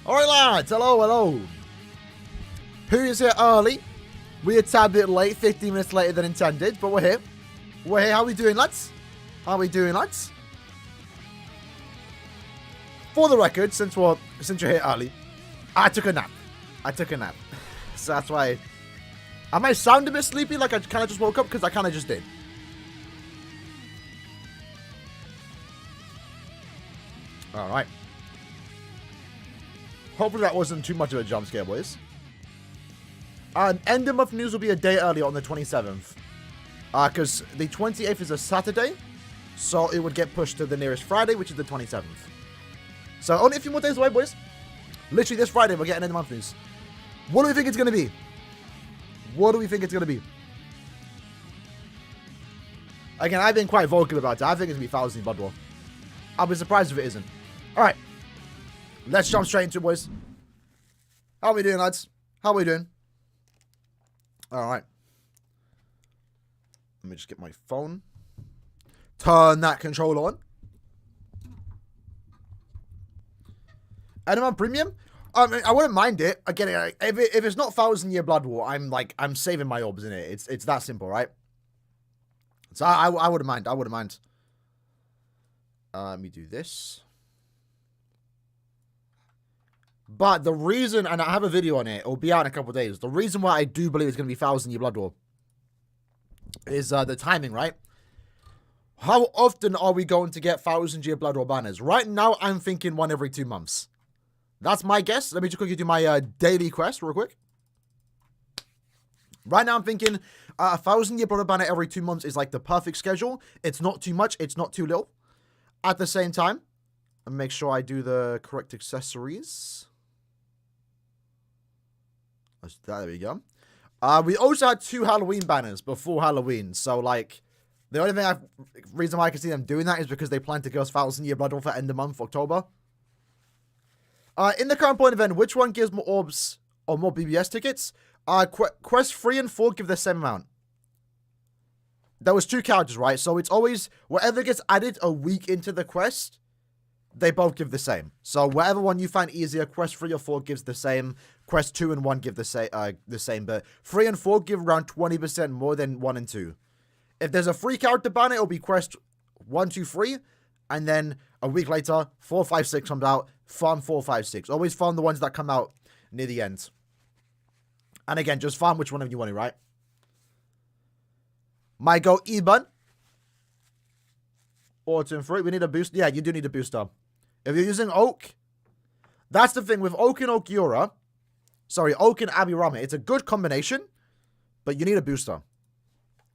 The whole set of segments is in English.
Alright lads, hello. Who is here early? We're a tad bit late, 15 minutes later than intended, but we're here. How we doing, lads? For the record, since you're here early, I took a nap. So that's why I might sound a bit sleepy, like I kind of just woke up, because I kind of just did. Alright. Hopefully that wasn't too much of a jump scare, boys. End of month news will be a day earlier on the 27th. Because the 28th is a Saturday. So it would get pushed to the nearest Friday, which is the 27th. So only a few more days away, boys. Literally this Friday, we're getting end of month news. What do we think it's going to be? Again, I've been quite vocal about it. I think it's going to be 1000 Blood War. I'll be surprised if it isn't. Alright. Let's jump straight into it, boys. How we doing, lads? How we doing? Alright. Let me just get my phone. Turn that controller on. Animal Premium? I mean, I wouldn't mind it. Again, if it's not 1000-year Blood War, I'm saving my orbs in it. It's that simple, right? So I wouldn't mind. Let me do this. But the reason, and I have a video on it, it'll be out in a couple of days. The reason why I do believe it's going to be 1000-year Blood War is the timing, right? How often are we going to get 1000-year Blood War banners? Right now, I'm thinking one every 2 months. That's my guess. Let me just quickly do my daily quest real quick. Right now, I'm thinking a 1000-year Blood War banner every 2 months is like the perfect schedule. It's not too much. It's not too little. At the same time, and make sure I do the correct accessories. There we go. We also had 2 Halloween banners before Halloween. So, like, the only reason why I can see them doing that is because they plan to give us 1000-year Blood War for end of month, October. In the current point event, which one gives more orbs or more BBS tickets? Quest 3 and 4 give the same amount. There was 2 characters, right? So it's always, whatever gets added a week into the quest, they both give the same. So whatever one you find easier, Quest 3 or 4 gives the same. Quest 2 and 1 give the same. But 3 and 4 give around 20% more than 1 and 2. If there's a free character banner, it'll be Quest 1, 2, 3. And then a week later, 4, 5, 6 comes out. Farm 4, 5, 6. Always farm the ones that come out near the end. And again, just farm which one of you want it, right? Might go Eban. Autumn fruit. We need a boost. Yeah, you do need a booster. If you're using Oak, that's the thing with Oak and Okiura. Sorry, Oak and Abirame. It's a good combination, but you need a booster.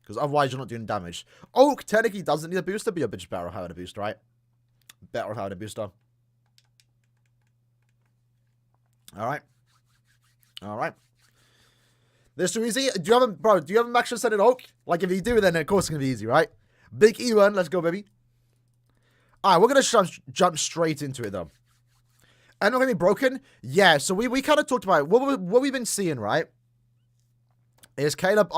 Because otherwise you're not doing damage. Oak technically doesn't need a booster, but you're just better off having a booster, right? Better off having a booster. Alright. This is too easy. Do you have a max set in Oak? Like, if you do, then of course it's going to be easy, right? Big E1, let's go, baby. Alright, we're going to jump straight into it, though. And we're going to be broken? Yeah, so we kind of talked about it. What we've been seeing, right, is Caleb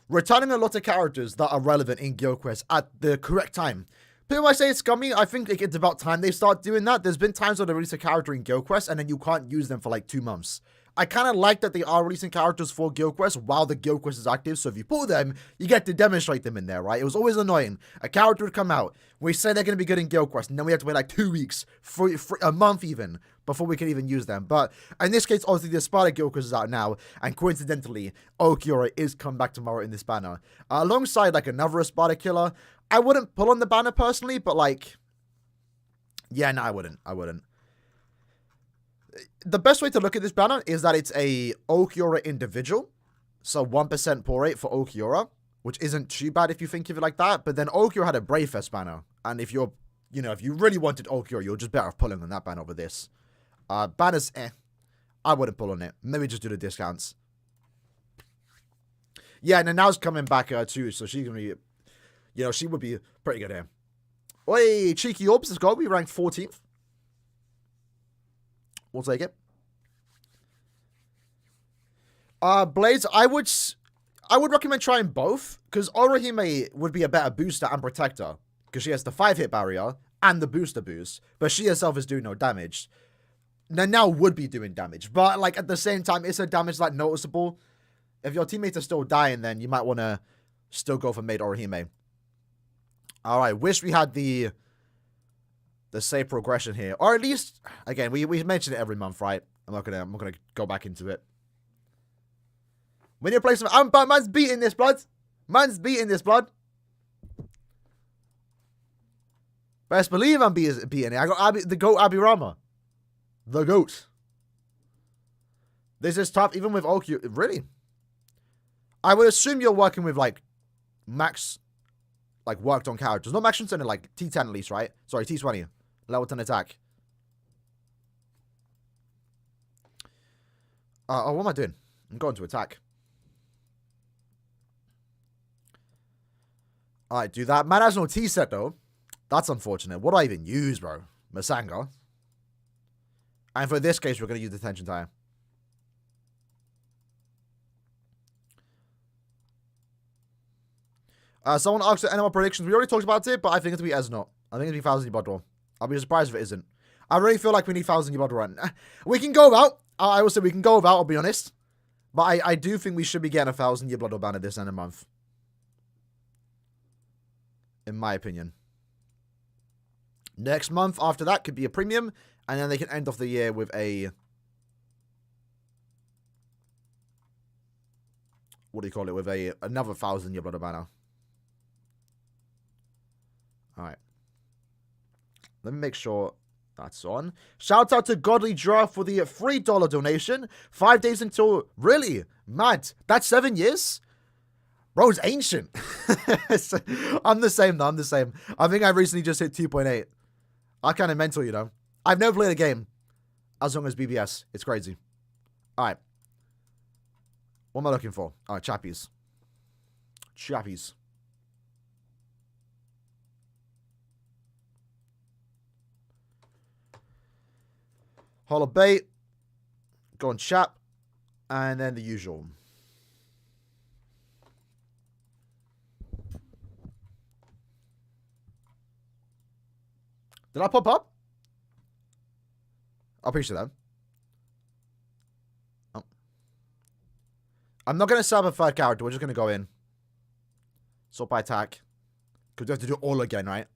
returning a lot of characters that are relevant in Guild Quest at the correct time. People might say it's scummy. I think it's about time they start doing that. There's been times where they release a character in Guild Quest and then you can't use them for like 2 months. I kind of like that they are releasing characters for Guild Quest while the Guild Quest is active. So if you pull them, you get to demonstrate them in there, right? It was always annoying. A character would come out. We say they're going to be good in Guild Quest. And then we have to wait like 2 weeks, for a month even, before we can even use them. But in this case, obviously, the ESPADA Guild Quest is out now. And coincidentally, Okiura is come back tomorrow in this banner. Alongside like another ESPADA killer. I wouldn't pull on the banner personally, but like... Yeah, no, I wouldn't. The best way to look at this banner is that it's a Okiura individual. So 1% pull rate for Okiura, which isn't too bad if you think of it like that. But then Okiura had a Brave Fest banner. And if you're, if you really wanted Okiura, you're just better off pulling on that banner over this. Banners, I wouldn't pull on it. Maybe just do the discounts. Yeah, and then now's coming back too. So she's going to be, she would be pretty good here. Oi, cheeky orbs, let's go. We ranked 14th. We'll take it. Blades, I would recommend trying both, because Orihime would be a better booster and protector, because she has the 5-hit barrier and the booster boost, but she herself is doing no damage. now would be doing damage. But, like, at the same time, it's a damage, like, noticeable. If your teammates are still dying, then you might want to still go for Maid Orihime. Alright, wish we had the same progression here. Or at least, again, we mention it every month, right? I'm not gonna go back into it. When you play some... man's beating this, blood. Man's beating this, blood. Best believe I'm beating it. I got the GOAT Abirama. The GOAT. This is tough, even with OQ. Really? I would assume you're working with, like, max, like, worked on characters. Not max Shinsen, like, T10 at least, right? Sorry, T20. Level 10 attack. Oh, what am I doing? I'm going to attack. Alright, do that. Man has no T-set, though. That's unfortunate. What do I even use, bro? Masanga. And for this case, we're going to use Detention Time. Someone asked any more predictions. We already talked about it, but I think it'll be Esnot. I think it'll be 1,000 Yubadwa. I'll be surprised if it isn't. I really feel like we need 1,000 Yubadwa. We can go without. I will say we can go without, I'll be honest. But I do think we should be getting 1,000 Yubadwa ban at this end of the month. In my opinion. Next month after that could be a premium. And then they can end off the year with a... What do you call it? With another 1,000 Yubadwa banner. Alright. Let me make sure that's on. Shout out to Godly Draw for the $3 donation. 5 days until... Really? Mad. That's 7 years? Bro, it's ancient. I'm the same, though. I'm the same. I think I recently just hit 2.8. I kind of mental, you know. I've never played a game as long as BBS. It's crazy. Alright. What am I looking for? Alright, chappies. Chappies. Hollow bait. Go on chap. And then the usual. Did I pop up? I'm pretty sure that. Oh. I'm not going to sub a third character. We're just going to go in. Sort by attack. Because we have to do it all again, right?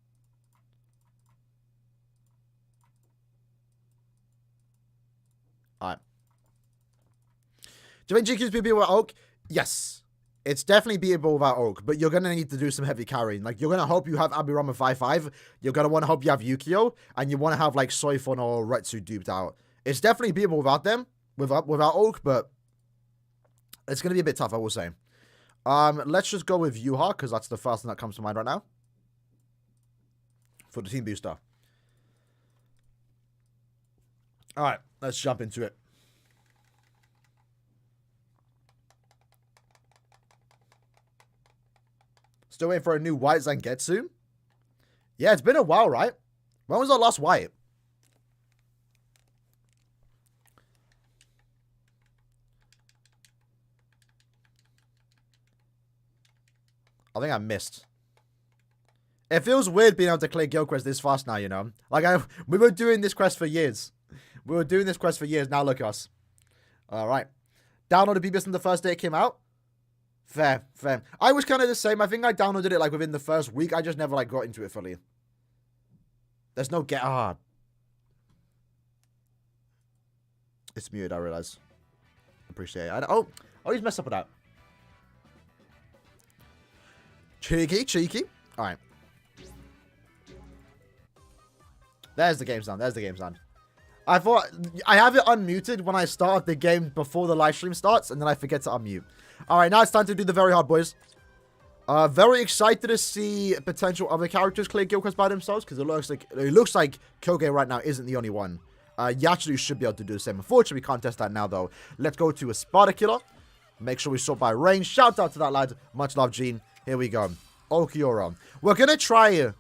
Alright. Do you think GQ's beatable without Oak? Yes. It's definitely beatable without Oak, but you're going to need to do some heavy carrying. Like, you're going to hope you have Abirama 5-5. You're going to want to hope you have Yukio, and you want to have, like, Soifon or Retsu duped out. It's definitely beatable without them, without Oak, but it's going to be a bit tough, I will say. Let's just go with Yuha, because that's the first thing that comes to mind right now. For the team booster. Alright, let's jump into it. Still waiting for a new white Zangetsu? Yeah, it's been a while, right? When was our last white? I think I missed. It feels weird being able to clear guild quests this fast now, you know? Like, we were doing this quest for years. We were doing this quest for years. Now look at us. Alright. Downloaded BBS on the first day it came out. Fair, fair. I was kind of the same. I think I downloaded it, like, within the first week. I just never, like, got into it fully. There's no get... Ah. It's muted, I realize. Appreciate it. Oh, he's messed up with that. Cheeky, cheeky. Alright. There's the game sound. There's the game sound. I thought... I have it unmuted when I start the game before the live stream starts, and then I forget to unmute. Alright, now it's time to do the very hard, boys. Very excited to see potential other characters clear guild quests by themselves, because it looks like Kyoge right now isn't the only one. Yachiru should be able to do the same. Unfortunately, we can't test that now, though. Let's go to ESPADA Killer. Make sure we sort by range. Shout out to that lad. Much love, Gene. Here we go. Okiora. We're going to try...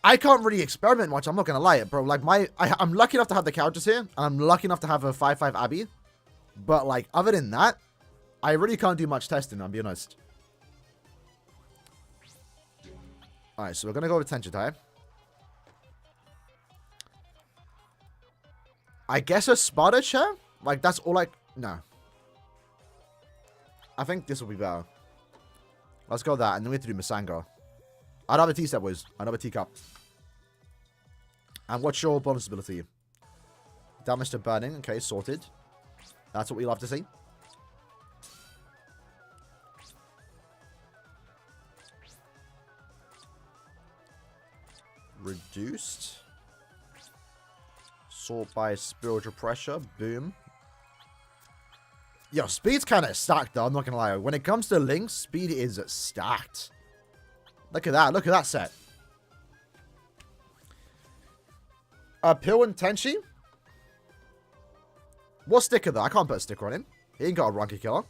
I can't really experiment much. I'm not going to lie, bro. Like, I'm lucky enough to have the characters here. And I'm lucky enough to have a 5-5 Abby. But, like, other than that, I really can't do much testing, I'll be honest. Alright, so we're going to go with Tension Time. I guess a ESPADA chair? Like, that's all no. I think this will be better. Let's go that, and then we have to do Masanga. I don't have a tea set, boys. I don't have a teacup. And what's your bonus ability? Damage to burning. Okay, sorted. That's what we love to see. Reduced. Sort by spiritual pressure. Boom. Yo, speed's kind of stacked, though. I'm not going to lie. When it comes to Link, speed is stacked. Look at that. Look at that set. Pill and Tenchi. What sticker, though? I can't put a sticker on him. He ain't got a Ranky Killer.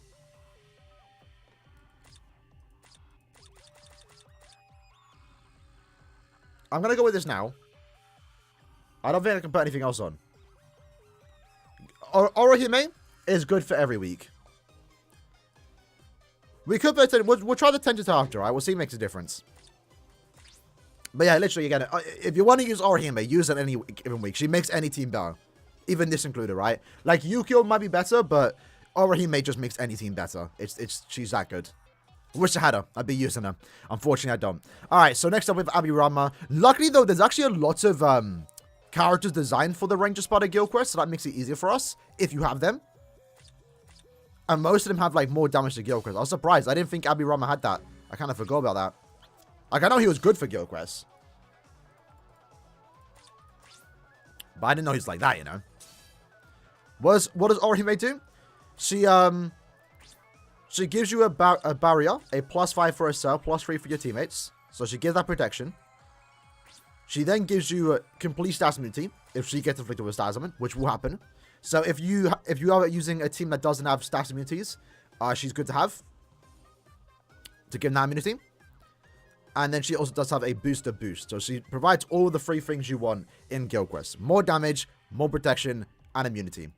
I'm going to go with this now. I don't think I can put anything else on. Orohime is good for every week. We could put it, we'll try the Tenchi after, right? We'll see if it makes a difference. But yeah, literally, again, if you want to use Orohime, use it any given week. She makes any team better. Even this included, right? Like, Yukio might be better, but Orohime just makes any team better. She's that good. I wish I had her. I'd be using her. Unfortunately, I don't. Alright, so next up with Abirama. Luckily, though, there's actually a lot of characters designed for the Ranger Spada Guild Quest, so that makes it easier for us, if you have them. And most of them have, like, more damage to Guild Quest. I was surprised. I didn't think Abirama had that. I kind of forgot about that. Like, I know he was good for Guild Quest. But I didn't know he was like that, you know. What does Orohime do? She gives you a barrier, a +5 for herself, +3 for your teammates. So she gives that protection. She then gives you a complete status immunity if she gets inflicted with a status ailment, which will happen. So if you are using a team that doesn't have status immunities, she's good to have to give that immunity. And then she also does have a booster boost. So she provides all the free things you want in Guild Quest. More damage, more protection, and immunity.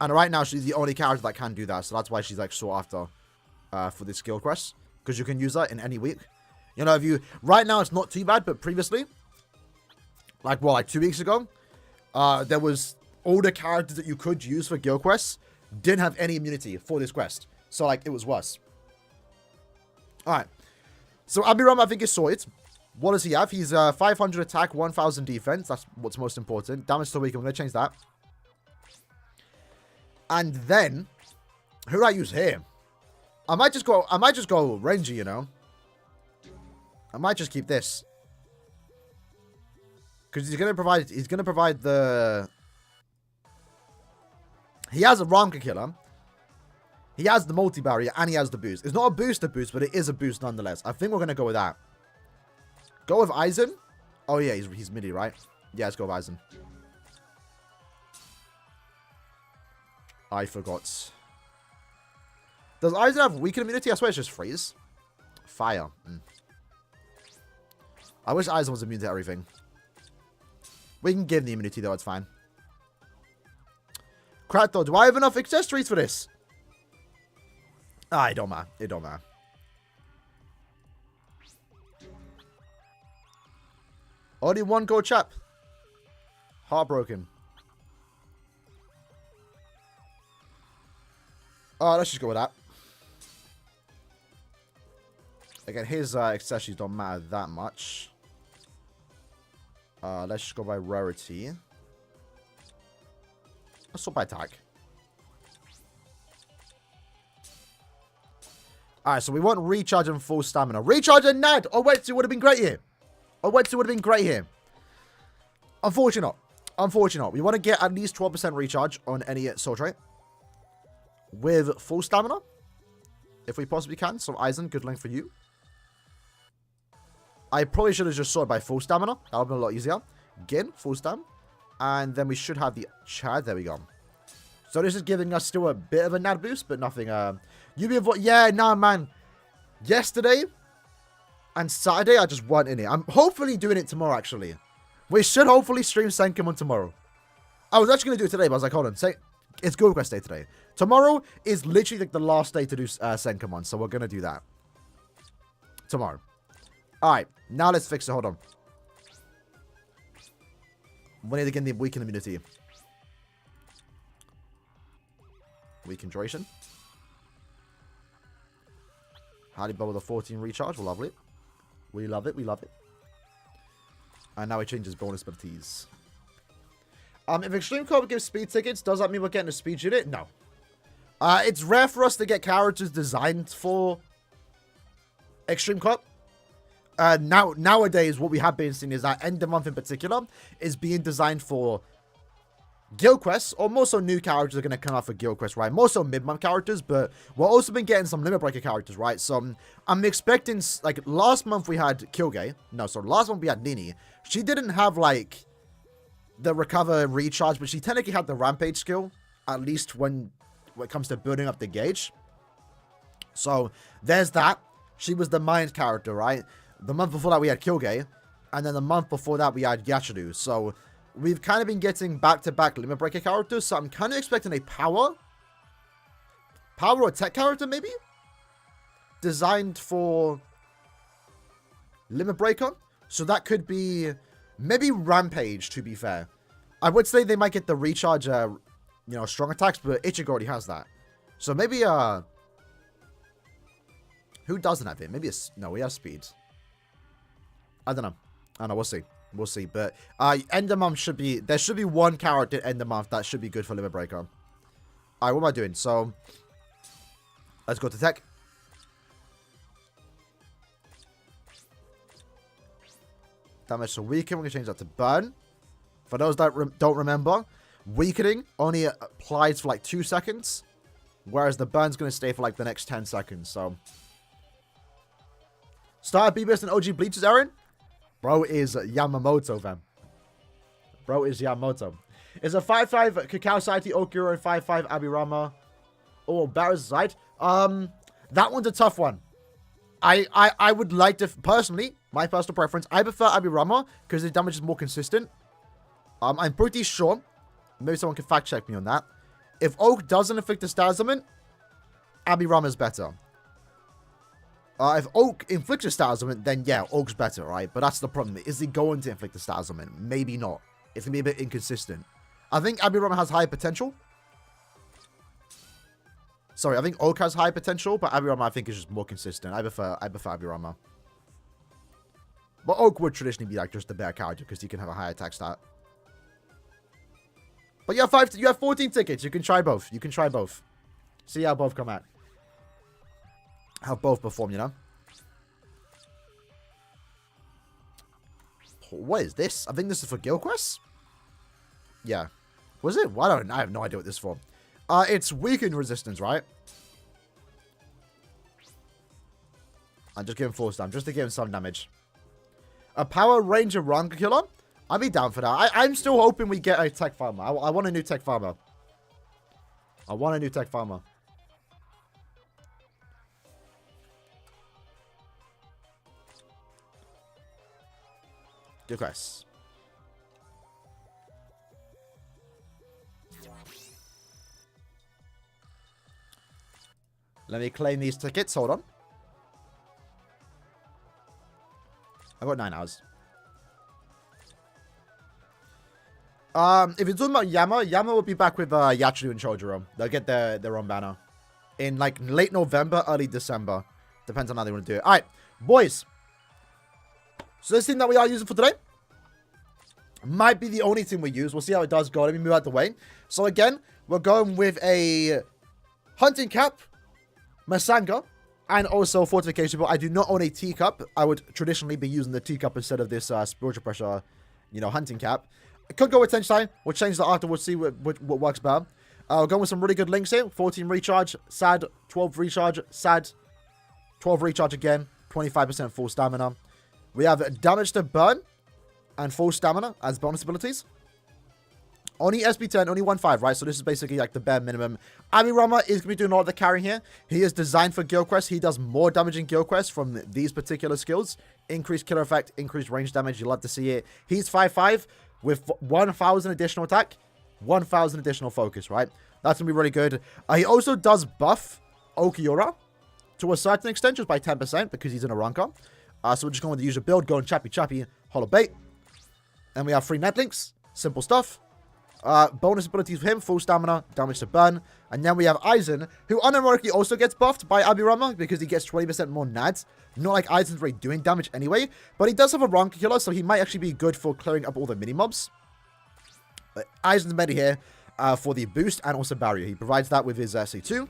And right now, she's the only character that can do that. So that's why she's, like, sought after for this Guild Quest. Because you can use her in any week. You know, if you... Right now, it's not too bad. But previously, like, well, like 2 weeks ago, there was all the characters that you could use for Guild Quests didn't have any immunity for this quest. So, like, it was worse. Alright. So, Abirama, I think, is sorted. What does he have? He's 500 attack, 1000 defense. That's what's most important. Damage to weaken. We're going to change that. And then, who do I use here? I might just go Ranger, you know. I might just keep this. Because he's gonna provide the... He has a Ranker Killer. He has the multi-barrier and he has the boost. It's not a booster boost, but it is a boost nonetheless. I think we're gonna go with that. Go with Aizen. Oh yeah, he's midi, right? Yeah, let's go with Aizen. I forgot. Does Aizen have weakened immunity? I swear it's just freeze. Fire. I wish Aizen was immune to everything. We can give him the immunity though, it's fine. Crap though, do I have enough accessories for this? Ah, it don't matter. It don't matter. Only one gold chap. Heartbroken. Let's just go with that. Again, his accessories don't matter that much. Let's just go by rarity. Let's sort by attack. Alright, so we want recharge and full stamina. Recharge and Nad! Owetsu would have been great here. Owetsu would have been great here. Unfortunate. Unfortunate. We want to get at least 12% recharge on any soul trait. With full stamina. If we possibly can. So, Aizen, good length for you. I probably should have just sorted by full stamina. That would have been a lot easier. Gin, full stam. And then we should have the Chad. There we go. So this is giving us still a bit of a NAD boost, but nothing. Yeah, nah, man. Yesterday and Saturday, I just weren't in it. I'm hopefully doing it tomorrow, actually. We should hopefully stream Senkamon tomorrow. I was actually going to do it today, but I was like, hold on. It's Guild Quest Day today. Tomorrow is literally like the last day to do Senkamon, so we're going to do that. Tomorrow. Alright, now let's fix it. Hold on. We need to get the weaken immunity. Weaken duration. Hardy Bubble with a 14 recharge. Lovely. We love it. We love it. And now he changes bonus abilities. If Extreme Co-op gives speed tickets, does that mean we're getting a speed unit? No. It's rare for us to get characters designed for Extreme Co-op. Nowadays, what we have been seeing is that End of Month in particular is being designed for Guild Quests, or more so new characters are going to come out for Guild Quests, right? More so mid-month characters, but we're also been getting some Limit Breaker characters, right? So I'm expecting, like, last month we had Kilgay. No, sorry, last month we had Nini. She didn't have, like, the Recover Recharge, but she technically had the Rampage skill, at least when it comes to building up the gauge. So there's that. She was the Mind character, right? The month before that we had Kilgay, and then the month before that we had Yachiru. So we've kind of been getting back-to-back Limit Breaker characters, so I'm kind of expecting a power or tech character, maybe? Designed for Limit Breaker. So that could be maybe Rampage, to be fair. I would say they might get the recharge, strong attacks, but Ichigo already has that. So maybe, who doesn't have it? Maybe no, he has speed. I don't know, we'll see. We'll see, but end of month there should be one character end of month that should be good for Limit Breaker. Alright, what am I doing? So, let's go to tech. Damage to weaken, we're going to change that to burn. For those that don't remember, weakening only applies for like 2 seconds, whereas the burn's going to stay for like the next 10 seconds, so. Start BBS and OG Bleach's Aaron? Bro is Yamamoto, fam. Bro is Yamamoto. It's a 5-5 Kakao Saiti, Okuro, and 5-5 Abirama. Oh, Barra's side. That one's a tough one. I would like to, personally, my personal preference, I prefer Abirama because the damage is more consistent. I'm pretty sure, maybe someone can fact check me on that. If Oak doesn't inflict the stat element, Abirama is better. If Oak inflicts a stat element, then yeah, Oak's better, right? But that's the problem. Is he going to inflict the stat element? Maybe not. It's going to be a bit inconsistent. I think Abirama has high potential. Sorry, I think Oak has high potential, but Abirama I think is just more consistent. I prefer Abirama. But Oak would traditionally be like just the better character because he can have a high attack stat. But you have 14 tickets. You can try both. You can try both. See how both come out. How both perform, you know? What is this? I think this is for Guild Quests? Yeah. Was it? I have no idea what this is for. It's weaken resistance, right? I'm just giving full stun, just to give him some damage. A Power Ranger Rank Killer? I'd be down for that. I'm still hoping we get a Tech Farmer. I want a new Tech Farmer. I want a new Tech Farmer. Good quest. Let me claim these tickets. Hold on. I've got 9 hours. If you're talking about Yama will be back with Yachiru and Chojuro. They'll get their own banner. In like late November, early December. Depends on how they want to do it. Alright, boys. So this thing that we are using for today might be the only thing we use. We'll see how it does go. Let me move out the way. So again, we're going with a hunting cap, Masanga, and also fortification. But I do not own a teacup. I would traditionally be using the teacup instead of this spiritual pressure, hunting cap. I could go with Tenshai. We'll change that after. We'll see what works better. We're going with some really good links here. 14 recharge, sad, 12 recharge, sad, 12 recharge again, 25% full stamina. We have damage to burn and full stamina as bonus abilities. Only SP10, only 1-5, right? So this is basically like the bare minimum. Abirama is going to be doing a lot of the carrying here. He is designed for Guild Quest. He does more damage in Guild Quest from these particular skills. Increased killer effect, increased range damage. You love to see it. He's 5-5 with 1,000 additional attack, 1,000 additional focus, right? That's going to be really good. He also does buff Okiura to a certain extent, just by 10% because he's in a ranker. So we're just going with the usual build, going chappy, hollow bait. And we have 3 netlinks. Simple stuff. Bonus abilities for him, full stamina, damage to burn. And then we have Aizen, who unironically also gets buffed by Abirama because he gets 20% more nads. Not like Aizen's really doing damage anyway, but he does have a rank killer, so he might actually be good for clearing up all the mini-mobs. Aizen's made here for the boost and also barrier. He provides that with his C2.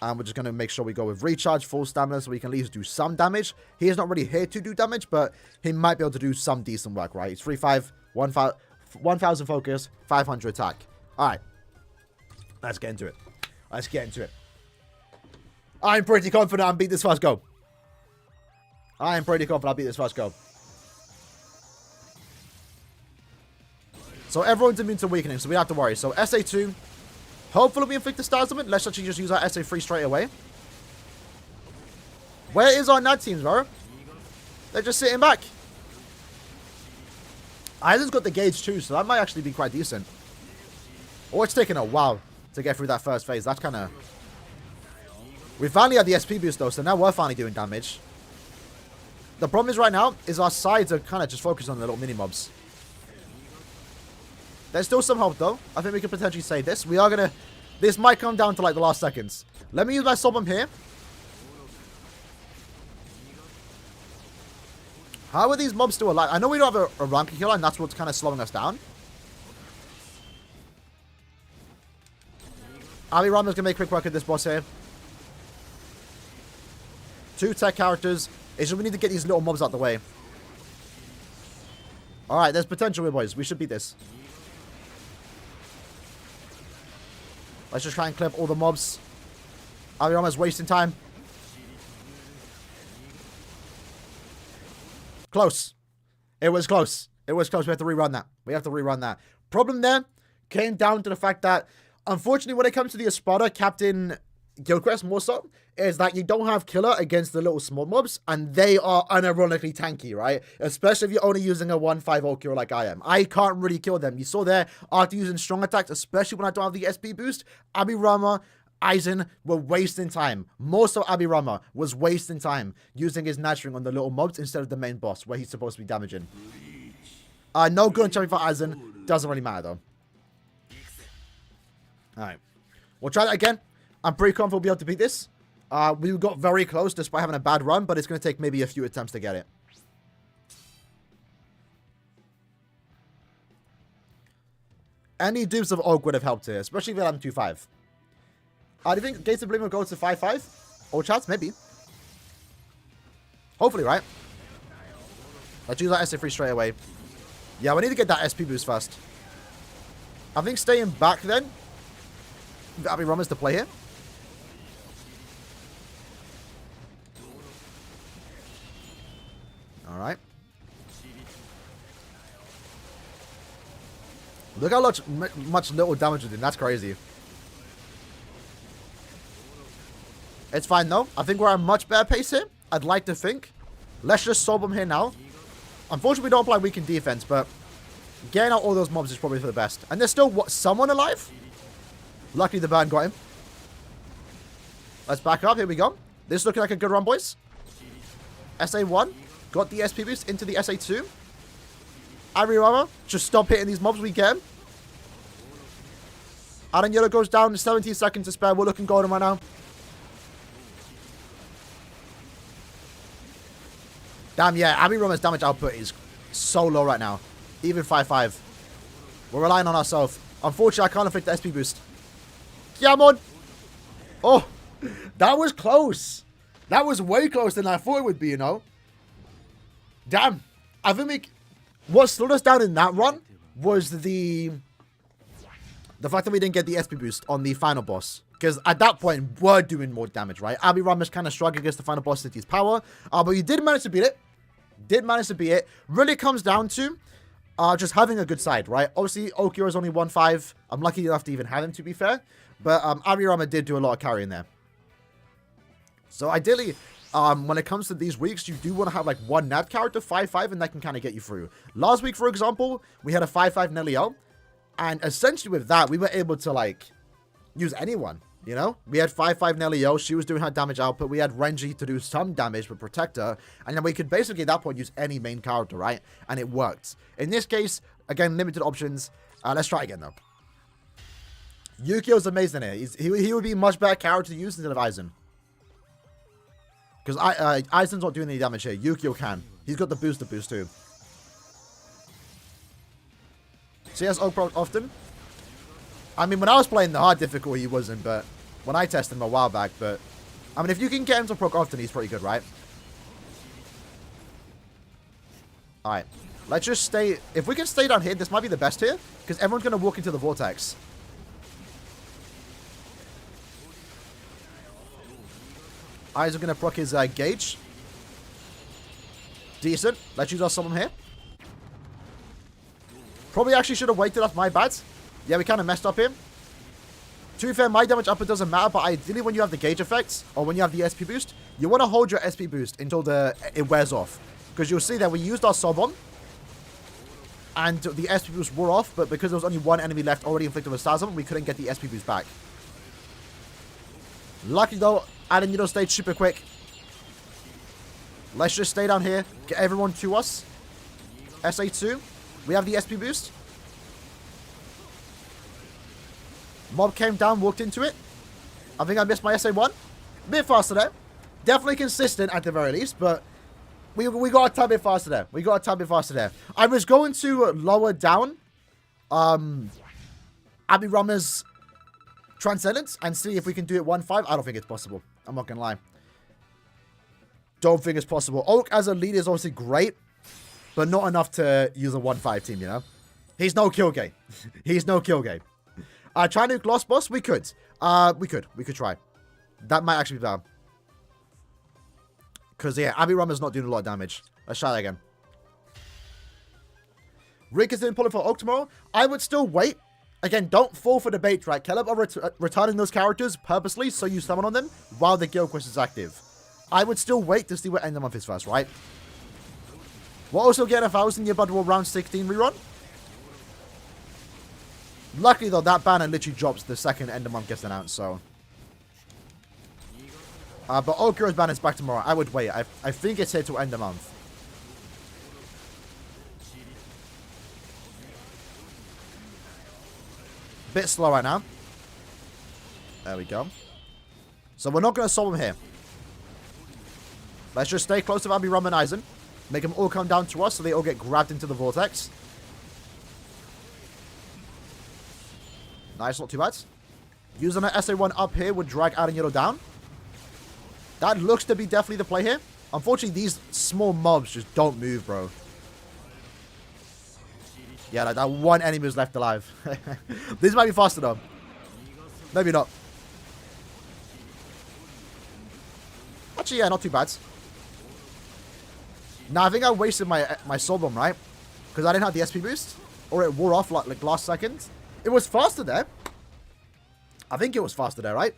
We're just going to make sure we go with recharge, full stamina, so we can at least do some damage. He is not really here to do damage, but he might be able to do some decent work, right? He's 3-5, 1,000 focus, 500 attack. Alright. Let's get into it. Let's get into it. I'm pretty confident I'll beat this first go. I am pretty confident I'll beat this first go. So everyone's immune to weakening, so we don't have to worry. So SA2. Hopefully we inflict the stars of it. Let's actually just use our SA3 straight away. Where is our NAD teams, bro? They're just sitting back. Aizen's got the gauge too, so that might actually be quite decent. Or it's taking a while to get through that first phase. That's kind of... We finally had the SP boost though, so now we're finally doing damage. The problem is right now is our sides are kind of just focused on the little mini-mobs. There's still some hope though. I think we could potentially save this. We are going to... This might come down to like the last seconds. Let me use my soul bomb here. How are these mobs still alive? I know we don't have a ranking killer, and that's what's kind of slowing us down. Abirama's going to make quick work at this boss here. 2 tech characters. It's just we need to get these little mobs out the way. Alright, there's potential here, boys. We should beat this. Let's just try and clip all the mobs. Abirama's wasting time. Close. It was close. It was close. We have to rerun that. We have to rerun that. Problem there came down to the fact that, unfortunately, when it comes to the ESPADA, Captain Gilchrist more so, is that you don't have killer against the little small mobs, and they are unironically tanky, right? Especially if you're only using a 1-5 killer like I am. I can't really kill them. You saw there, after using strong attacks, especially when I don't have the SP boost, Abirama, Aizen were wasting time. More so Abirama was wasting time using his nurturing on the little mobs instead of the main boss where he's supposed to be damaging. No good on champion for Aizen. Doesn't really matter though. Alright. We'll try that again. I'm pretty confident we'll be able to beat this. We got very close despite having a bad run, but it's going to take maybe a few attempts to get it. Any dupes of Oak would have helped here, especially if we had 2-5. Do you think Gates of Oblivion will go to 5-5? Or chats? Maybe. Hopefully, right? Let's use that SA3 straight away. Yeah, we need to get that SP boost first. I think staying back then. Abirama's to play here. Alright. Look how much little damage we did. That's crazy. It's fine though. I think we're at a much better pace here. I'd like to think. Let's just soul bomb here now. Unfortunately, we don't apply weakened defense, but getting out all those mobs is probably for the best. And there's still, what, someone alive? Luckily, the burn got him. Let's back up. Here we go. This is looking like a good run, boys. SA1. Got the SP boost into the SA2. Aaroniero, just stop hitting these mobs. We get him. Aaroniero goes down. 17 seconds to spare. We're looking golden right now. Damn, yeah. Abirama's damage output is so low right now. Even 5-5. We're relying on ourselves. Unfortunately, I can't affect the SP boost. Come on. Oh, that was close. That was way closer than I thought it would be, you know. Damn. I think what slowed us down in that run was the fact that we didn't get the SP boost on the final boss. Because at that point, we're doing more damage, right? Abirama's kind of struggling against the final boss with his power. But you did manage to beat it. Did manage to beat it. Really comes down to just having a good side, right? Obviously, Okiro is only 1-5. I'm lucky enough to even have him, to be fair. But Aaroniero did do a lot of carrying there. So ideally, when it comes to these weeks, you do want to have like one NAD character, 5-5, and that can kind of get you through. Last week, for example, we had a 5-5 Nelio. And essentially with that, we were able to like use anyone. You know, we had 5-5 Nelio. She was doing her damage output. We had Renji to do some damage with Protector. And then we could basically at that point use any main character, right? And it worked. In this case, Again, limited options. Let's try again, though. Yukio's amazing here. He would be a much better character to use instead of Aizen. Because Aizen's not doing any damage here. Yukio can. He's got the boost too. CS Oak proc often. I mean, when I was playing the hard difficulty, he wasn't, but when I tested him a while back, but I mean, if you can get him to proc often, he's pretty good, right? Alright. Let's just stay. If we can stay down here, this might be the best here, because everyone's going to walk into the vortex. Aizen going to proc his gauge. Decent. Let's use our summon here. Probably actually should have waited off my bad. Yeah, we kind of messed up here. To be fair, my damage up it doesn't matter, but ideally when you have the gauge effects, or when you have the SP boost, you want to hold your SP boost until it wears off. Because you'll see that we used our Sobon, and the SP boost wore off, but because there was only one enemy left already inflicted with Spasm, we couldn't get the SP boost back. Lucky though, Aaroniero stayed super quick. Let's just stay down here, get everyone to us. SA2, we have the SP boost. Mob came down, walked into it. I think I missed my SA1. A bit faster there. Definitely consistent at the very least, but we got a tad bit faster there. We got a tad bit faster there. I was going to lower down Abirama's Transcendence and see if we can do it 1-5. I don't think it's possible. I'm not going to lie. Don't think it's possible. Oak as a leader is obviously great, but not enough to use a 1-5 team, you know? He's no kill game. He's no kill game. Try nuke Lost Boss? We could. We could try. That might actually be bad. Because, yeah, Abirama's not doing a lot of damage. Let's try that again. Rick is doing pulling for Oak tomorrow. I would still wait. Again, don't fall for the bait, right? Caleb are returning those characters purposely so you summon on them while the guild quest is active. I would still wait to see what end the month is first, right? We'll also get a 1,000 year Blood War round 16 rerun. Luckily, though, that banner literally drops the second end of month gets announced, so. But Okuro's banner is back tomorrow. I would wait. I think it's here till end of month. Bit slow right now. There we go. So we're not going to solve him here. Let's just stay close to Abirama and Aizen. Make them all come down to us so they all get grabbed into the vortex. Nice, not too bad. Using an SA1 up here would drag Aaroniero down. That looks to be definitely the play here. Unfortunately, these small mobs just don't move, bro. Yeah, like that one enemy is left alive. This might be faster, though. Maybe not. Actually, yeah, not too bad. Now, I think I wasted my soul bomb, right? Because I didn't have the SP boost. Or it wore off like last second. It was faster there. I think it was faster there, right?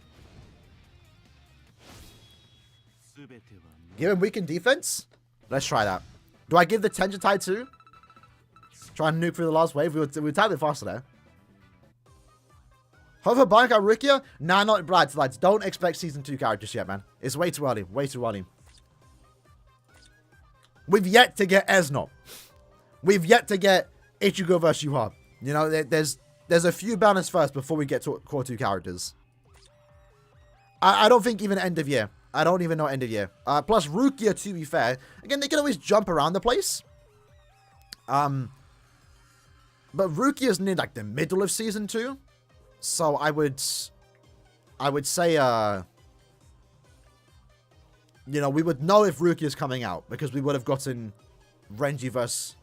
Give him weakened defense? Let's try that. Do I give the Tension Tide too? Try and nuke through the last wave. We were a bit faster there. However, Bankai Rukia? Nah, not lads. Don't expect Season 2 characters yet, man. It's way too early. Way too early. We've yet to get Esno. We've yet to get Ichigo vs. Yuha. You know, there's a few banners first before we get to Core 2 characters. I don't think even end of year. I don't even know end of year. Plus, Rukia, to be fair, again, they can always jump around the place. But Rukia's near, like, the middle of Season 2. So, I would say, you know, we would know if Rukia's coming out. Because we would have gotten Renji vs.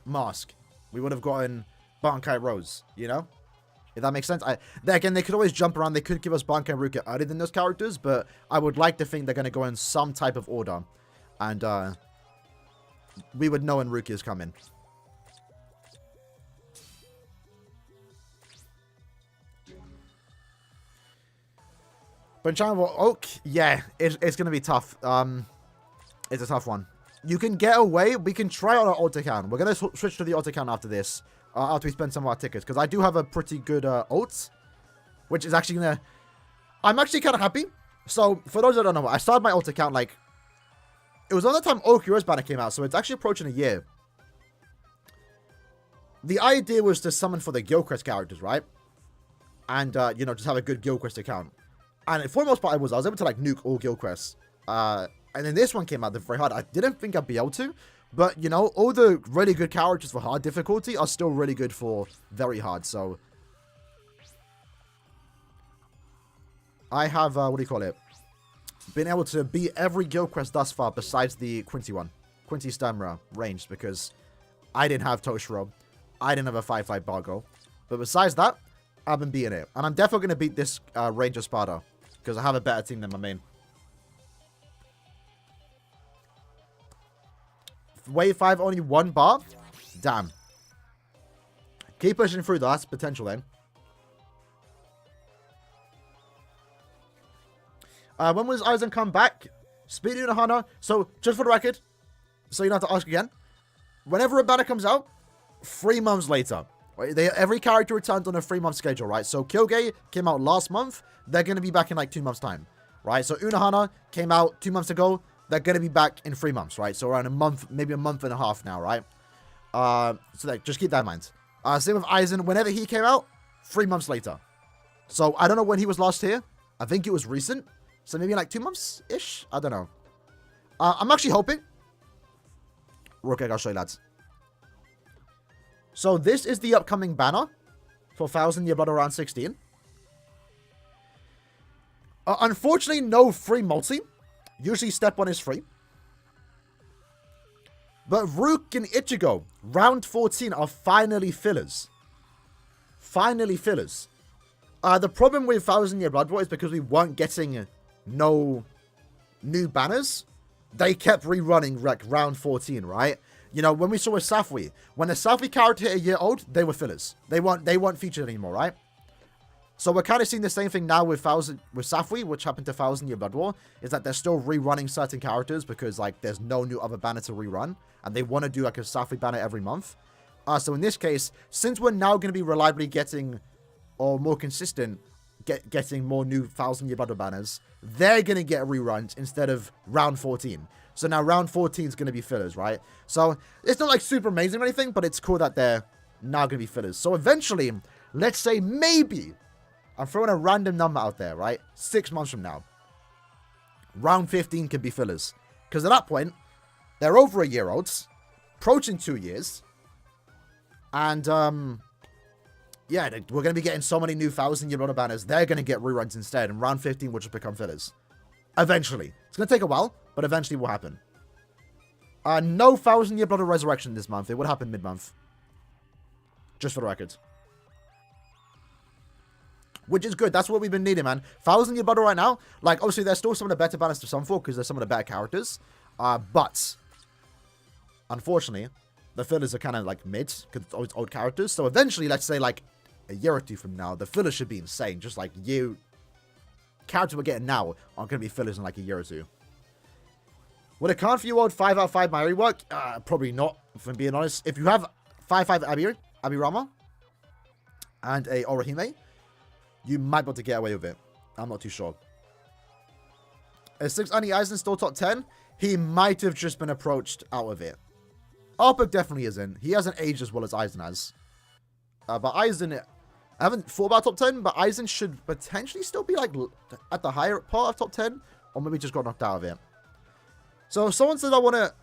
Mask. We would have gotten Bankai Rose, you know? If that makes sense. Again, they could always jump around. They could give us Bankai and Rukia earlier than those characters, but I would like to think they're going to go in some type of order. And we would know when Rukia's coming. But China Oak, yeah, it's going to be tough. It's a tough one. You can get away. We can try on our ult account. We're going to switch to the ult account after this. After we spend some of our tickets. Because I do have a pretty good ult. Which is actually going to... I'm actually kind of happy. So, for those that don't know, I started my ult account like... It was on the time Okuro's banner came out. So, it's actually approaching a year. the idea was to summon for the Guildquest characters, right? And, you know, just have a good Guildquest account. And for the most part, I was able to, like, nuke all Guildquests. And then this one came out very hard. I didn't think I'd be able to. But, you know, all the really good characters for hard difficulty are still really good for very hard. So, I have, what do you call it? Been able to beat every Guildquest thus far besides the Quincy one. Quincy Stamra ranged because I didn't have Toshiro. I didn't have a 5-5 Bargo. But besides that, I've been beating it. And I'm definitely going to beat this Ranger ESPADA because I have a better team than my main. Wave 5, only 1 bar? Damn. Keep pushing through, though. That's potential then. When was Aizen come back? Speed Unohana. So, just for the record, so you don't have to ask again. Whenever a banner comes out, 3 months later. Right? Every character returns on a 3-month schedule, right? So, Kyogre came out last month. They're going to be back in like 2 months' time. Right? So, Unohana came out 2 months ago. They're going to be back in 3 months, right? So, around a month, maybe a month and a half now, right? So, just keep that in mind. Same with Aizen. Whenever he came out, 3 months later. So, I don't know when he was last here. I think it was recent. So maybe like 2 months-ish? I don't know. I'm actually hoping. Okay, I'll show you, lads. So this is the upcoming banner for 1000 Year Blood around 16. Unfortunately, no free multi. Usually step 1 is free. But Rook and Ichigo, round 14, are finally fillers. Finally fillers. The problem with 1000 Year Blood War is because we weren't getting no new banners. They kept rerunning like round 14, right? You know, when we saw with Safwi, when the Safwi character hit a year old, they were fillers. They weren't featured anymore, right? So we're kind of seeing the same thing now with Safwi, which happened to 1000 Year Blood War, is that they're still rerunning certain characters because like there's no new other banner to rerun, and they want to do like a Safwi banner every month. So in this case, since we're now going to be reliably getting, or more consistent, getting more new 1000 Year Blood War banners, they're going to get reruns instead of round 14. So now round 14 is going to be fillers, right? So it's not like super amazing or anything, but it's cool that they're now going to be fillers. So eventually, let's say maybe, I'm throwing a random number out there, right? 6 months from now, round 15 could be fillers. Because at that point, they're over a year olds, approaching 2 years, and yeah, we're going to be getting so many new 1000 Year Blood banners, they're going to get reruns instead, and round 15 will just become fillers. Eventually. It's going to take a while, but eventually will happen. No 1000 Year Blood Resurrection this month. It would happen mid-month. Just for the record. Which is good. That's what we've been needing, man. 1000 Year Blood right now, like, obviously, there's still some of the better banners to summon for, because they're some of the better characters. But, unfortunately, the fillers are kind of, like, mid, because it's always old characters. So, eventually, let's say, like, a year or two from now, the fillers should be insane. Just like characters we're getting now aren't going to be fillers in like a year or two. Would a Can't For You old 5 out of 5 Maori work? Probably not, if I'm being honest. If you have 5-5 Abirama and a Orihime, you might be able to get away with it. I'm not too sure. Is 6 Annie Aizen still top 10? He might have just been approached out of it. Arpuk definitely isn't. He hasn't aged as well as Aizen has. But Aizen, I haven't thought about top 10, but Aizen should potentially still be like at the higher part of top 10, or maybe just got knocked out of it. So someone said I want to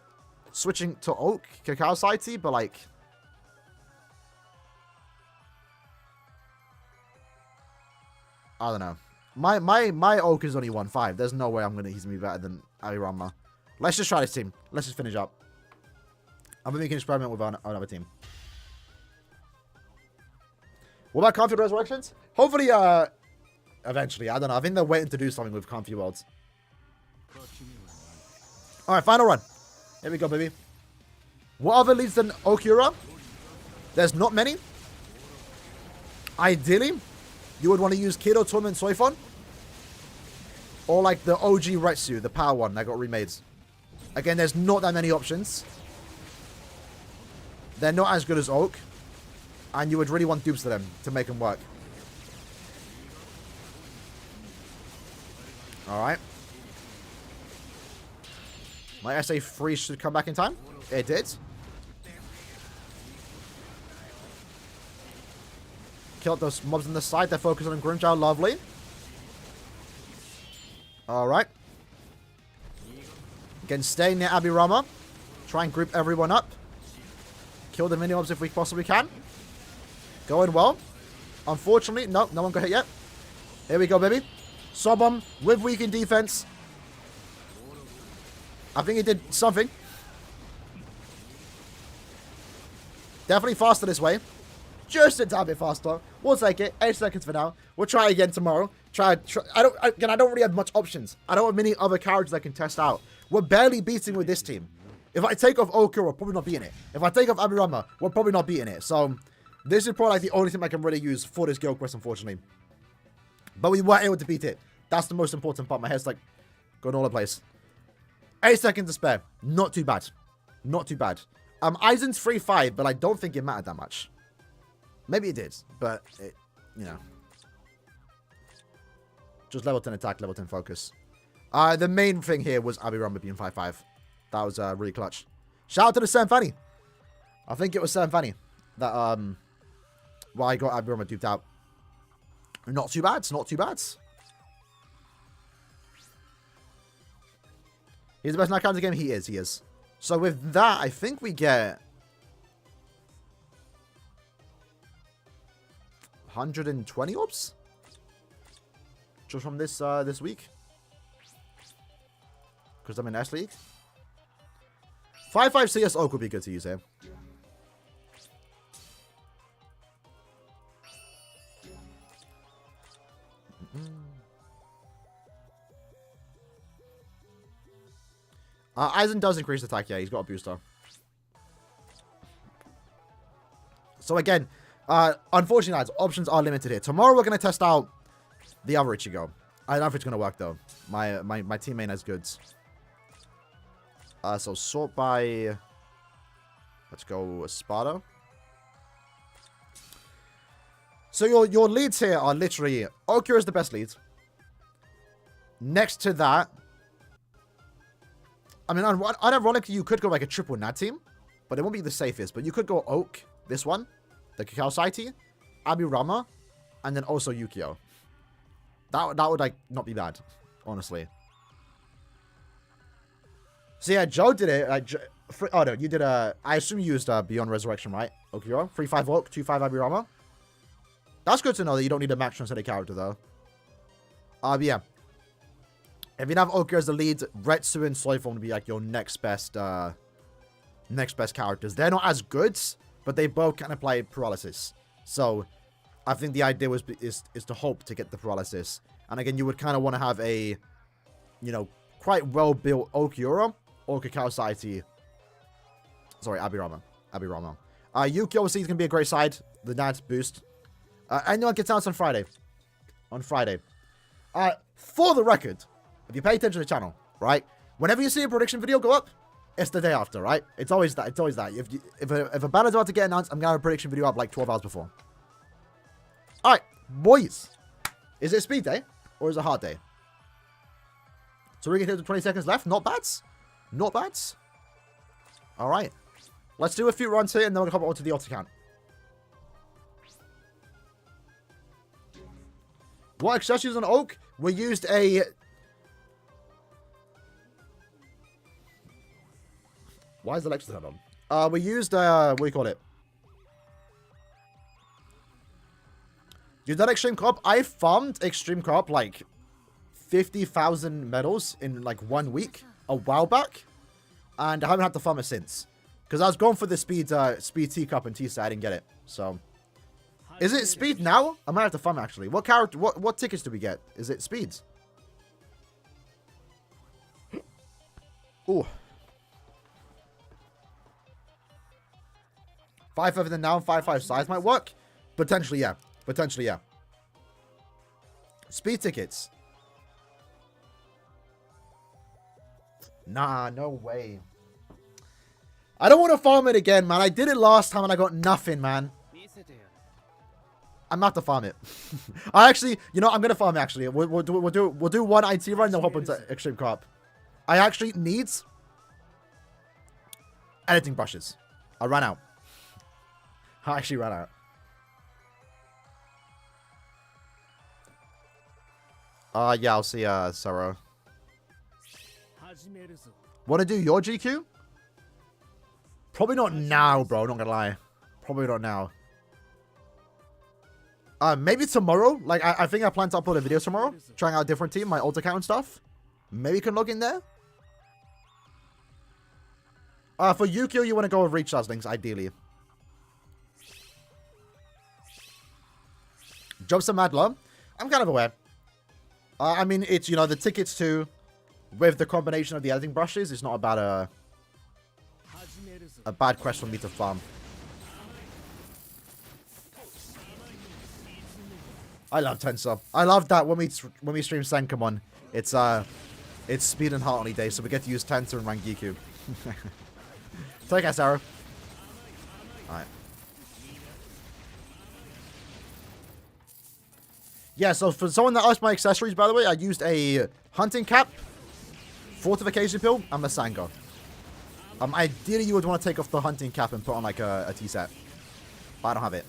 switching to Oak, Cacao Society, but like, I don't know. My Oak is only 1-5. There's no way he's going to be better than Arirama. Let's just try this team. Let's just finish up. I'm going to make an experiment with another team. What about Config Resurrections? Hopefully, eventually. I don't know. I think they're waiting to do something with Config Worlds. Alright, final run. Here we go, baby. What other leads than Okura? There's not many. Ideally, you would want to use Kido, Tournament, Soifon. Or like the OG Retsu, the power one that got remade. Again, there's not that many options. They're not as good as Oak. And you would really want dupes to them to make them work. Alright. My SA3 should come back in time. It did. kill up those mobs on the side. They're focusing on Grimmjow. Lovely. Alright. Again, stay near Abirama. Try and group everyone up. Kill the mini-mobs if we possibly can. Going well. Unfortunately, no one got hit yet. Here we go, baby. Sobomb with weakened defense. I think he did something. Definitely faster this way. Just a tad bit faster. We'll take it. 8 seconds for now. We'll try again tomorrow. I don't really have much options. I don't have many other characters I can test out. We're barely beating with this team. If I take off Okura, we're probably not beating it. If I take off Abirama, we're probably not beating it. So, this is probably like the only thing I can really use for this guild quest, unfortunately. But we were able to beat it. That's the most important part. My head's like going all over the place. 8 seconds to spare. Not too bad. Not too bad. Aizen's 3-5, but I don't think it mattered that much. Maybe it did, but it, you know. Just level 10 attack, level 10 focus. The main thing here was Abirama being 5-5. That was really clutch. Shout out to the Sam Fanny. I think it was Sam Fanny that well, I got Abirama duped out. Not too bad. Not too bad. He's the best knockout in the game. He is. He is. So with that, I think we get 120 orbs just from this this week, because I'm in S League. 5-5 CS Oak would be good to use here. Aizen does increase attack. Yeah, he's got a booster. So again, unfortunately, guys, options are limited here. Tomorrow we're going to test out the other Ichigo. I don't know if it's going to work though. My team main has goods. So sort by. Let's go ESPADA. So your leads here are literally Okura is the best lead. Next to that, I mean, unironically, you could go like a triple Nad team, but it won't be the safest. But you could go Oak, this one, the Kakao Saiti, Abirama, and then also Yukio. That would like not be bad, honestly. So yeah, Joe did it. Oh no, you did I assume you used Beyond Resurrection, right? Okura, 3-5 Oak, 2-5 Abirama. That's good to know that you don't need a max translated character though. But yeah. If you have Okura as the lead, Retsu and Soifon would be like your next best characters. They're not as good, but they both can apply paralysis. So I think the idea is to hope to get the paralysis. And again, you would kind of want to have a, you know, quite well built Okura or Kakao Saiti. Sorry, Abirama. Yuki obviously is gonna be a great side. The Nad boost. Anyone gets out on Friday. For the record, if you pay attention to the channel, right? Whenever you see a prediction video go up, it's the day after, right? It's always that. If a banner's about to get announced, I'm going to have a prediction video up like 12 hours before. Alright, boys. Is it a speed day? Or is it a hard day? So we get here to 20 seconds left. Not bad. Not bad. Alright. Let's do a few runs here and then we'll come on to the auto count. What accessories on Oak? We used a... Why is the Lexus on? We used, what do you call it? You've done Extreme Co-op? I farmed Extreme Co-op like 50,000 medals in like 1 week a while back. And I haven't had to farm it since. Because I was going for the speed teacup and T-set. I didn't get it. So, is it speed now? I might have to farm it actually. What character, what tickets do we get? Is it speeds? Ooh. 5 further than now, 5-5 size might work. Potentially, yeah. Potentially, yeah. Speed tickets. Nah, no way. I don't want to farm it again, man. I did it last time and I got nothing, man. I'm not to farm it. I actually, you know, I'm gonna farm it actually. We'll do one IT run and then hop into Extreme Co-op. I actually need editing brushes. I ran out. I actually ran out. Yeah, I'll see, Sarah. Want to do your GQ? Probably not now, bro. Not gonna lie. Probably not now. Maybe tomorrow. Like, I think I plan to upload a video tomorrow. Trying out a different team, my alt account and stuff. Maybe you can log in there. For Yukio, you want to go with recharge links, ideally. Jobs are mad low. I'm kind of aware. I mean, it's, you know, the tickets too, with the combination of the editing brushes, it's not about a bad quest for me to farm. I love Tensor. I love that when we stream Senkamon, it's speed and heart only day, so we get to use Tensor and Rangiku. Take care, Sarah. Alright. Yeah, so for someone that asked my accessories, by the way, I used a hunting cap, fortification pill, and Masango. Ideally, you would want to take off the hunting cap and put on like a T-set. But I don't have it.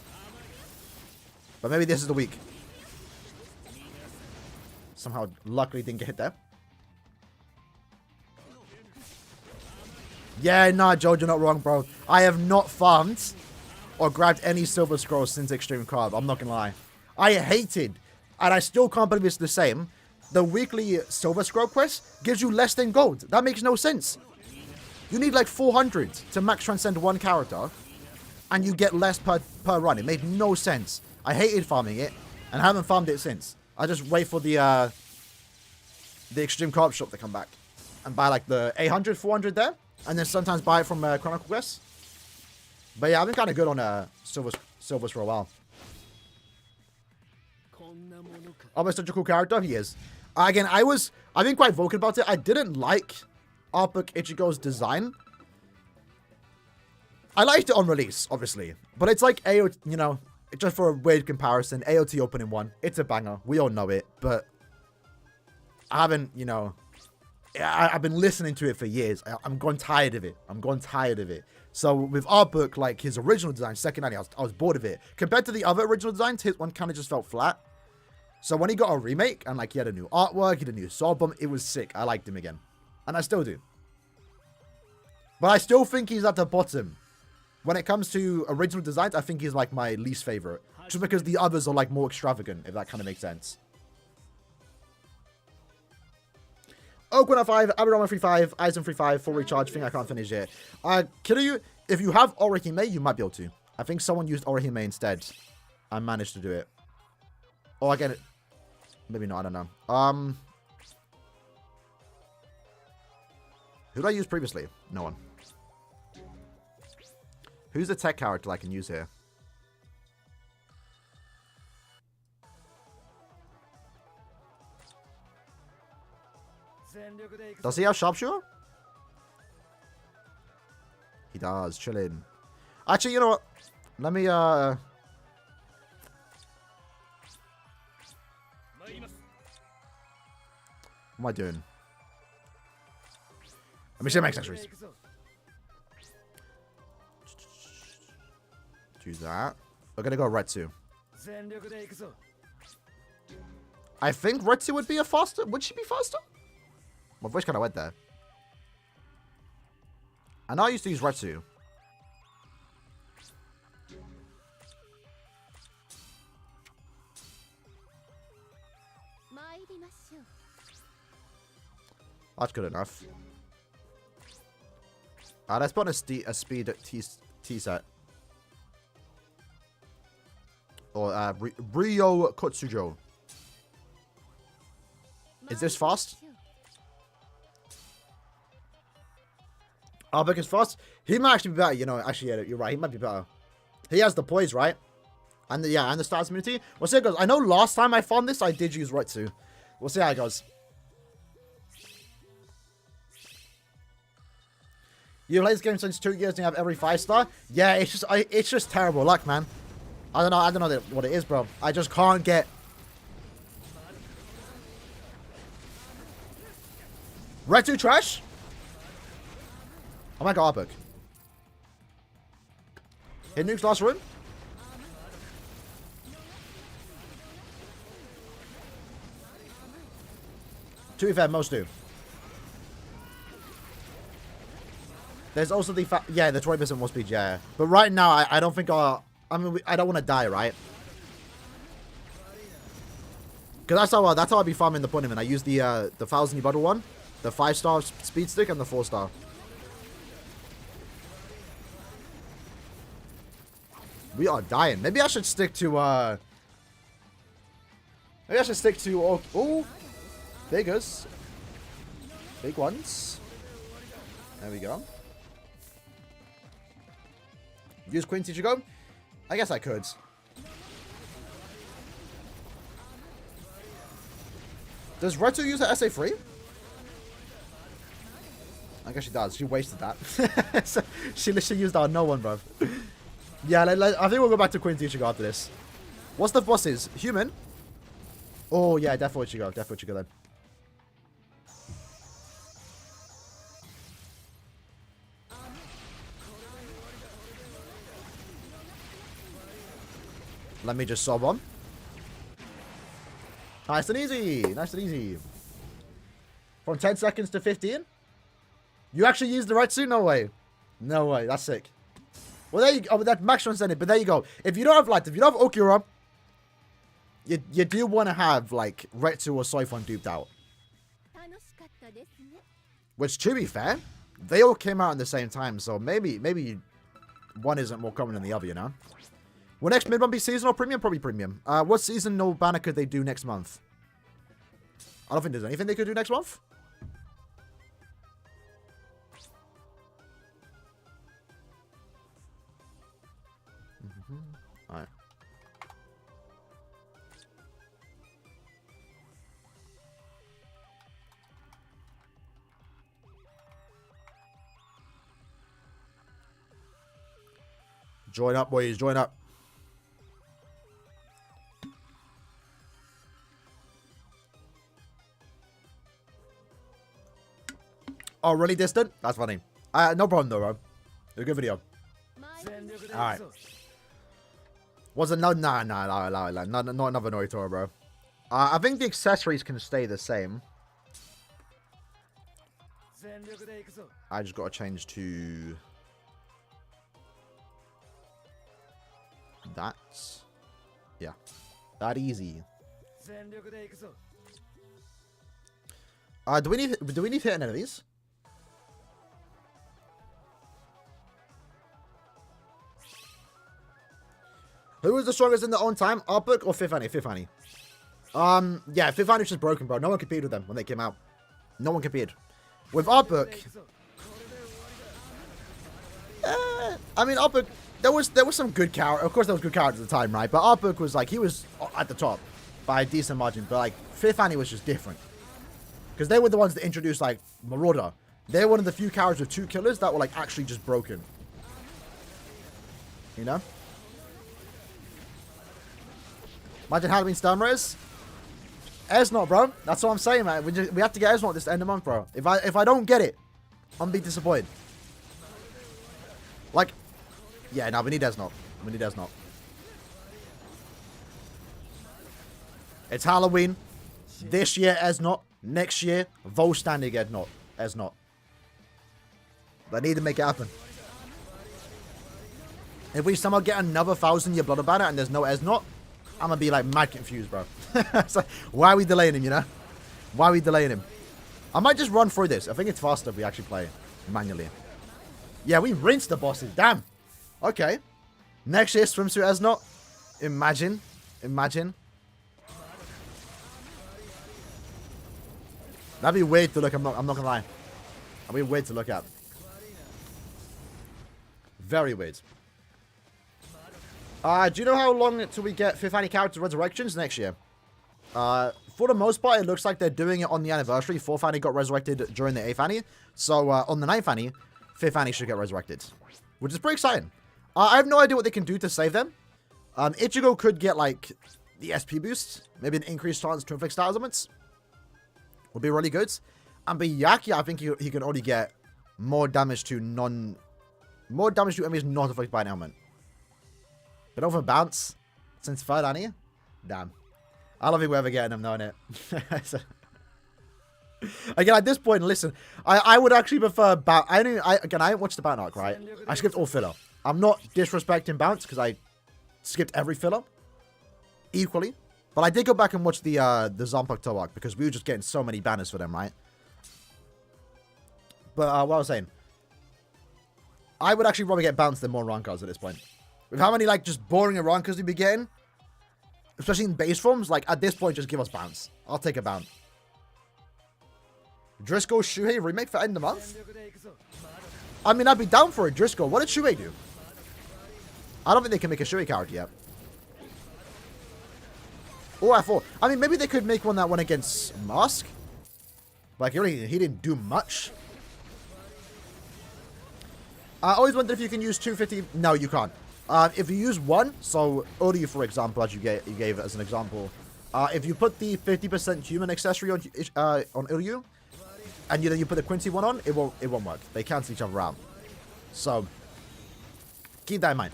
But maybe this is the week. Somehow, luckily, didn't get hit there. Yeah, nah, Joe, you're not wrong, bro. I have not farmed or grabbed any silver scrolls since Extreme Carb. I'm not gonna lie. I hated, and I still can't believe it's the same. The weekly silver scroll quest gives you less than gold. That makes no sense. You need like 400 to max transcend one character, and you get less per run. It made no sense. I hated farming it, and I haven't farmed it since. I just wait for the Extreme Carb shop to come back and buy like the 800, 400 there. And then sometimes buy it from Chronicle Quest. But yeah, I've been kind of good on Silvers for a while. Almost such a cool character. He is. Again, I've been quite vocal about it. I didn't like Art Book Ichigo's design. I liked it on release, obviously. But it's like AOT, you know, just for a weird comparison, AOT opening 1. It's a banger. We all know it. But I haven't, you know... I've been listening to it for years. I'm going tired of it. So with Art Book, like his original design, second anime, I was bored of it. Compared to the other original designs, his one kind of just felt flat. So when he got a remake, and like he had a new artwork, he had a new sword bump, it was sick. I liked him again. And I still do. But I still think he's at the bottom. When it comes to original designs, I think he's like my least favorite. Just because the others are like more extravagant, if that kind of makes sense. Oakland at 5, Aberama 3-5, Aizen 3-5, full recharge. Think I can't finish it. Kiryu, if you have Orihime, you might be able to. I think someone used Orihime instead. I managed to do it. Oh, again, maybe not. I don't know. Who did I use previously? No one. Who's the tech character I can use here? Does he have Sharpshooter? He does. Chilling. Actually, you know what? Let me, What am I doing? Let me see my accessories. Do that. We're gonna go Retsu. I think Retsu would be a faster. Would she be faster? My voice kind of went there. I know I used to use Retsu. That's good enough. Let's put on a speed T set. Or Ryo Kotsujo. Is this fast? Arbok is fast. He might actually be better. You know, actually, yeah, you're right. He might be better. He has the poise, right? And the, yeah, and the stars immunity. We'll see how it goes. I know last time I found this, I did use Retsu. We'll see how it goes. You play this game since 2 years and you have every 5-star? Yeah, it's just terrible luck, man. I don't know what it is, bro. I just can't get... Retsu trash? Oh my god, Arbok. Hit nukes last room? To be fair, most do. There's also the yeah, the 20% more speed, yeah. But right now, I don't think I mean, I don't want to die, right? Because that's how I'd be farming the tournament. I use the 1000 bottle one, the 5-star speed stick, and the 4-star. We are dying. Maybe I should stick to maybe I should stick to oh, biggers. Big ones. There we go. Use Queen Teacher Go? I guess I could. Does Reto use the SA3? I guess she does. She wasted that. So she literally used that on no one, bro. Yeah, I think we'll go back to Queen Teacher Go after this. What's the bosses? Human? Oh, yeah, definitely should go. Definitely should go then. Let me just sob on. Nice and easy. Nice and easy. From 10 seconds to 15? You actually used the right suit? No way. No way. That's sick. Well, there you go. Oh, that Max sent it, but there you go. If you don't have Light, if you don't have Okura, you do want to have, like, Retsu or Soifon duped out. Which, to be fair, they all came out at the same time, so maybe one isn't more common than the other, you know? Will next mid-month be seasonal or premium? Probably premium. What seasonal banner could they do next month? I don't think there's anything they could do next month. Alright. Join up, boys. Join up. Oh, really distant? That's funny. No problem, though, bro. A good video. Alright. Was it? No, nah. Not another Noitoro, bro. I think the accessories can stay the same. I just got to change to that. Yeah. That easy. Do we need to hit any of these? Who was the strongest in their own time? Artbook or Fifth Annie? Fifth Annie. Yeah, Fifth Annie was just broken, bro. No one competed with them when they came out. No one competed. With Artbook, I mean, Artbook, there was some good character. Of course, there was good characters at the time, right? But Artbook was like, he was at the top by a decent margin. But like, Fifth Annie was just different. Because they were the ones that introduced, like, Marauder. They're one of the few characters with 2 killers that were, like, actually just broken. You know? Imagine Halloween Sturmers. Esnot, bro. That's what I'm saying, man. We have to get Esnot this end of the month, bro. If I don't get it, I'm gonna be disappointed. Like, yeah, no, we need Esnot. We need Esnot. It's Halloween. This year, Esnot. Next year, Vol standing Esnot. They need to make it happen. If we somehow get another 1000-year Blood banner and there's no Esnot, I'm gonna be like mad confused, bro. It's like, why are we delaying him, you know? Why are we delaying him? I might just run through this. I think it's faster if we actually play manually. Yeah, we rinsed the bosses. Damn. Okay. Next year, swimsuit Esnot. Imagine. That'd be weird to look. I'm not gonna lie. That'd be weird to look at. Very weird. Do you know how long till we get Fifth Annie character resurrections next year? For the most part, it looks like they're doing it on the anniversary. 4th Annie got resurrected during the 8th Annie. So, on the 9th Annie, 5th Annie should get resurrected. Which is pretty exciting. I have no idea what they can do to save them. Ichigo could get, like, the SP boost. Maybe an increased chance to inflict stat elements. Would be really good. And Byakuya, I think he can only get more damage to enemies not affected by an element. But over bounce since 3rd Annie? Damn. I don't think we're ever getting him, though, innit? Again, at this point, listen, I would actually prefer I didn't watch the Bounce arc, right? I skipped all filler. I'm not disrespecting Bounce because I skipped every filler equally. But I did go back and watch the Zanpakuto arc because we were just getting so many banners for them, right? But what I was saying, I would actually rather get Bounce than more Ron cards at this point. With how many, like, just boring Ron cards we be getting, especially in base forms, like, at this point, just give us Bounce. I'll take a Bounce. Driscoll Shuhei remake for end of the month? I mean, I'd be down for it. Driscoll, what did Shuhei do? I don't think they can make a Shuhei character yet. Or I thought, I mean, maybe they could make one that went against Mask. Like, he didn't do much. I always wondered if you can use 250. No, you can't. If you use one, so Uryu, for example, as you gave it as an example, if you put the 50% human accessory on Uryu, and then you put the Quincy one on, it won't work. They cancel each other out. So keep that in mind.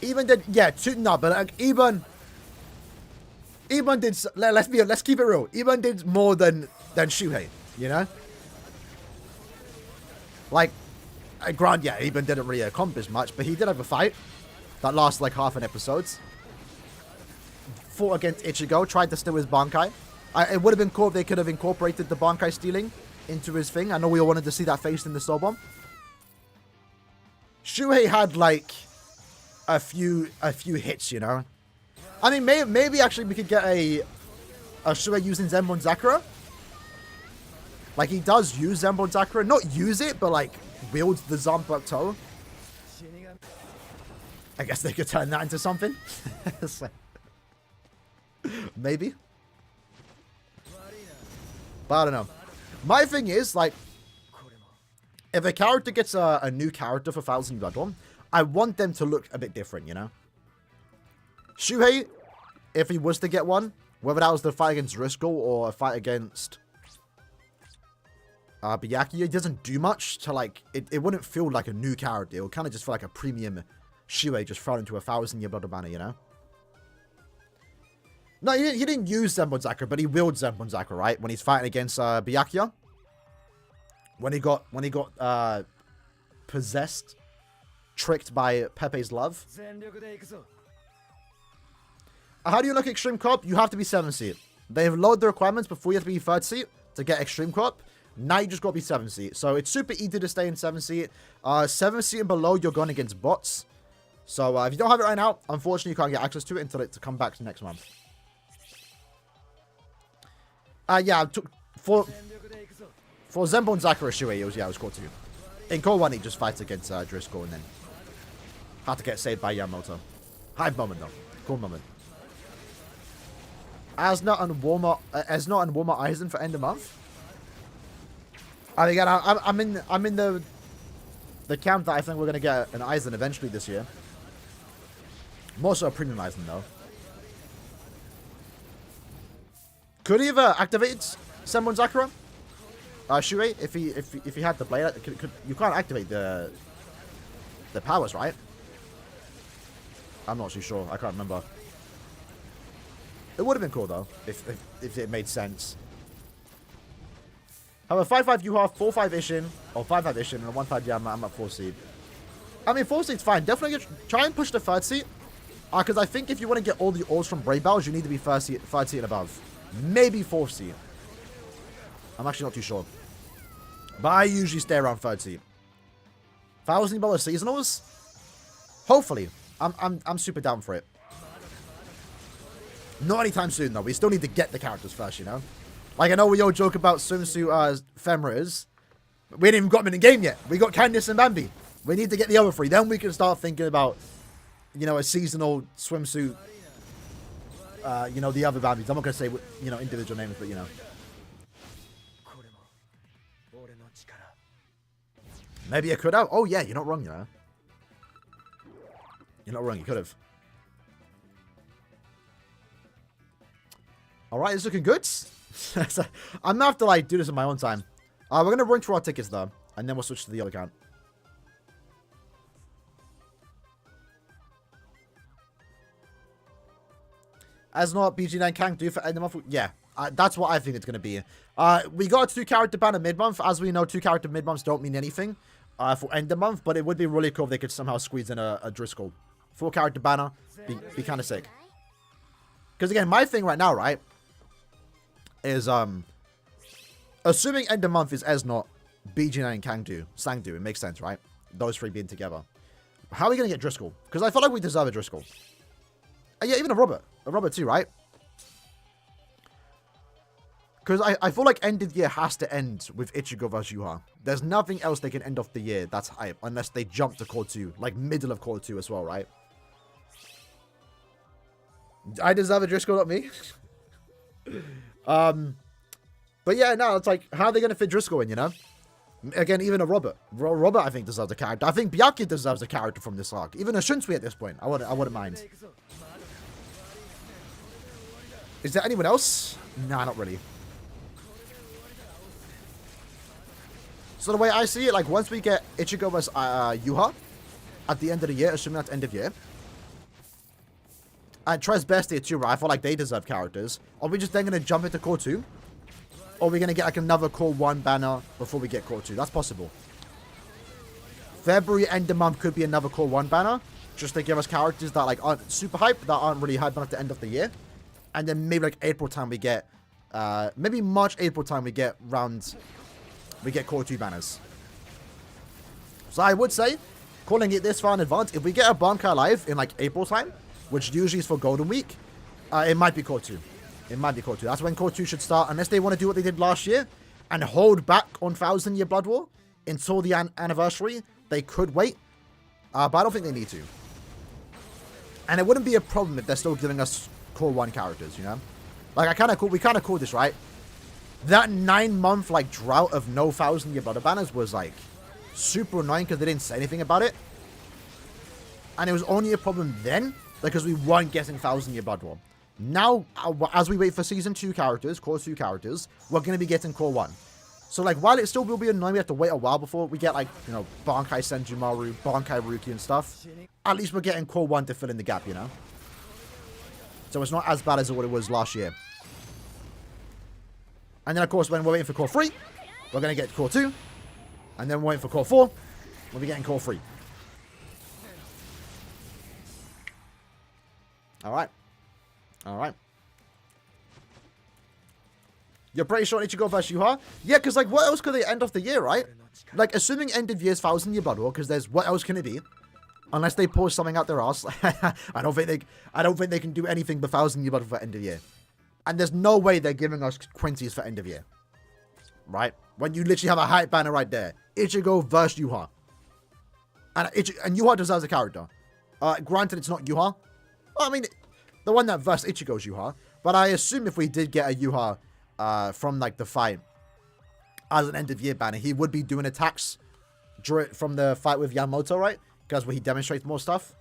Even did Eben did. Let's keep it real. Eben did more than Shuhei, you know. Like, Grant, yeah, Eben didn't really accomplish much, but he did have a fight that lasted like half an episode. Fought against Ichigo, tried to steal his Bankai. It would have been cool if they could have incorporated the Bankai stealing into his thing. I know we all wanted to see that face in the Soul Bomb. Shuhei had like a few hits, you know. I mean, maybe actually we could get a Shuhei using Zenbon Zakura. Like, he does use Zenbon Zakura. Not use it, but, like, wields the Zanpakuto. I guess they could turn that into something. Maybe. But I don't know. My thing is, like, if a character gets a new character for 1000 Bloodborne, I want them to look a bit different, you know? Shuhei, if he was to get one, whether that was the fight against Driscoll or a fight against Byakuya, it doesn't do much to, like, it wouldn't feel like a new character. It would kind of just feel like a premium Shuhei just thrown into a 1000-year Blood banner, you know? No, he didn't use Zenbon Zakura, but he wields Zenbon Zakura, right? When he's fighting against Byakuya. When he got possessed, tricked by Pepe's love. How do you look at Extreme Co-op? You have to be 7th seat. They've lowered the requirements before you have to be 3rd seat to get Extreme Co-op. Now you just got to be 7th seat. So it's super easy to stay in 7th seat. 7th seat and below, you're going against bots. So if you don't have it right now, unfortunately, you can't get access to it until it to come back to next month. Yeah, for Zenbon Zakura Shuhei, it was cool too. In Core 1, he just fights against Driscoll and then had to get saved by Yamamoto. Hype moment though. Cool moment. Asna and Warmer Eisen for end of month. And again, I'm in the camp that I think we're gonna get an Eisen eventually this year. More so a premium Eisen though. Could he have activated Zenbon Zakura? Shuhei, if he had the blade, you can't activate the powers, right? I'm not too sure. I can't remember. It would have been cool though if it made sense. Have a 5-5 you have 4-5 Ishin or 5-5 Ishin and a 1-5 Yama. I'm at 4 seed. I mean 4 seed's fine. Definitely try and push the 3rd seat. Because I think if you want to get all the ores from Brave Battles, you need to be 3rd seat and above. Maybe 4th seat. I'm actually not too sure. But I usually stay around 3rd seat. $1,000 seasonals? Hopefully. I'm super down for it. Not anytime soon though. We still need to get the characters first, you know? Like I know we all joke about swimsuit Femras. We ain't even got them in the game yet. We got Candice and Bambi. We need to get the other 3. Then we can start thinking about, you know, a seasonal swimsuit. You know, the other Bambis. I'm not going to say, you know, individual names, but you know. Maybe I could have. Oh, yeah, you're not wrong, you know. You're not wrong, you could have. Alright, it's looking good. I'm going to have to, like, do this in my own time. We're going to run through our tickets, though. And then we'll switch to the other account. As not, BG9 can do for end of month. Yeah. That's what I think it's going to be. We got a 2-character banner mid-month. As we know, 2-character mid-months don't mean anything for end of month, but it would be really cool if they could somehow squeeze in a Driscoll. 4-character banner, be kind of sick. Because again, my thing right now, right, is assuming end of month is Esnot, BG9, and Sangdu, it makes sense, right? Those 3 being together. How are we going to get Driscoll? Because I feel like we deserve a Driscoll. Yeah, even a Robert too, right? Because I feel like end of year has to end with Ichigo vs Yuha. There's nothing else they can end off the year that's hype unless they jump to Core 2. Like middle of Core 2 as well, right? I deserve a Driscoll, not me. But yeah, no, it's like, how are they going to fit Driscoll in, you know? Again, even a Robert. Robert, I think, deserves a character. I think Byakuya deserves a character from this arc. Even a Shunsui at this point. I wouldn't mind. Is there anyone else? Nah, not really. So the way I see it, like, once we get Ichigo vs Yuha at the end of the year, assuming that's end of year, and Tres Bestia too, right? I feel like they deserve characters. Are we just then going to jump into Core 2? Or are we going to get like another Core 1 banner before we get Core 2? That's possible. February end of month could be another Core 1 banner. Just to give us characters that like aren't super hype, that aren't really hype enough at the end of the year. And then maybe like April time we get, maybe March, April time we get Core 2 banners. So I would say, calling it this far in advance, if we get a Bankai Live in like April time, which usually is for Golden Week, it might be Core 2. It might be Core 2. That's when Core 2 should start, unless they want to do what they did last year and hold back on 1000 Year Blood War until the anniversary. They could wait, but I don't think they need to. And it wouldn't be a problem if they're still giving us Core 1 characters, you know? Like, we kind of called this, right? That 9-month, like, drought of no 1000 Year Blood banners was, like, super annoying because they didn't say anything about it. And it was only a problem then because we weren't getting 1000 Year Blood War. Now, as we wait for Season 2 characters, Core 2 characters, we're going to be getting Core 1. So, like, while it still will be annoying, we have to wait a while before we get, like, you know, Bankai Senjumaru, Bankai Ruki and stuff. At least we're getting Core 1 to fill in the gap, you know? So it's not as bad as what it was last year. And then, of course, when we're waiting for Core 3, we're going to get Core 2. And then we're waiting for Core 4, we'll be getting Core 3. Alright. Alright. You're pretty sure Ichigo vs Yuha? Yeah, because, like, what else could they end off the year, right? Like, assuming end of year is 1000 Year Blood War, because there's, what else can it be? Unless they pour something out their ass. I don't think they can do anything but 1000 Year Blood War for end of year. And there's no way they're giving us Quincy's for end of year. Right? When you literally have a hype banner right there. Ichigo vs Yuha. And Yuha deserves a character. Granted, it's not Yuha. Well, I mean, the one that versus Ichigo's Yuha. But I assume if we did get a Yuha from, like, the fight as an end-of-year banner, he would be doing attacks from the fight with Yamamoto, right? Because where he demonstrates more stuff.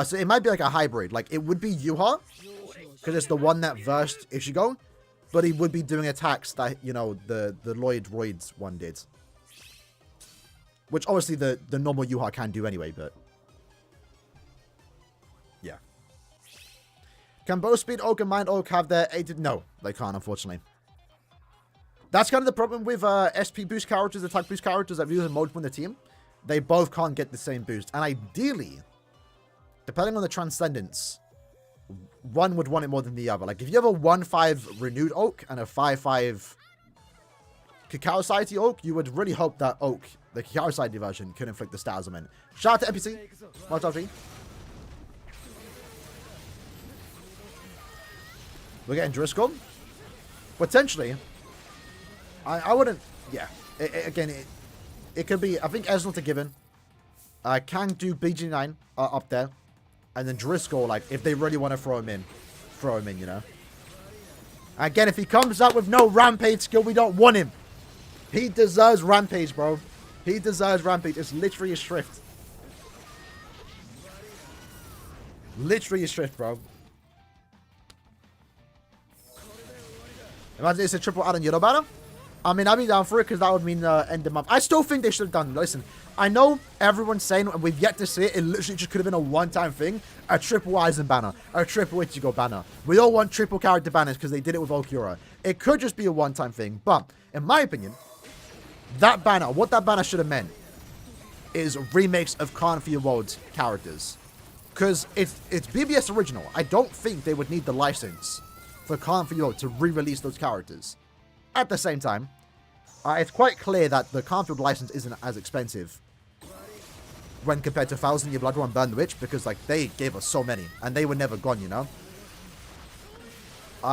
So it might be like a hybrid. Like, it would be Yuha, because it's the one that versed Ichigo. But he would be doing attacks that, you know, the Lloyd Roids one did. Which, obviously, the normal Yuha can do anyway, but... yeah. Can both Speed Oak and Mind Oak have their aided? No, they can't, unfortunately. That's kind of the problem with SP boost characters, attack boost characters that use multiple in the team. They both can't get the same boost. And ideally, depending on the Transcendence, one would want it more than the other. Like, if you have a 1-5 Renewed Oak and a 5-5 Cacao Society Oak, you would really hope that Oak, the Cacao Society version, can inflict the stars on it. Shout out to NPC. Well done, we're getting Driscoll. Potentially. I wouldn't... yeah. Again, it could be... I think Esnot a given. Can do BG9 up there. And then Driscoll, like, if they really want to throw him in, you know. Again, if he comes up with no Rampage skill, we don't want him. He deserves Rampage, bro. He deserves Rampage. It's literally a Shrift. Literally a Shrift, bro. Imagine it's a triple Aaroniero banner. I mean, I'd be down for it because that would mean end of month. I still think they should have done. Listen, I know everyone's saying, and we've yet to see it. It literally just could have been a one-time thing. A triple Aizen banner, a triple Ichigo banner. We all want triple character banners because they did it with Okura. It could just be a one-time thing, but in my opinion, that banner, what that banner should have meant, is remakes of Khan for Your World characters. Because it's BBS original. I don't think they would need the license for Khan for Your World to re-release those characters. At the same time, it's quite clear that the Carnfield license isn't as expensive when compared to 1,000 Year Blood War and Burn the Witch, because like they gave us so many and they were never gone, you know.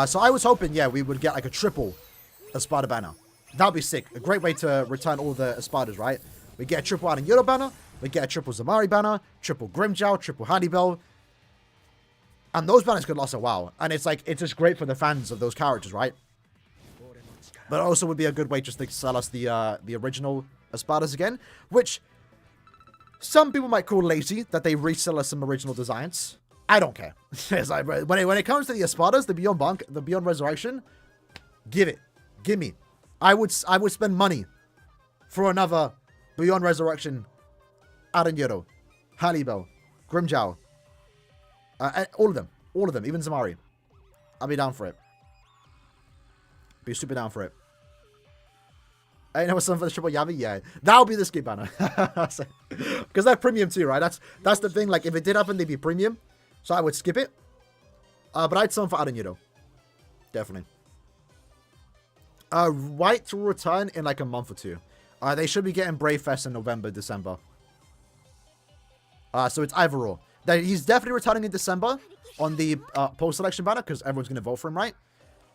So I was hoping, yeah, we would get like a triple Espada banner. That would be sick. A great way to return all the Espadas, right? We get a triple Aaroniero banner, we get a triple Zamari banner, triple Grimmjow, triple Hannibal. And those banners could last a while. And it's like, it's just great for the fans of those characters, right? But it also would be a good way just to sell us the original Espadas again, which some people might call lazy, that they resell us some original designs. I don't care. It's like, when it comes to the Espadas, the Beyond Bunk, the Beyond Resurrection, give it. Give me. I would spend money for another Beyond Resurrection, Aaroniero, Hannibal, Grimmjow, all of them, even Zamari. I'll be down for it. Be super down for it. I know something for the triple Yavi, yeah. That'll be the skip banner. Because they're premium too, right? That's the thing. Like, if it did happen, they'd be premium. So I would skip it. But I'd summon for Aaroniero. Definitely. White will return in like a month or two. They should be getting Brave Fest in November, December. So it's either or. He's definitely returning in December on the post-selection banner, because everyone's going to vote for him, right?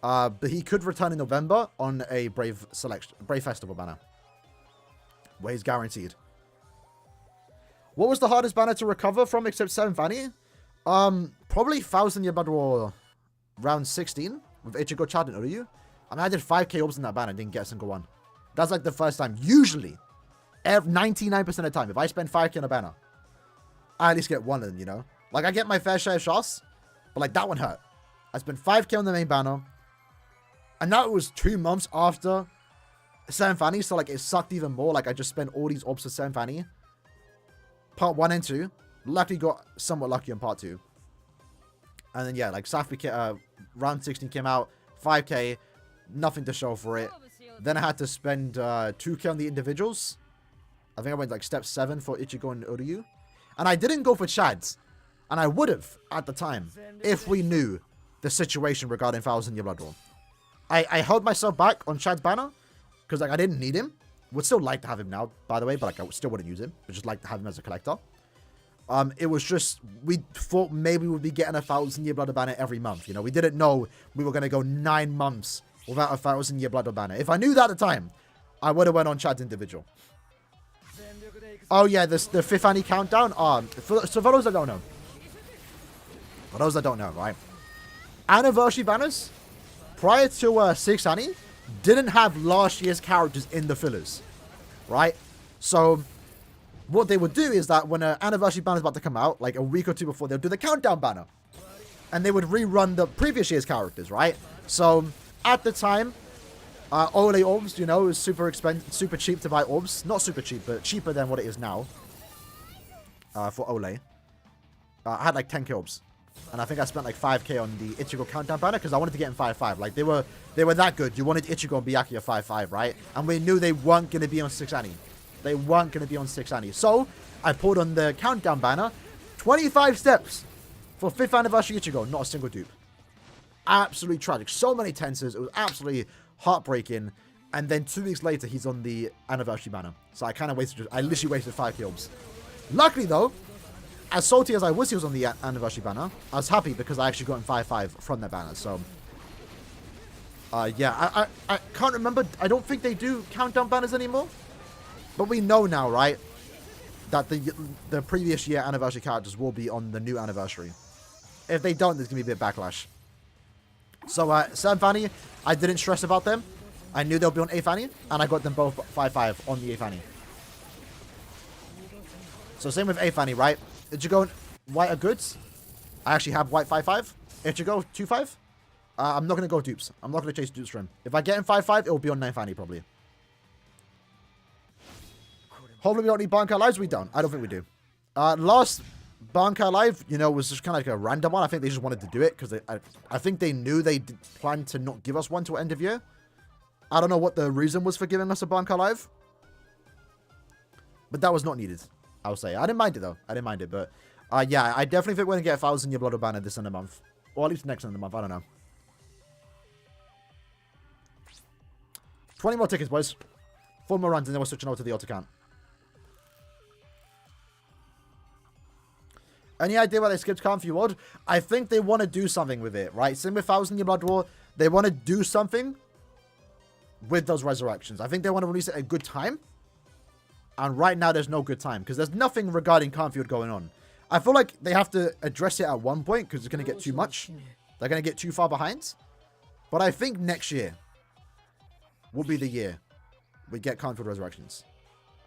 But he could return in November on a Brave Festival banner, where he's guaranteed. What was the hardest banner to recover from except 7 Fanny? Probably 1,000 Year Blood War round 16 with Ichigo, Chad, and Uryu. I mean, I did 5k orbs in that banner and didn't get a single one. That's like the first time. Usually, 99% of the time, if I spend 5k on a banner, I at least get one of them, you know? Like, I get my fair share of shots, but like, that one hurt. I spent 5k on the main banner, and that was 2 months after 7 Fanny, so like, it sucked even more. Like, I just spent all these orbs for 7 Fanny. Part 1 and 2. Luckily got somewhat lucky on part 2. And then, yeah, like, Safi, round 16 came out, 5k, nothing to show for it. Then I had to spend 2k on the individuals. I think I went like step 7 for Ichigo and Uryu. And I didn't go for Chad's. And I would have at the time if we knew the situation regarding 1,000 Year Blood War. I held myself back on Chad's banner because like I didn't need him. Would still like to have him now, by the way, but like I still wouldn't use him. I'd just like to have him as a collector. It was just, we thought maybe we'd be getting a 1,000 Year Blood banner every month. You know, we didn't know we were going to go 9 months without a 1,000 Year Blood banner. If I knew that at the time, I would have went on Chad's individual. Oh yeah, the 5th Annie countdown. So for those that don't know. For those that don't know, right? Anniversary banners, prior to 6th Annie, didn't have last year's characters in the fillers. Right? So, what they would do is that when an anniversary banner is about to come out, like a week or 2 before, they'll do the countdown banner. And they would rerun the previous year's characters, right? So, at the time, Ole orbs, you know, was super expensive, super cheap to buy orbs. Not super cheap, but cheaper than what it is now. For Ole. I had like 10k orbs. And I think I spent like 5k on the Ichigo countdown banner because I wanted to get in 5-5. Like, they were that good. You wanted Ichigo and Byakuya 5-5, right? And we knew they weren't going to be on 6th Annie. They weren't going to be on 6th Annie. So, I pulled on the countdown banner. 25 steps for 5th anniversary Ichigo. Not a single dupe. Absolutely tragic. So many tensors. It was absolutely heartbreaking. And then 2 weeks later, he's on the anniversary banner. So I kind of wasted, I literally wasted 5 kills. Luckily though, as salty as I was he was on the anniversary banner, I was happy because I actually got him 5-5 from that banner. So, yeah, I can't remember. I don't think they do countdown banners anymore. But we know now, right, that the previous year anniversary characters will be on the new anniversary. If they don't, there's going to be a bit of backlash. So, 7 Fanny, I didn't stress about them. I knew they'll be on 8th Annie, and I got them both 5-5 on the 8th Annie. So, same with 8th Annie, right? Ichigo and White are goods. I actually have White 5-5. Ichigo 2-5. I'm not going to go dupes. I'm not going to chase dupes for him. If I get him 5-5, it will be on 9th Annie, probably. Hopefully we don't need Bankai Lives. We don't. I don't think we do. Last Bankai Live, you know, was just kind of like a random one. I think they just wanted to do it because I think they knew they planned to not give us one till end of year. I don't know what the reason was for giving us a Bankai Live. But that was not needed, I'll say. I didn't mind it, though. I didn't mind it. But, yeah, I definitely think we're going to get a 1,000-year Blood banner this end of the month. Or at least next end of the month. I don't know. 20 more tickets, boys. 4 more runs, and then we're switching over to the auto count. Any idea why they skipped Calm for you, World? I think they want to do something with it, right? Same with 1,000-year Blood War. They want to do something with those resurrections. I think they want to release it at a good time. And right now, there's no good time. Because there's nothing regarding Calmfield going on. I feel like they have to address it at one point. Because it's going to get too much. They're going to get too far behind. But I think next year will be the year we get Calmfield resurrections.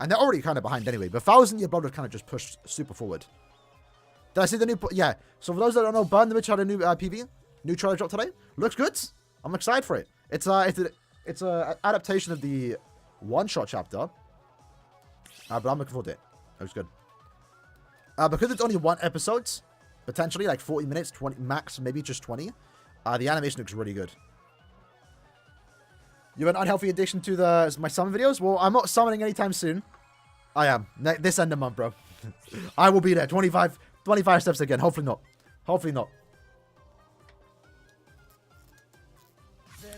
And they're already kind of behind anyway. But 1,000-year Blood was kind of just pushed super forward. Did I see the new... Yeah. So for those that don't know, Burn the Witch had a new PV. New trailer drop today. Looks good. I'm excited for it. It's a adaptation of the one-shot chapter. But I'm looking forward to it. It was good. Because it's only one episode, potentially like 40 minutes, 20 max, maybe just 20. The animation looks really good. You have an unhealthy addiction to my summon videos? Well, I'm not summoning anytime soon. I am. This end of month, bro. I will be there. 25 steps again. Hopefully not. Hopefully not.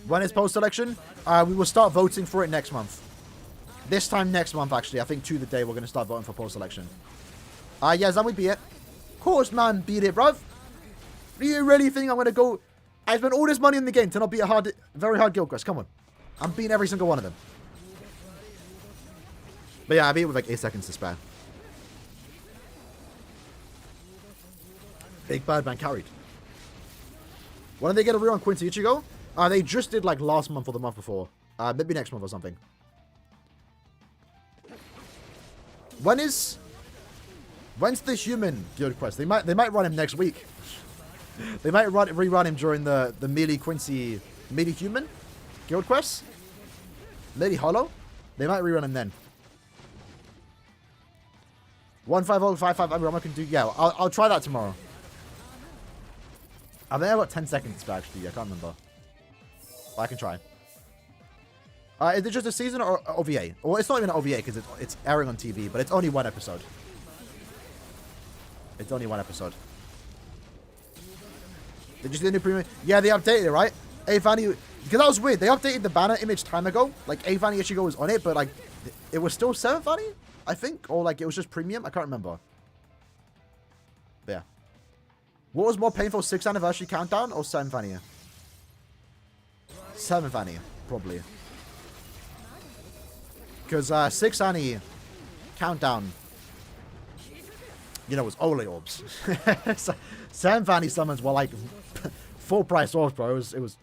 When is post-election? We will start voting for it next month. This time next month, actually. I think to the day we're going to start voting for post-election. Yeah, then we beat it. Of course, man, beat it, bruv. Do you really think I'm going to go... I spent all this money in the game to not beat a very hard guild quest. Come on. I'm beating every single one of them. But yeah, I beat it with like 8 seconds to spare. Big Bad Man carried. When did they get a rerun Quincy Ichigo? They just did like last month or the month before. Maybe next month or something. When's the human guild quest? They might run him next week. They might rerun him during the melee Quincy melee human guild quest. Lady Hollow. They might rerun him then. 15055 everyone can do. Yeah, I'll try that tomorrow. I think I've got 10 seconds to actually. I can't remember. But I can try. Is it just a season or OVA? Well, it's not even an OVA because it's airing on TV, but it's only one episode. It's only one episode. Did you see the new premium? Yeah, they updated it, right? Avani, because that was weird. They updated the banner image time ago. Like, Avani Ichigo was on it, but like, it was still 7th Annie, I think? Or like, it was just premium? I can't remember. But yeah. What was more painful, 6th anniversary countdown or 7th Annie? 7th Annie, probably. Because 6th Annie countdown, you know, was only orbs. 7th Annie summons were like full price orbs, bro. It was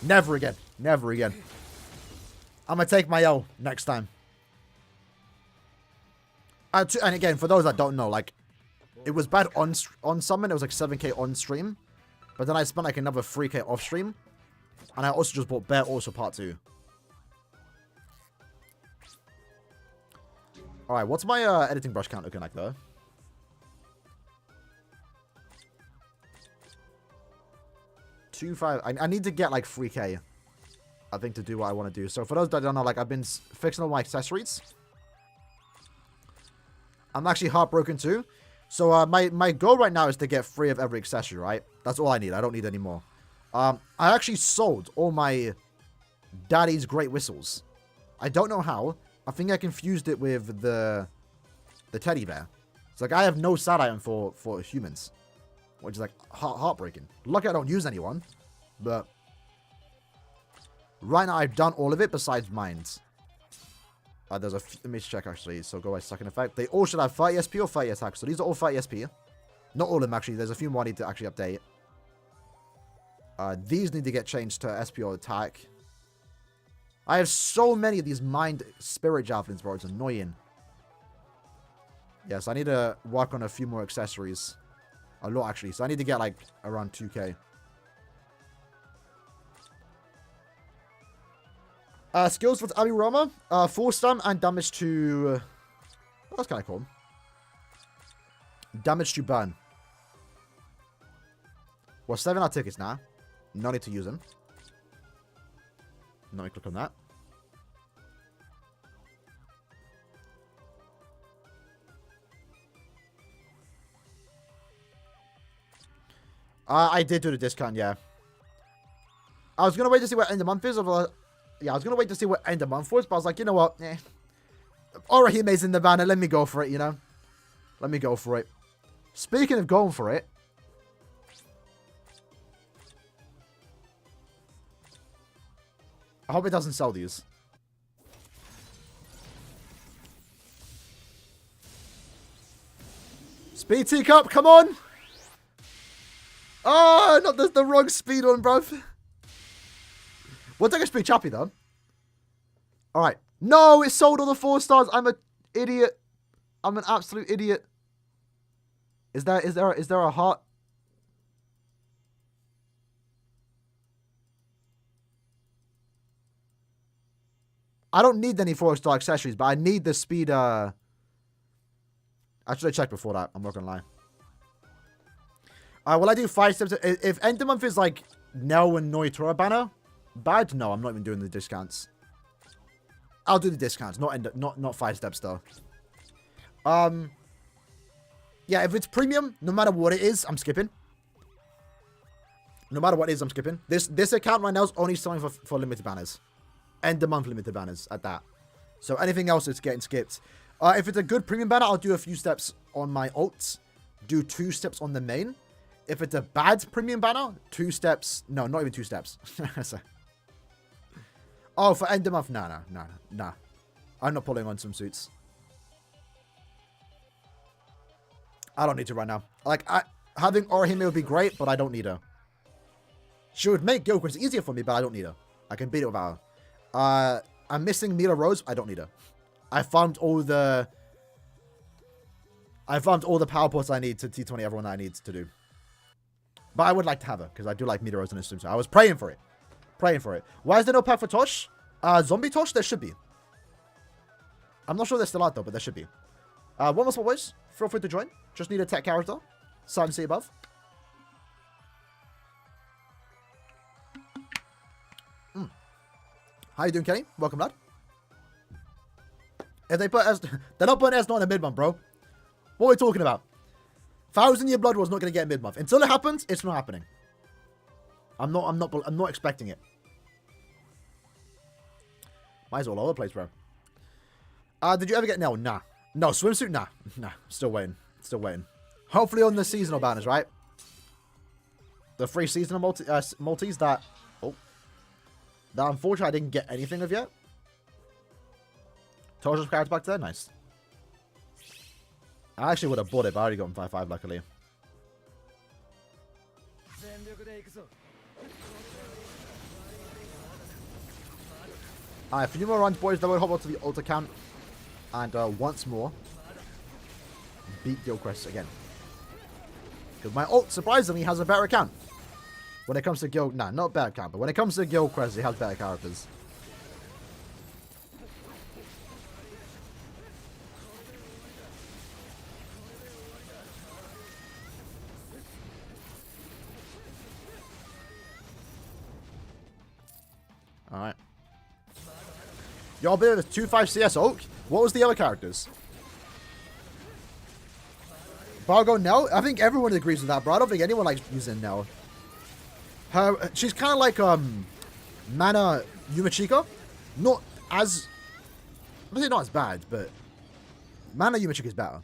never again. Never again. I'm going to take my L next time. And again, for those that don't know, like, it was bad on summon. It was like 7k on stream. But then I spent like another 3k off stream. And I also just bought Bear also part 2. Alright, what's my editing brush count looking like though? I need to get like 3k, I think, to do what I want to do. So for those that don't know, like, I've been fixing all my accessories. I'm actually heartbroken too. So my goal right now is to get 3 of every accessory, right? That's all I need. I don't need any more. I actually sold all my Daddy's Great Whistles. I don't know how. I think I confused it with the teddy bear. It's like I have no sad item for humans. Which is like heartbreaking. Lucky I don't use anyone. But right now I've done all of it besides mines. There's let me check actually. So go by second effect. They all should have 30 SP or 30 attack. So these are all 30 SP. Not all of them actually. There's a few more I need to actually update. These need to get changed to SP or attack. I have so many of these mind spirit javelins, bro. It's annoying. Yes, I need to work on a few more accessories. A lot, actually. So I need to get, like, around 2k. Skills for Aaroniero. Full stun and damage to... that's kind of cool. Damage to burn. Well, 7 are tickets now. No need to use them. No need to click on that. I did do the discount, yeah. I was going to wait to see what end of month is. Yeah, I was going to wait to see what end of month was, but I was like, you know what? Orihime's in the banner. Let me go for it, you know? Let me go for it. Speaking of going for it. I hope it doesn't sell these. Speed teacup, come on! Oh, not the wrong speed one, bruv. We'll take a speed chappy, though. Alright. No, it sold all the 4 stars. I'm an idiot. I'm an absolute idiot. Is there a heart? I don't need any 4-star accessories, but I need the speed, I should have checked before that. I'm not gonna lie. Will I do 5 steps? If end of month is like Nell and Noitora banner, bad? No, I'm not even doing the discounts. I'll do the discounts, not 5 steps though. Yeah, if it's premium, no matter what it is, I'm skipping. No matter what it is, I'm skipping. This account right now is only selling for limited banners. End of month limited banners at that. So anything else is getting skipped. If it's a good premium banner, I'll do a few steps on my ults. Do 2 steps on the main. If it's a bad premium banner, 2 steps. No, not even 2 steps. Oh, for end of month? Nah. I'm not pulling on some suits. I don't need to right now. Like, having Orihime would be great, but I don't need her. She would make Guild Quest easier for me, but I don't need her. I can beat it without her. I'm missing Mila Rose. I don't need her. I farmed all the power pots I need to T20 everyone that I need to do. But I would like to have her, because I do like Mila Rose in this stream, so I was praying for it. Why is there no pack for Tosh? Zombie Tosh? There should be. I'm not sure they're still out, though, but there should be. One more spot, boys. Feel free to join. Just need a tech character. Sign see above. How you doing, Kenny? Welcome, lad. If they put S... they're not putting S9 in mid-month, bro. What are we talking about? 1,000-year blood was not going to get mid-month. Until it happens, it's not happening. I'm not expecting it. Might as well all over the place, bro. Did you ever get Nell? Nah. No, swimsuit? Nah. Still waiting. Hopefully on the seasonal banners, right? The free seasonal multis that... oh. That unfortunately I didn't get anything of yet. Toja's character back there? Nice. I actually would have bought it, but I already got him 5-5, luckily. Alright, a few more runs, boys. Then we'll hop on to the ult account. And once more, beat Guild Quest again. Because my ult, surprisingly, has a better account. When it comes to Guild... nah, not better account, but when it comes to Guild Quest, it has better characters. Alright. Y'all bit of 2-5 CS Oak. What was the other characters? Bargo Nell? I think everyone agrees with that, bro. I don't think anyone likes using Nell. She's kind of like Mana Yumachika. Not as... I'm not as bad, but... Mana Yumachika is better.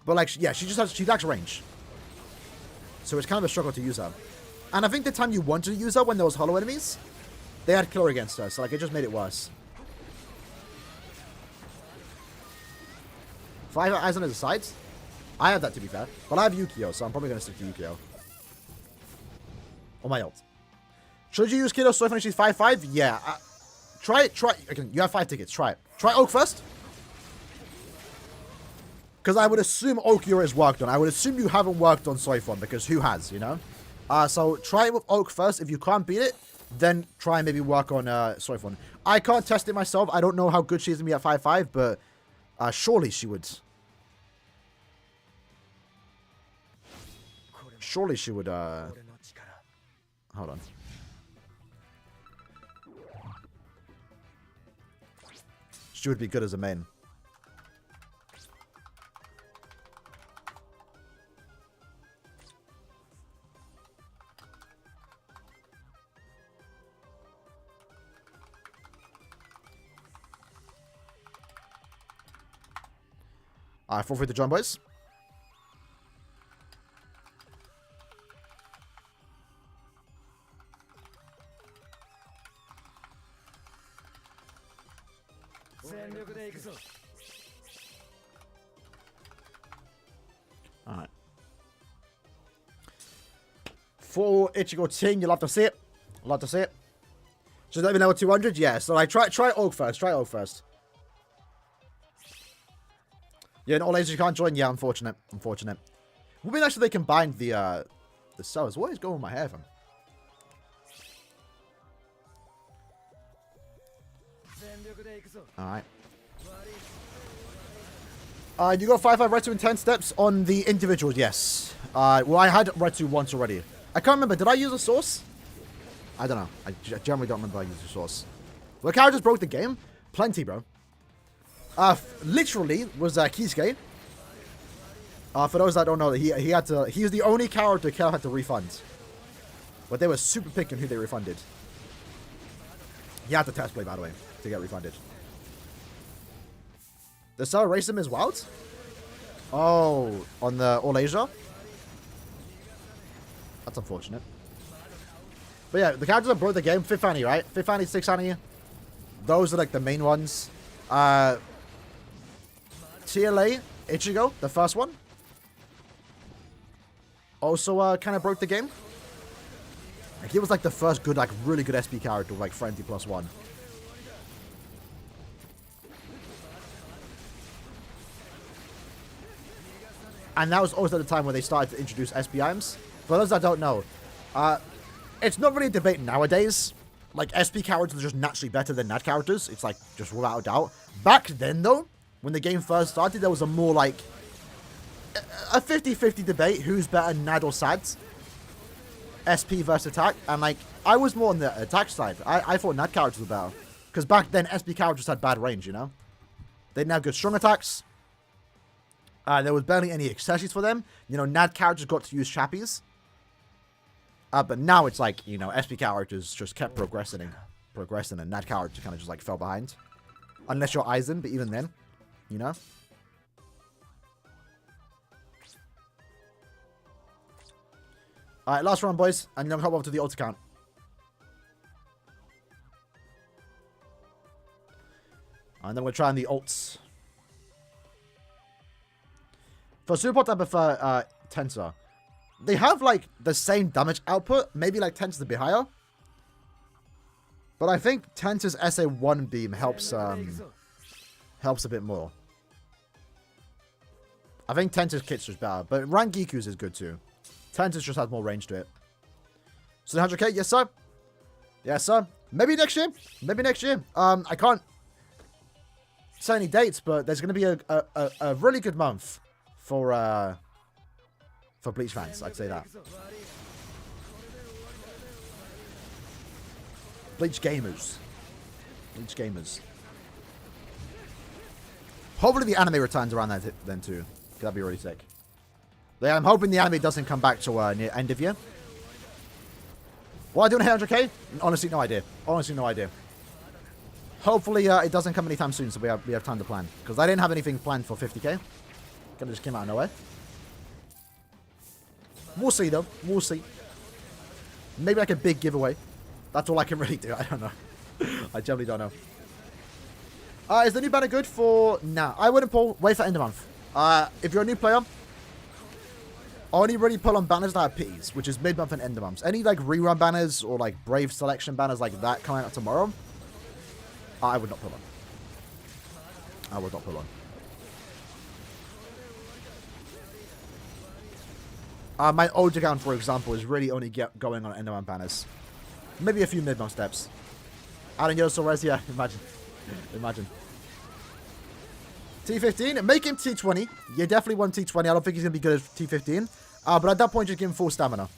But like, yeah, she lacks range. So it's kind of a struggle to use her. And I think the time you wanted to use her when there was hollow enemies, they had killer against her. So like, it just made it worse. 5 eyes on his sides. I have that, to be fair. But I have Yukio, so I'm probably going to stick to Yukio. On my ult. Should you use Kiddo Soy when she's 5-5? Yeah. Try it. Okay, you have 5 tickets. Try it. Try Oak first. Because I would assume Oak is worked on. I would assume you haven't worked on Soyphon, because who has, you know? So try it with Oak first. If you can't beat it, then try and maybe work on sorry for one. I can't test it myself. I don't know how good she is gonna be at 5'5", but surely she would. Surely she would hold on. She would be good as a main. Alright, feel free to join, boys. Alright. For Ichigo Ting, you'll have to see it. I'll have to see it. Just let me know 200? Yeah, so like try Oak first. Try Oak first. Yeah, and all ages you can't join. Yeah, unfortunate. Unfortunate. Would be nice if they combined the cells. What is going on with my hair, fam? Alright. You got 5-5 Retsu in 10 steps on the individuals, yes. Well, I had Retsu once already. I can't remember. Did I use a source? I don't know. I generally don't remember I used a source. What characters broke the game? Plenty, bro. Literally was Kisuke. For those that don't know, he was the only character Kel had to refund. But they were super picky on who they refunded. He had to test play, by the way, to get refunded. The Cell Racism is wild? Oh, on the All Asia? That's unfortunate. But yeah, the characters that broke the game, 5th Annie, right? 5th Annie, 6th Annie. Those are like the main ones. TLA, Ichigo, the first one. Also kind of broke the game. Like, he was like the first good, like really good SP character with like Frenzy +1. And that was also the time when they started to introduce SP items. For those that don't know, it's not really a debate nowadays. Like, SP characters are just naturally better than NAD characters. It's like, just without a doubt. Back then, though, when the game first started, there was a more like a 50-50 debate who's better, NAD or SAD. SP versus attack. And like, I was more on the attack side. I thought NAD characters were better. Because back then, SP characters had bad range, you know? They didn't have good strong attacks. There was barely any accessories for them. You know, NAD characters got to use chappies. But now it's like, you know, SP characters just kept progressing, and NAD characters kind of just like fell behind. Unless you're Aizen, but even then, you know? Alright, last round, boys. And then hop over to the ult account. And then we're trying the ults. For support, I prefer Tensor. They have, like, the same damage output. Maybe, like, Tensor's a bit higher. But I think Tensor's SA1 beam helps a bit more. I think Tensor's kit's just better. But Rangiku's is good, too. Tensor's just has more range to it. So 100k? Yes, sir. Yes, sir. Maybe next year. Maybe next year. I can't say any dates, but there's going to be a really good month for Bleach fans, I'd say that. Bleach gamers. Bleach gamers. Hopefully the anime returns around that then too. That'd be really sick. But yeah, I'm hoping the anime doesn't come back to near end of year. What I do in 100k? Honestly, no idea. Honestly, no idea. Hopefully it doesn't come anytime soon, so we have time to plan. Because I didn't have anything planned for 50k. Kind of just came out of nowhere. We'll see, though. We'll see. Maybe like a big giveaway. That's all I can really do. I don't know. I generally don't know. Is the new banner good for... Nah, I wouldn't pull. Wait for end of month. If you're a new player, only really pull on banners that have pities, which is mid-month and end of month. Any like rerun banners or like Brave selection banners like that coming out tomorrow, I would not pull on. I would not pull on. My old account, for example, is really only going on end of month banners. Maybe a few mid-month steps. Aaroniero still res, yeah, imagine. Imagine. T15, make him T20. You definitely want T20. I don't think he's going to be good at T15. But at that point, just give him full stamina.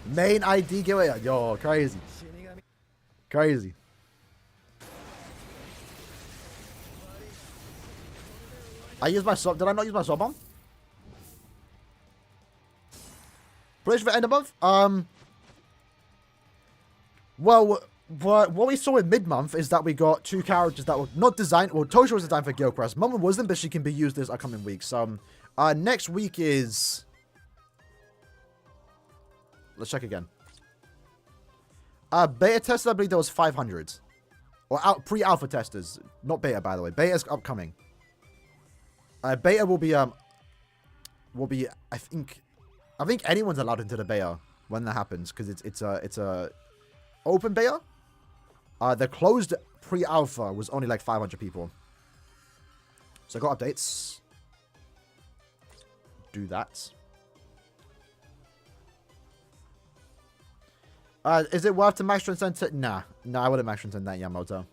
Main ID giveaway. Yo, crazy. Crazy. I used my sub. Did I not use my sub bomb? Prediction for end of month? Well, what we saw in mid-month is that we got 2 characters that were not designed. Well, Tosha was designed for Guild Quest. Mama wasn't, but she can be used this upcoming week. So, next week is... Let's check again. Beta testers, I believe there was 500. Or pre-alpha testers. Not beta, by the way. Beta is upcoming. Beta will be, I think anyone's allowed into the beta when that happens, because it's a open beta. The closed pre-alpha was only like 500 people. So I got updates. Do that. Is it worth to max transcend? Nah, I wouldn't max transcend that Yamamoto,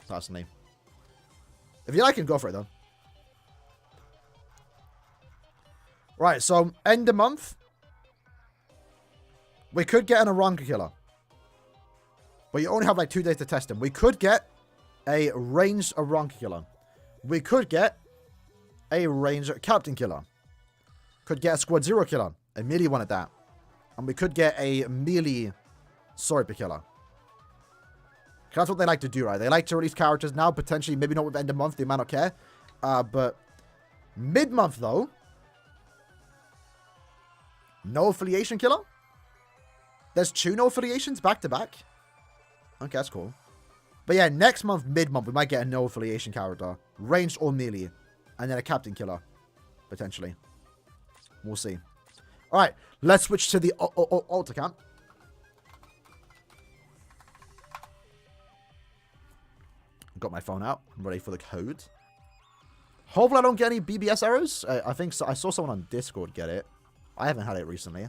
personally. If you like him, go for it though. Right, so end of month. We could get an Aranka killer. But you only have like 2 days to test him. We could get a ranged Aranka killer. We could get a ranged captain killer. Could get a squad 0 killer. A melee one at that. And we could get a melee Soripa killer. That's what they like to do, right? They like to release characters now, potentially, maybe not with end of month, they might not care. But mid-month, though, no affiliation killer? There's 2 no affiliations back-to-back? Okay, that's cool. But yeah, next month, mid-month, we might get a no affiliation character. Ranged or melee. And then a captain killer. Potentially. We'll see. Alright, let's switch to the alt account. Got my phone out. I'm ready for the code. Hopefully I don't get any BBS errors. I think so. I saw someone on Discord get it. I haven't had it recently.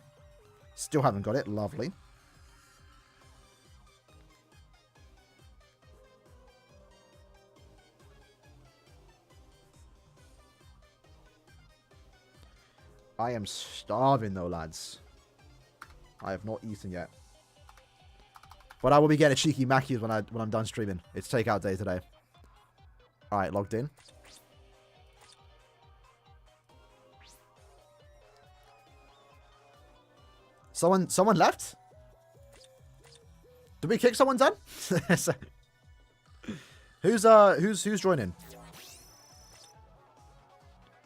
Still haven't got it. Lovely. I am starving though, lads. I have not eaten yet. But I will be getting a cheeky Mackies when I'm done streaming. It's takeout day today. Alright, logged in. Someone left? Did we kick someone, Dan? Who's joining?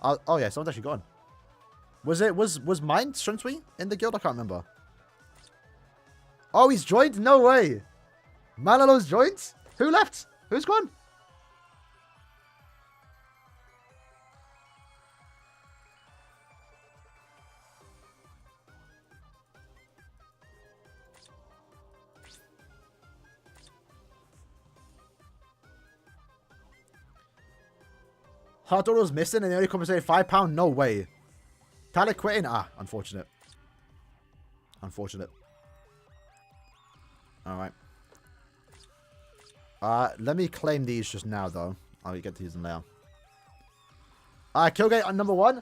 Oh yeah, someone's actually gone. Was mine Shuntui in the guild? I can't remember. Oh, he's joined? No way. Malalo's joined? Who left? Who's gone? Heart was missing and they only compensated £5? No way. Tyler quitting? Ah, unfortunate. Unfortunate. Alright. Let me claim these just now, though. I'll get to use them now. Killgate on number 1.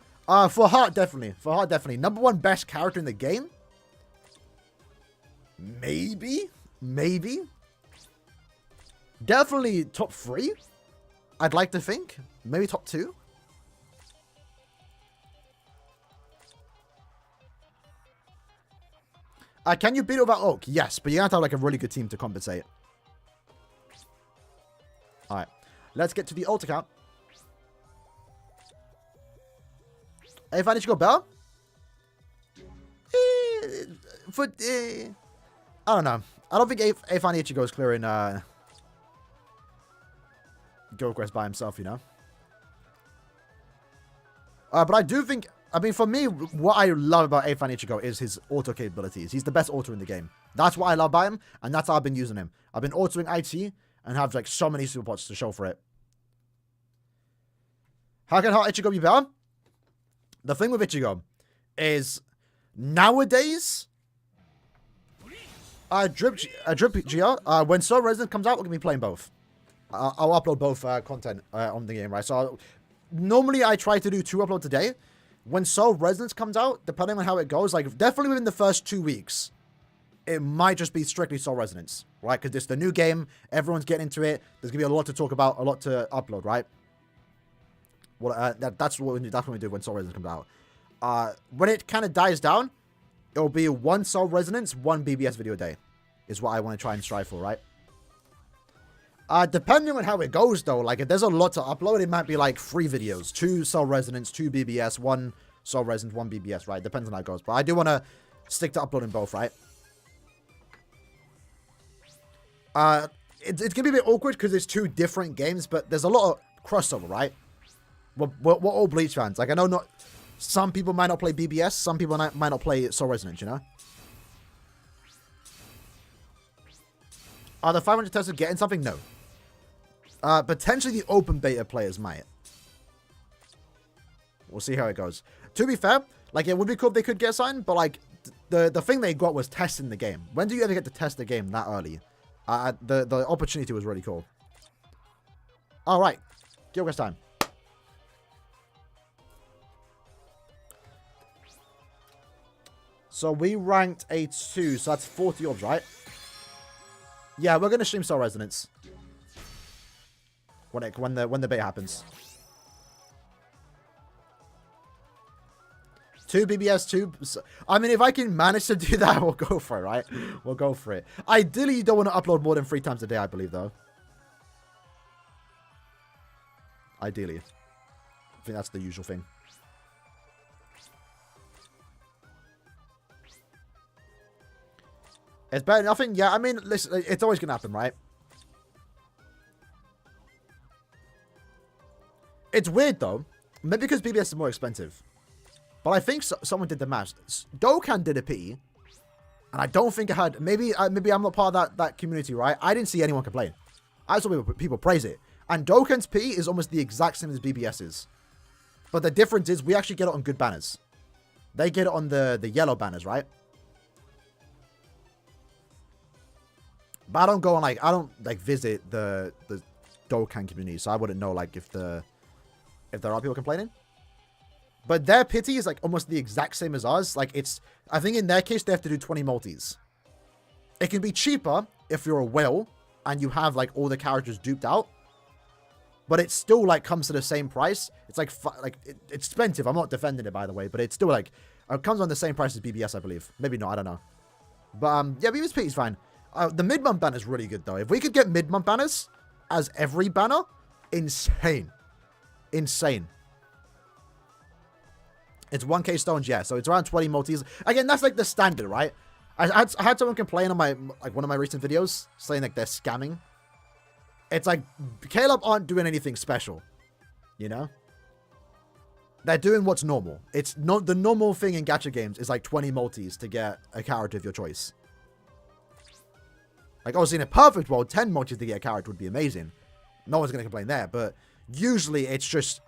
For Heart, definitely. For Heart, definitely. Number 1 best character in the game? Maybe? Maybe? Definitely top 3? I'd like to think. Maybe top 2? Can you beat it without Oak? Yes, but you have to have like a really good team to compensate. Alright. Let's get to the alt account. If I need to go Bell? I don't know. I don't think Afan Ichigo is clearing Guild Quest by himself, you know. But I do think, I mean, for me, what I love about Afan Ichigo is his auto capabilities. He's the best auto in the game. That's what I love about him, and that's how I've been using him. I've been autoing IT and have like so many super pots to show for it. How can Heart Ichigo be better? The thing with Ichigo is nowadays, Drip GR, when Soul Resonance comes out, we're going to be playing both. I'll upload both content on the game, right? So normally I try to do 2 uploads a day. When Soul Resonance comes out, depending on how it goes, like definitely within the first 2 weeks, it might just be strictly Soul Resonance, right? Because it's the new game, everyone's getting into it. There's gonna be a lot to talk about, a lot to upload, right? Well, that's what we do when Soul Resonance comes out. When it kind of dies down, it'll be 1 Soul Resonance, 1 BBS video a day, is what I want to try and strive for, right? Depending on how it goes, though, like, if there's a lot to upload, it might be, like, 3 videos. 2 Soul Resonance, 2 BBS, 1 Soul Resonance, 1 BBS, right? Depends on how it goes. But I do want to stick to uploading both, right? It's going to be a bit awkward because it's 2 different games, but there's a lot of crossover, right? We're all Bleach fans. Like, I know not... Some people might not play BBS, some people might not play Soul Resonance, you know? Are the 500 testers getting something? No. Potentially the open beta players might. We'll see how it goes. To be fair, like, it would be cool if they could get something, but, like, the thing they got was testing the game. When do you ever get to test the game that early? The opportunity was really cool. Alright. Gilgas time. So we ranked a 2, so that's 40 orbs, right? Yeah, we're gonna stream Soul Resonance when the beta happens. 2 BBS, 2. I mean, if I can manage to do that, we'll go for it, right? We'll go for it. Ideally, you don't want to upload more than 3 times a day, I believe, though. Ideally, I think that's the usual thing. It's better than nothing? Yeah, I mean, listen, it's always going to happen, right? It's weird, though. Maybe because BBS is more expensive. But I think someone did the math. Dokkan did a P. And I don't think I had... Maybe I'm not part of that community, right? I didn't see anyone complain. I saw people praise it. And Dokkan's P is almost the exact same as BBS's. But the difference is we actually get it on good banners. They get it on the yellow banners, right? But I don't go on, like, I don't, like, visit the Dokkan community, so I wouldn't know, like, if there are people complaining. But their pity is, like, almost the exact same as ours. Like, it's, I think in their case, they have to do 20 multis. It can be cheaper if you're a whale and you have, like, all the characters duped out. But it still, like, comes to the same price. It's, like, it's expensive. I'm not defending it, by the way, but it's still, like, it comes on the same price as BBS, I believe. Maybe not, I don't know. But, yeah, BBS P is fine. The mid-month banner is really good, though. If we could get mid-month banners as every banner, insane. Insane. It's 1k stones, yeah. So it's around 20 multis. Again, that's like the standard, right? I had someone complain on one of my recent videos saying like they're scamming. It's like Caleb aren't doing anything special, you know? They're doing what's normal. It's not the normal thing in gacha games is like 20 multis to get a character of your choice. Like, obviously, in a perfect world, 10 multis to get a character would be amazing. No one's going to complain there, but usually it's just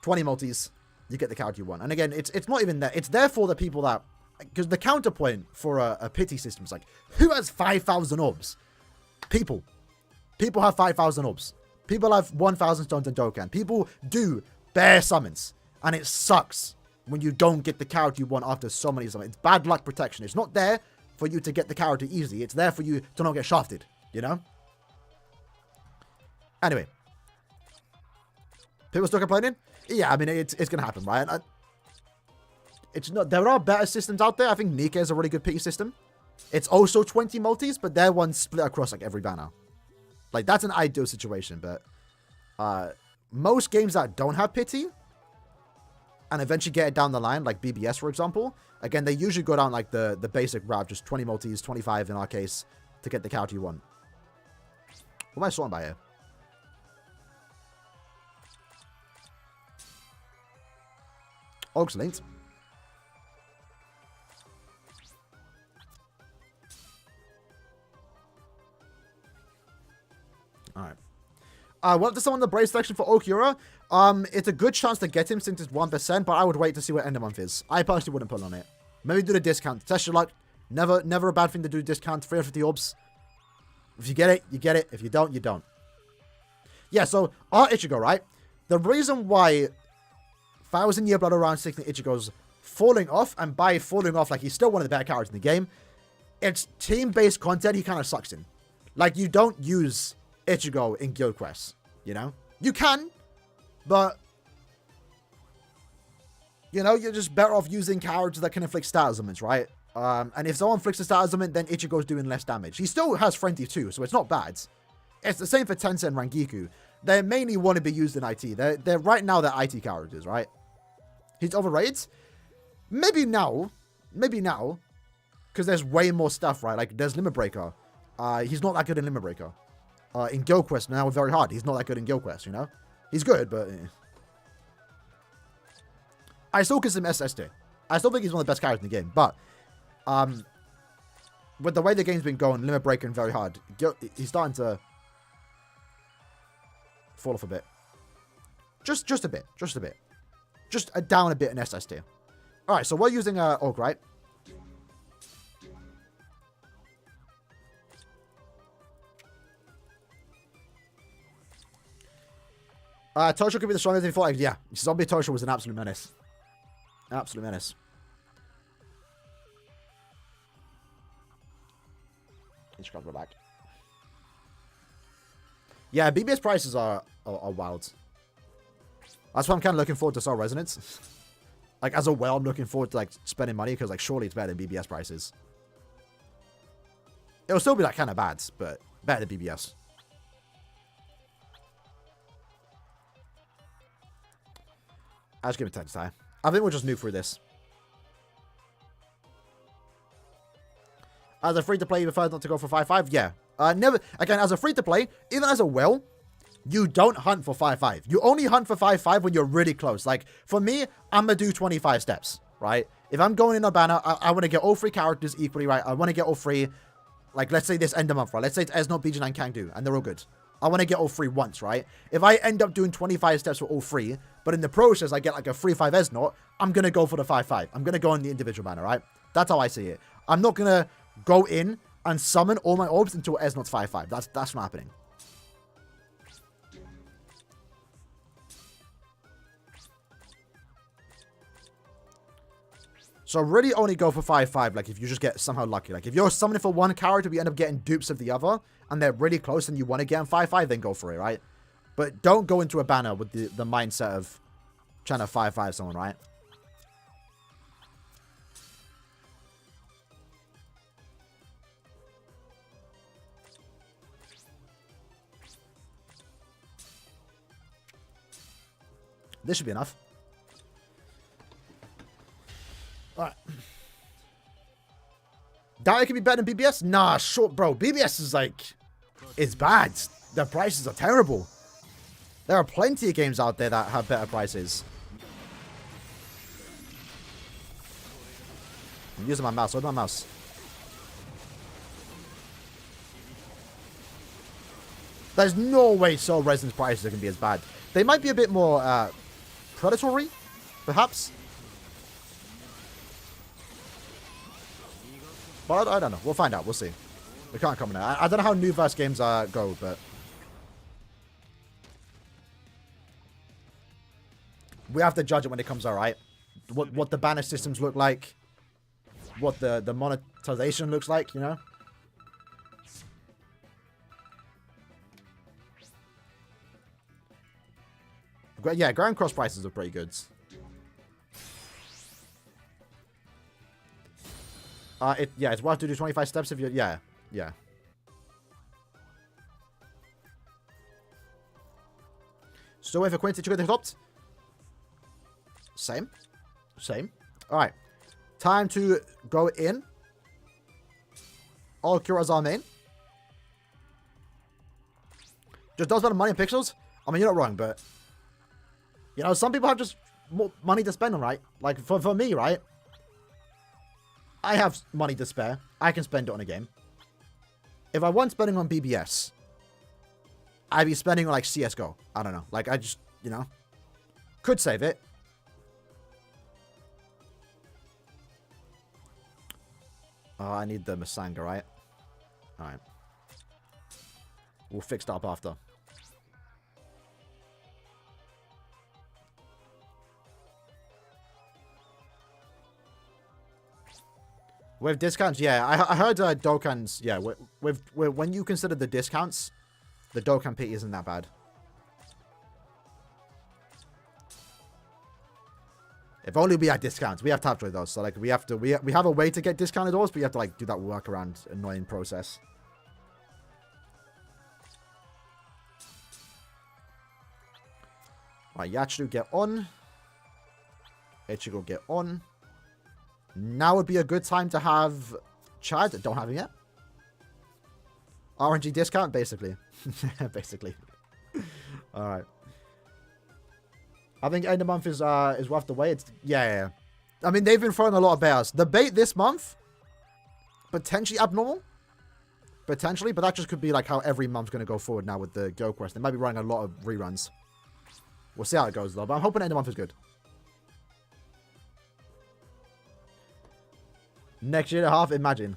20 multis, you get the character you want. And again, it's not even there. It's there for the people that... Because the counterpoint for a pity system is like, who has 5,000 orbs? People. People have 5,000 orbs. People have 1,000 stones in Dokkan. People do bare summons. And it sucks when you don't get the character you want after so many summons. It's bad luck protection. It's not there for you to get the character easy. It's there for you to not get shafted, you know? Anyway. People still complaining? Yeah, I mean, it's going to happen, right? It's not. There are better systems out there. I think Nika is a really good pity system. It's also 20 multis, but their one's split across, like, every banner. Like, that's an ideal situation, but most games that don't have pity and eventually get it down the line, like BBS, for example, again, they usually go down, like, the basic route, just 20 multis, 25 in our case, to get the character you want. What am I sorting by here? Oaks linked. Alright. What does someone in the Brave selection for Aaroniero? It's a good chance to get him since it's 1%, but I would wait to see what end of month is. I personally wouldn't put on it. Maybe do the discount. Test your luck. Never a bad thing to do discount. 350 orbs. If you get it, you get it. If you don't, you don't. Yeah, so our Ichigo, right? The reason why 1,000 Year Blood around 16 Ichigo's falling off, and by falling off, like, he's still one of the better characters in the game, it's team-based content he kind of sucks in. Like, you don't use Ichigo in guild quests, you know? You can, but, you know, you're just better off using characters that can inflict status ailments, right? And if someone inflicts a status ailment, then Ichigo's doing less damage. He still has Frenzy too, so it's not bad. It's the same for Tensei and Rangiku. They mainly want to be used in IT. They're right now they're IT characters, right? He's overrated? Maybe now, because there's way more stuff, right? Like, there's Limit Breaker. He's not that good in Limit Breaker. In Guild Quest, now very hard. He's not that good in Guild Quest, you know? He's good, but... I still consider him SSD. I still think he's one of the best characters in the game, but... with the way the game's been going, Limit Breaker and very hard, he's starting to... fall off a bit. Just a bit. Just a bit. Just down a bit in SSD. Alright, so we're using Orc, right? Tosho could be the strongest if he fought. Yeah, Zombie Tosho was an absolute menace. Absolute menace. Let's grab her back. Yeah, BBS prices are wild. That's why I'm kind of looking forward to Soul Resonance. Like, as a whale, I'm looking forward to, like, spending money, because, like, surely it's better than BBS prices. It'll still be, like, kind of bad, but better than BBS. I'll just give it 10 time. I think we'll just nuke through this. As a free-to-play, you prefer not to go for 5-5? Yeah. Never. Again, as a free-to-play, even as a whale, you don't hunt for 5-5. You only hunt for 5-5 when you're really close. Like, for me, I'm going to do 25 steps, right? If I'm going in a banner, I want to get all 3 characters equally, right? I want to get all 3, like, let's say this end of month, right? Let's say it's Esnot, Bijin, and Kangdu, and they're all good. I want to get all 3 once, right? If I end up doing 25 steps for all 3, but in the process I get like a 3-5 Esnot, I'm going to go for the 5-5. I'm going to go in the individual banner, right? That's how I see it. I'm not going to go in and summon all my orbs until Esnot's 5-5. That's not happening. So really only go for 5-5, like, if you just get somehow lucky. Like, if you're summoning for one character, but you end up getting dupes of the other, and they're really close and you want to get them 5-5, then go for it, right? But don't go into a banner with the mindset of trying to 5-5 someone, right? This should be enough. Alright. Doubt it can be better than BBS? Nah, short, bro. BBS is like... it's bad. The prices are terrible. There are plenty of games out there that have better prices. I'm using my mouse. Where's my mouse? There's no way Soul Resonance prices are going to be as bad. They might be a bit more predatory, perhaps. But I don't know. We'll find out. We'll see. We can't comment on it. I don't know how new verse games go, but... we have to judge it when it comes out, right? What the banner systems look like. What the monetization looks like, you know? Yeah, Grand Cross prices are pretty good. Yeah, it's worth to do 25 steps if you're... yeah. Still wait for Quincy to get the top. Same. Alright. Time to go in. All Cura's our main. Just does better money in pixels? I mean, you're not wrong, but... you know, some people have just more money to spend on, right? Like, for me, right? I have money to spare. I can spend it on a game. If I want spending on BBS, I'd be spending on like CSGO. I don't know. Like I just, you know, could save it. Oh, I need the Masanga, right? Alright. We'll fix that up after. With discounts, yeah. I heard Dokkan's, yeah. With when you consider the discounts, the Dokkan P isn't that bad. If only we had discounts. We have Tapjoy though, so like we have a way to get discounted ores, but you have to like do that workaround annoying process. Alright, Yachiru get on. Ichigo get on. Now would be a good time to have Chad. Don't have him yet. RNG discount, basically. Basically. Alright. I think end of month is worth the wait. Yeah. I mean, they've been throwing a lot of bears. The bait this month, potentially abnormal. Potentially, but that just could be like how every month's going to go forward now with the Go Quest. They might be running a lot of reruns. We'll see how it goes, though. But I'm hoping end of month is good. Next year and a half, imagine.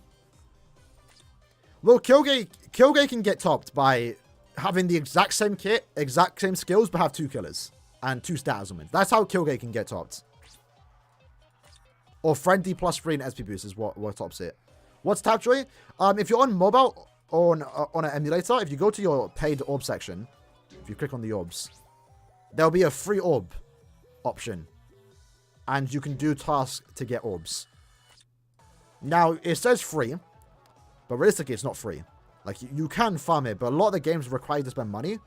Well, Kyogre can get topped by having the exact same kit, exact same skills, but have 2 killers and 2 stat wins. That's how Kyogre can get topped. Or Friendly plus 3 and SP boost is what tops it. What's Tapjoy? If you're on mobile or on an emulator, if you go to your paid orb section, if you click on the orbs, there'll be a free orb option. And you can do tasks to get orbs. Now, it says free, but realistically, it's not free. Like, you can farm it, but a lot of the games require you to spend money.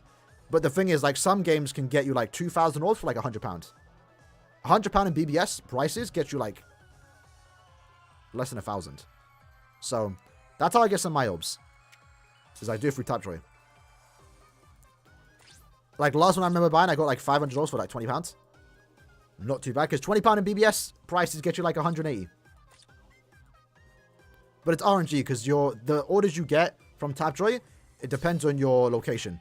But the thing is, like, some games can get you, like, 2,000 orbs for, like, £100. £100 in BBS prices get you, like, less than 1,000. So, that's how I get some of my orbs. Is I do it through Tapjoy. Like, last one I remember buying, I got, like, 500 orbs for, like, £20. Not too bad, because £20 in BBS prices get you, like, 180. But it's RNG, because the orders you get from Tapjoy, it depends on your location.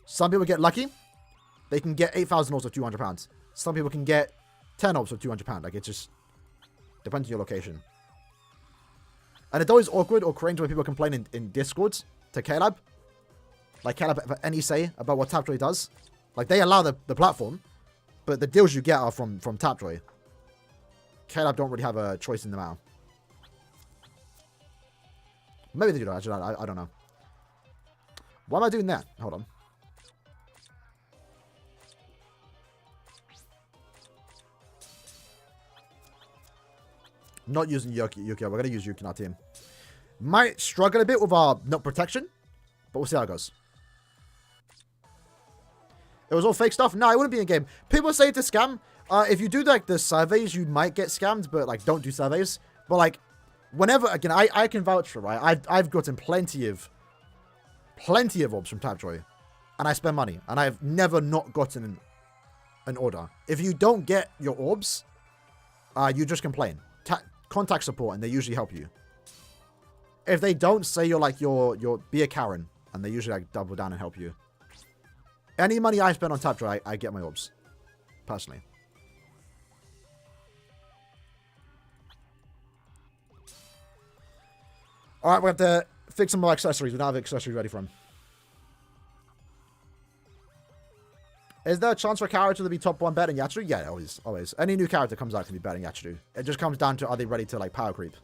Some people get lucky. They can get 8,000 orbs for £200. Some people can get 10 orbs for £200. Like, it just depends on your location. And it's always awkward or cringe when people complain in Discords to Caleb. Like, Caleb have any say about what Tapjoy does. Like, they allow the platform, but the deals you get are from Tapjoy. Caleb don't really have a choice in the matter. Maybe they do, actually. I don't know. Why am I doing that? Hold on. Not using Yuki. We're going to use Yuki in our team. Might struggle a bit with our nut protection, but we'll see how it goes. It was all fake stuff? No, it wouldn't be in game. People say it's a scam. If you do like the surveys, you might get scammed, but like don't do surveys. But like whenever, again, I can vouch for, right? I've gotten plenty of orbs from Tapjoy, and I spend money, and I've never not gotten an order. If you don't get your orbs, you just complain. Contact support, and they usually help you. If they don't, say you're be a Karen, and they usually like double down and help you. Any money I spend on Tapjoy, I get my orbs, personally. Alright, we have to fix some more accessories. We don't have accessories ready for him. Is there a chance for a character to be top 1 better than Yachiru? Yeah, always. Any new character comes out can be better than Yachiru. It just comes down to, are they ready to, like, power creep?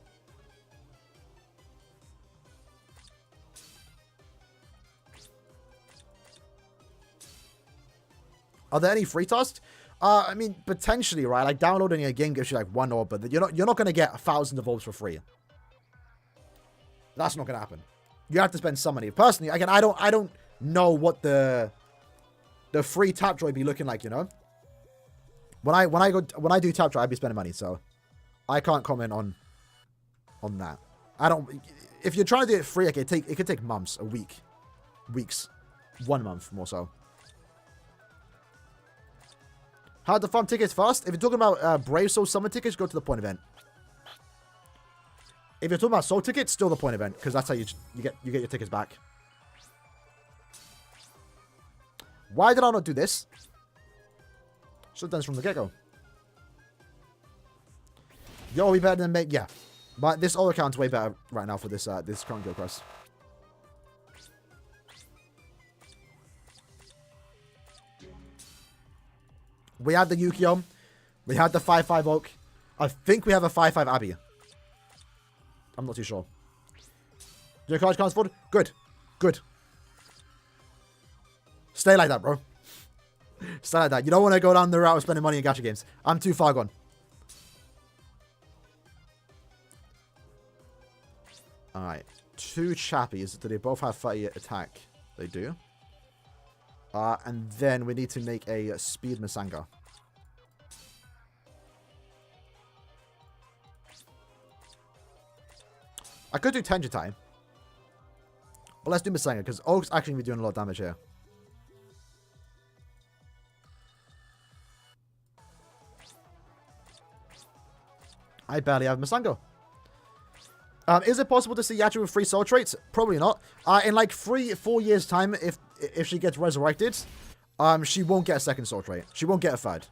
Are there any free tasks? I mean, potentially, right? Like, downloading a game gives you, like, 1 orb, but you're not going to get 1,000 of orbs for free. That's not going to happen. You have to spend some money. Personally, again, I don't know what the free Tapjoy be looking like, you know? When I do Tapjoy, I'd be spending money, so I can't comment on that. If you're trying to do it free, okay, it could take months, a week, weeks, 1 month more so. How to farm tickets fast? If you're talking about Brave Soul Summer tickets, go to the point event. If you're talking about Soul tickets, still the point event, because that's how you get your tickets back. Why did I not do this? Should have done this from the get-go. Yo, we better than make... Yeah. But this auto count's way better right now for this this current guild quest. We had the Yukio. We had the 5-5 Oak. I think we have a 5-5 Abby. I'm not too sure. Your card can't afford? Good. Good. Stay like that, bro. Stay like that. You don't want to go down the route of spending money in gacha games. I'm too far gone. Alright. 2 Chappies. Do they both have 30 attack? They do. And then we need to make a speed Masanga. I could do Tenjitai. But let's do Masanga, because Oak's actually going to be doing a lot of damage here. I barely have Masango. Is it possible to see Yachi with 3 soul traits? Probably not. In like 3-4 years time, if she gets resurrected, she won't get a second soul trait. She won't get a third.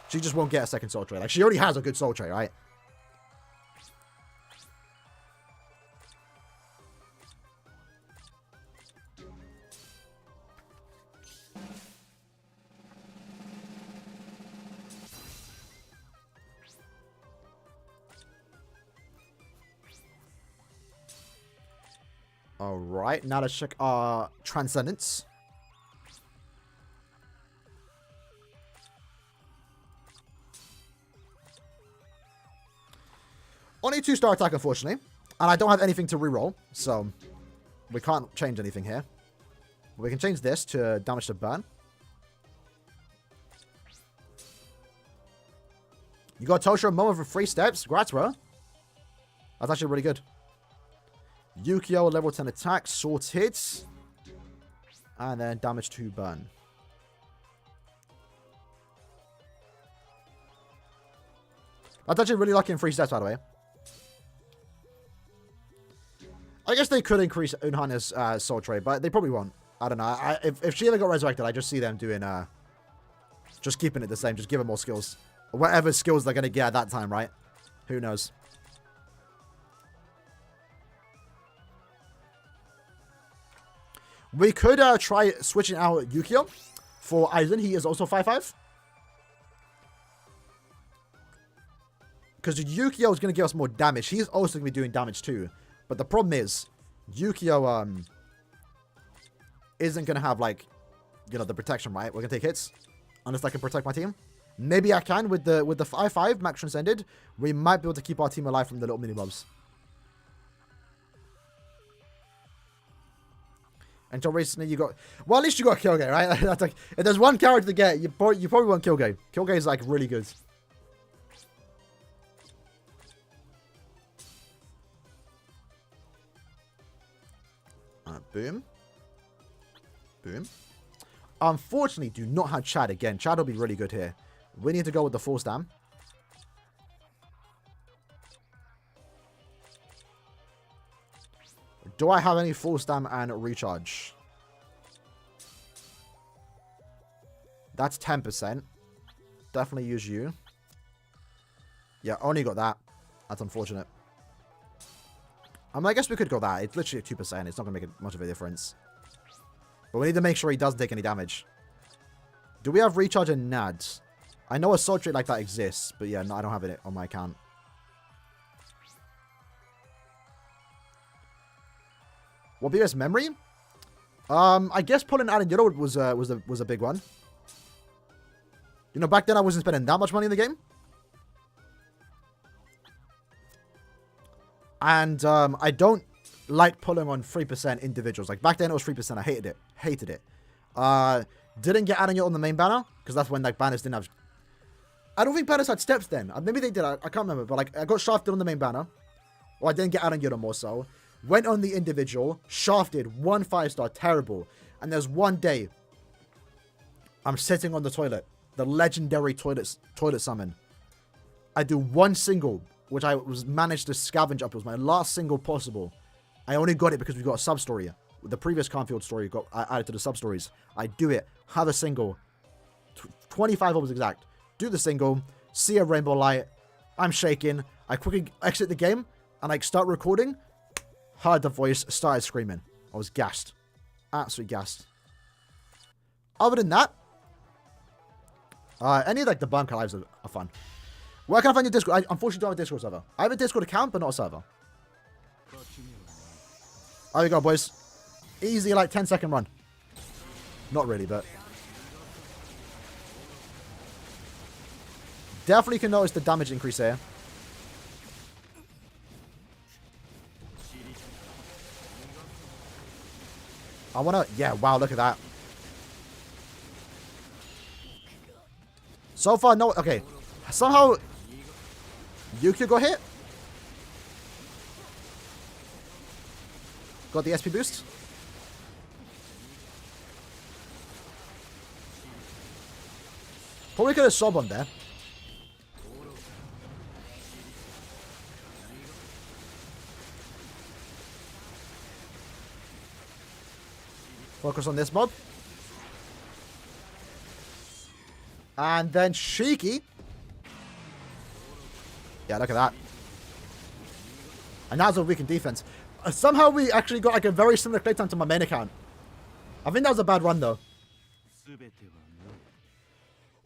She just won't get a second soul trait. Like, she already has a good soul trait, right? Alright, now let's check our Transcendence. Only 2-star attack, unfortunately. And I don't have anything to reroll, so we can't change anything here. We can change this to damage to burn. You got Toshiro Momo for 3 steps. Congrats, bro. That's actually really good. Yukio, level 10 attack, sword hits, and then damage to burn. That's actually really lucky in 3 steps, by the way. I guess they could increase Unhana's soul trait, but they probably won't. I don't know. If she ever got resurrected, I just see them doing, just keeping it the same. Just give her more skills. Whatever skills they're going to get at that time, right? Who knows? We could try switching out Yukio for Aizen. He is also 5-5. Because Yukio is going to give us more damage. He's also going to be doing damage too. But the problem is, Yukio isn't going to have, like, you know, the protection, right? We're going to take hits. Unless I can protect my team. Maybe I can with the 5-5 Max Transcended. We might be able to keep our team alive from the little mini-mobs. Until recently you got... Well, at least you got Kyogre, right? That's like, if there's one character to get, you probably want Kyogre. Kyogre is, like, really good. Boom. Boom. Unfortunately, do not have Chad again. Chad will be really good here. We need to go with the full stam. Do I have any full stam and recharge? That's 10%. Definitely use you. Yeah, only got that. That's unfortunate. I guess we could go that. It's literally 2%. It's not going to make much of a difference. But we need to make sure he doesn't take any damage. Do we have recharge and nads? I know a soul trait like that exists. But yeah, no, I don't have it on my account. What BS memory? I guess pulling Aaroniero was a big one. You know, back then I wasn't spending that much money in the game. And I don't like pulling on 3% individuals. Like, back then it was 3%. I hated it. Hated it. Didn't get Aaroniero on the main banner. Because that's when, like, banners didn't have... I don't think banners had steps then. Maybe they did. I can't remember. But, like, I got shafted on the main banner. Or I didn't get Aaroniero more so. Went on the individual. Shafted. 1 5-star. Terrible. And there's one day. I'm sitting on the toilet. The legendary toilet summon. I do one single... which I was managed to scavenge up. It was my last single possible. I only got it because we got a sub-story. the previous Cornfield story got added to the sub-stories. I do it, have a single, 25 hours exact, do the single, see a rainbow light, I'm shaking, I quickly exit the game, and I start recording, heard the voice, started screaming. I was gassed. Absolutely gassed. Other than that, any of like the bunker lives are fun. Where can I find your Discord? I unfortunately don't have a Discord server. I have a Discord account, but not a server. There we go, boys. Easy, like 10-second run. Not really, but definitely can notice the damage increase here. I wanna, yeah, wow, look at that. So far, no, okay. Somehow, Yukio got hit. Got the SP boost. Probably could have sob on there. Focus on this mob. And then Shiki. Yeah, look at that. And that's a weakened defense. Somehow we actually got like a very similar playtime to my main account. I think that was a bad run though.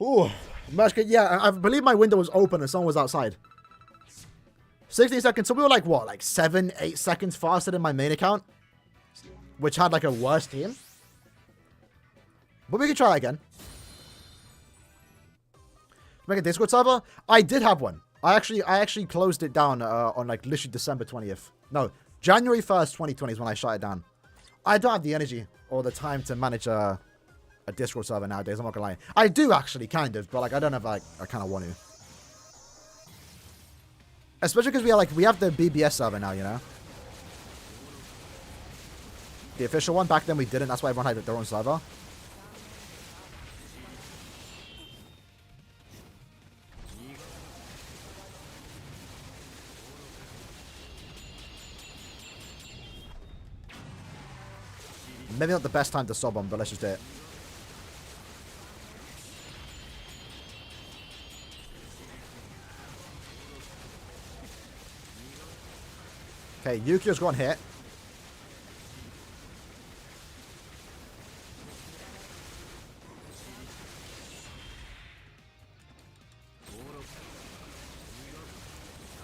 Ooh, yeah, I believe my window was open and someone was outside. 16 seconds, so we were like what, like 7-8 seconds faster than my main account, which had like a worse team. But we can try again. Make a Discord server? I did have one. I actually closed it down on like literally December 20th. No, January 1st, 2020 is when I shut it down. I don't have the energy or the time to manage a Discord server nowadays, I'm not gonna lie. I do actually, kind of, but like I don't have like, I kind of want to. Especially because we have the BBS server now, you know? The official one. Back then we didn't, that's why everyone had their own server. Maybe not the best time to sob on, but let's just do it. Okay, Yukio's gone hit.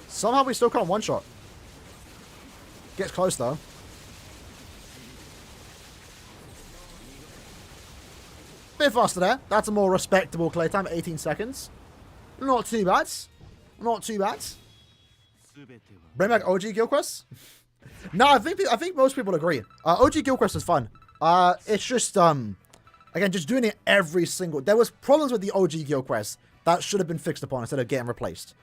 Somehow we still can't one-shot. Gets close though. Bit faster there. That's a more respectable play time. 18 seconds. Not too bad. Not too bad. Bring back OG Guild Quest? No, I think most people agree. OG Guild Quest is fun. It's just again, just doing it every single. There was problems with the OG Guild Quest that should have been fixed upon instead of getting replaced.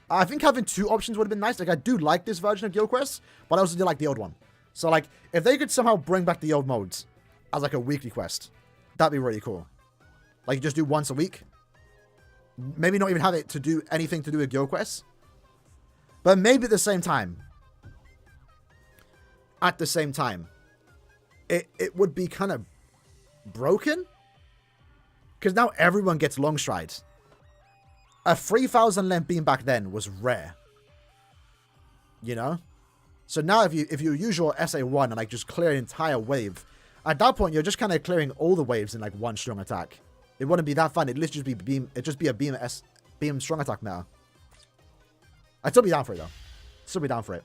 I think having 2 options would have been nice. Like I do like this version of Guild Quest, but I also do like the old one. So like if they could somehow bring back the old modes as like a weekly quest, that'd be really cool. Like, you just do once a week. Maybe not even have it to do anything to do with Guild Quests. But maybe at the same time. It would be kind of broken. Because now everyone gets long strides. A 3,000 length beam back then was rare. You know? So now if you use your SA1 and like just clear an entire wave, at that point you're just kind of clearing all the waves in like one strong attack. It wouldn't be that fun. It'd literally just be beam. It'd just be a beam strong attack meta. I'd still be down for it though. Still be down for it.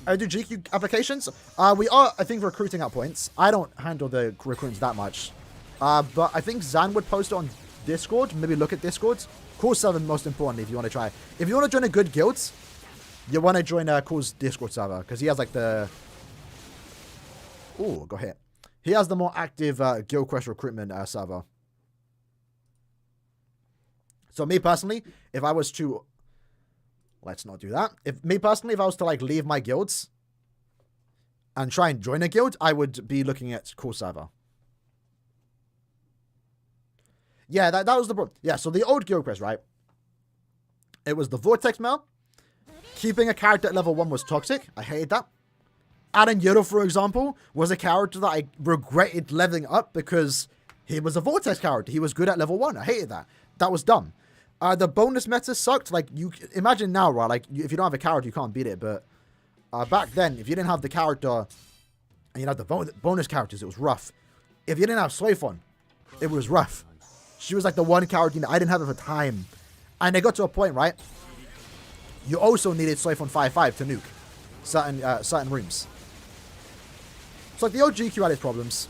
I do GQ applications. We are, I think, recruiting at points. I don't handle the recruitments that much. But I think Zan would post it on Discord. Maybe look at Discord. Core 7 most importantly if you want to try. If you want to join a good guild, you want to join Core's Discord server because he has like the. Ooh, got hit. He has the more active Guild Quest recruitment server. So me personally, if I was to... Let's not do that. If I was to like leave my guilds and try and join a guild, I would be looking at Core server. Yeah, that was the problem. Yeah, so the old Guild Quest, right? It was the Vortex Mail. Keeping a character at level 1 was toxic. I hated that. Aaroniero, for example, was a character that I regretted leveling up because he was a Vortex character. He was good at level 1. I hated that. That was dumb. The bonus meta sucked. Like, you imagine now, right? Like, if you don't have a character, you can't beat it. But back then, if you didn't have the character and you had the bonus characters, it was rough. If you didn't have Suifon, it was rough. She was like the one character that I didn't have at the time. And it got to a point, right? You also needed Suifon 5-5 to nuke certain rooms. So like the old GQ had its problems,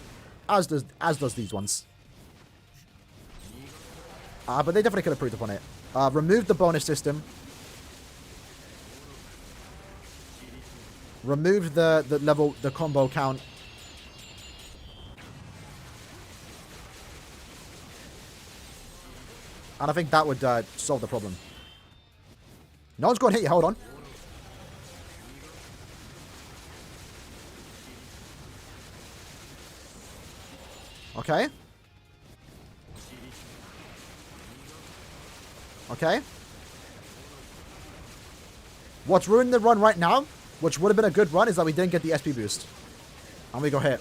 as does these ones. But they definitely could have improved upon it. Removed the bonus system. Removed the combo count. And I think that would solve the problem. No one's going to hit you. Hold on. Okay. Okay. What's ruined the run right now, which would have been a good run, is that we didn't get the SP boost. And we go hit.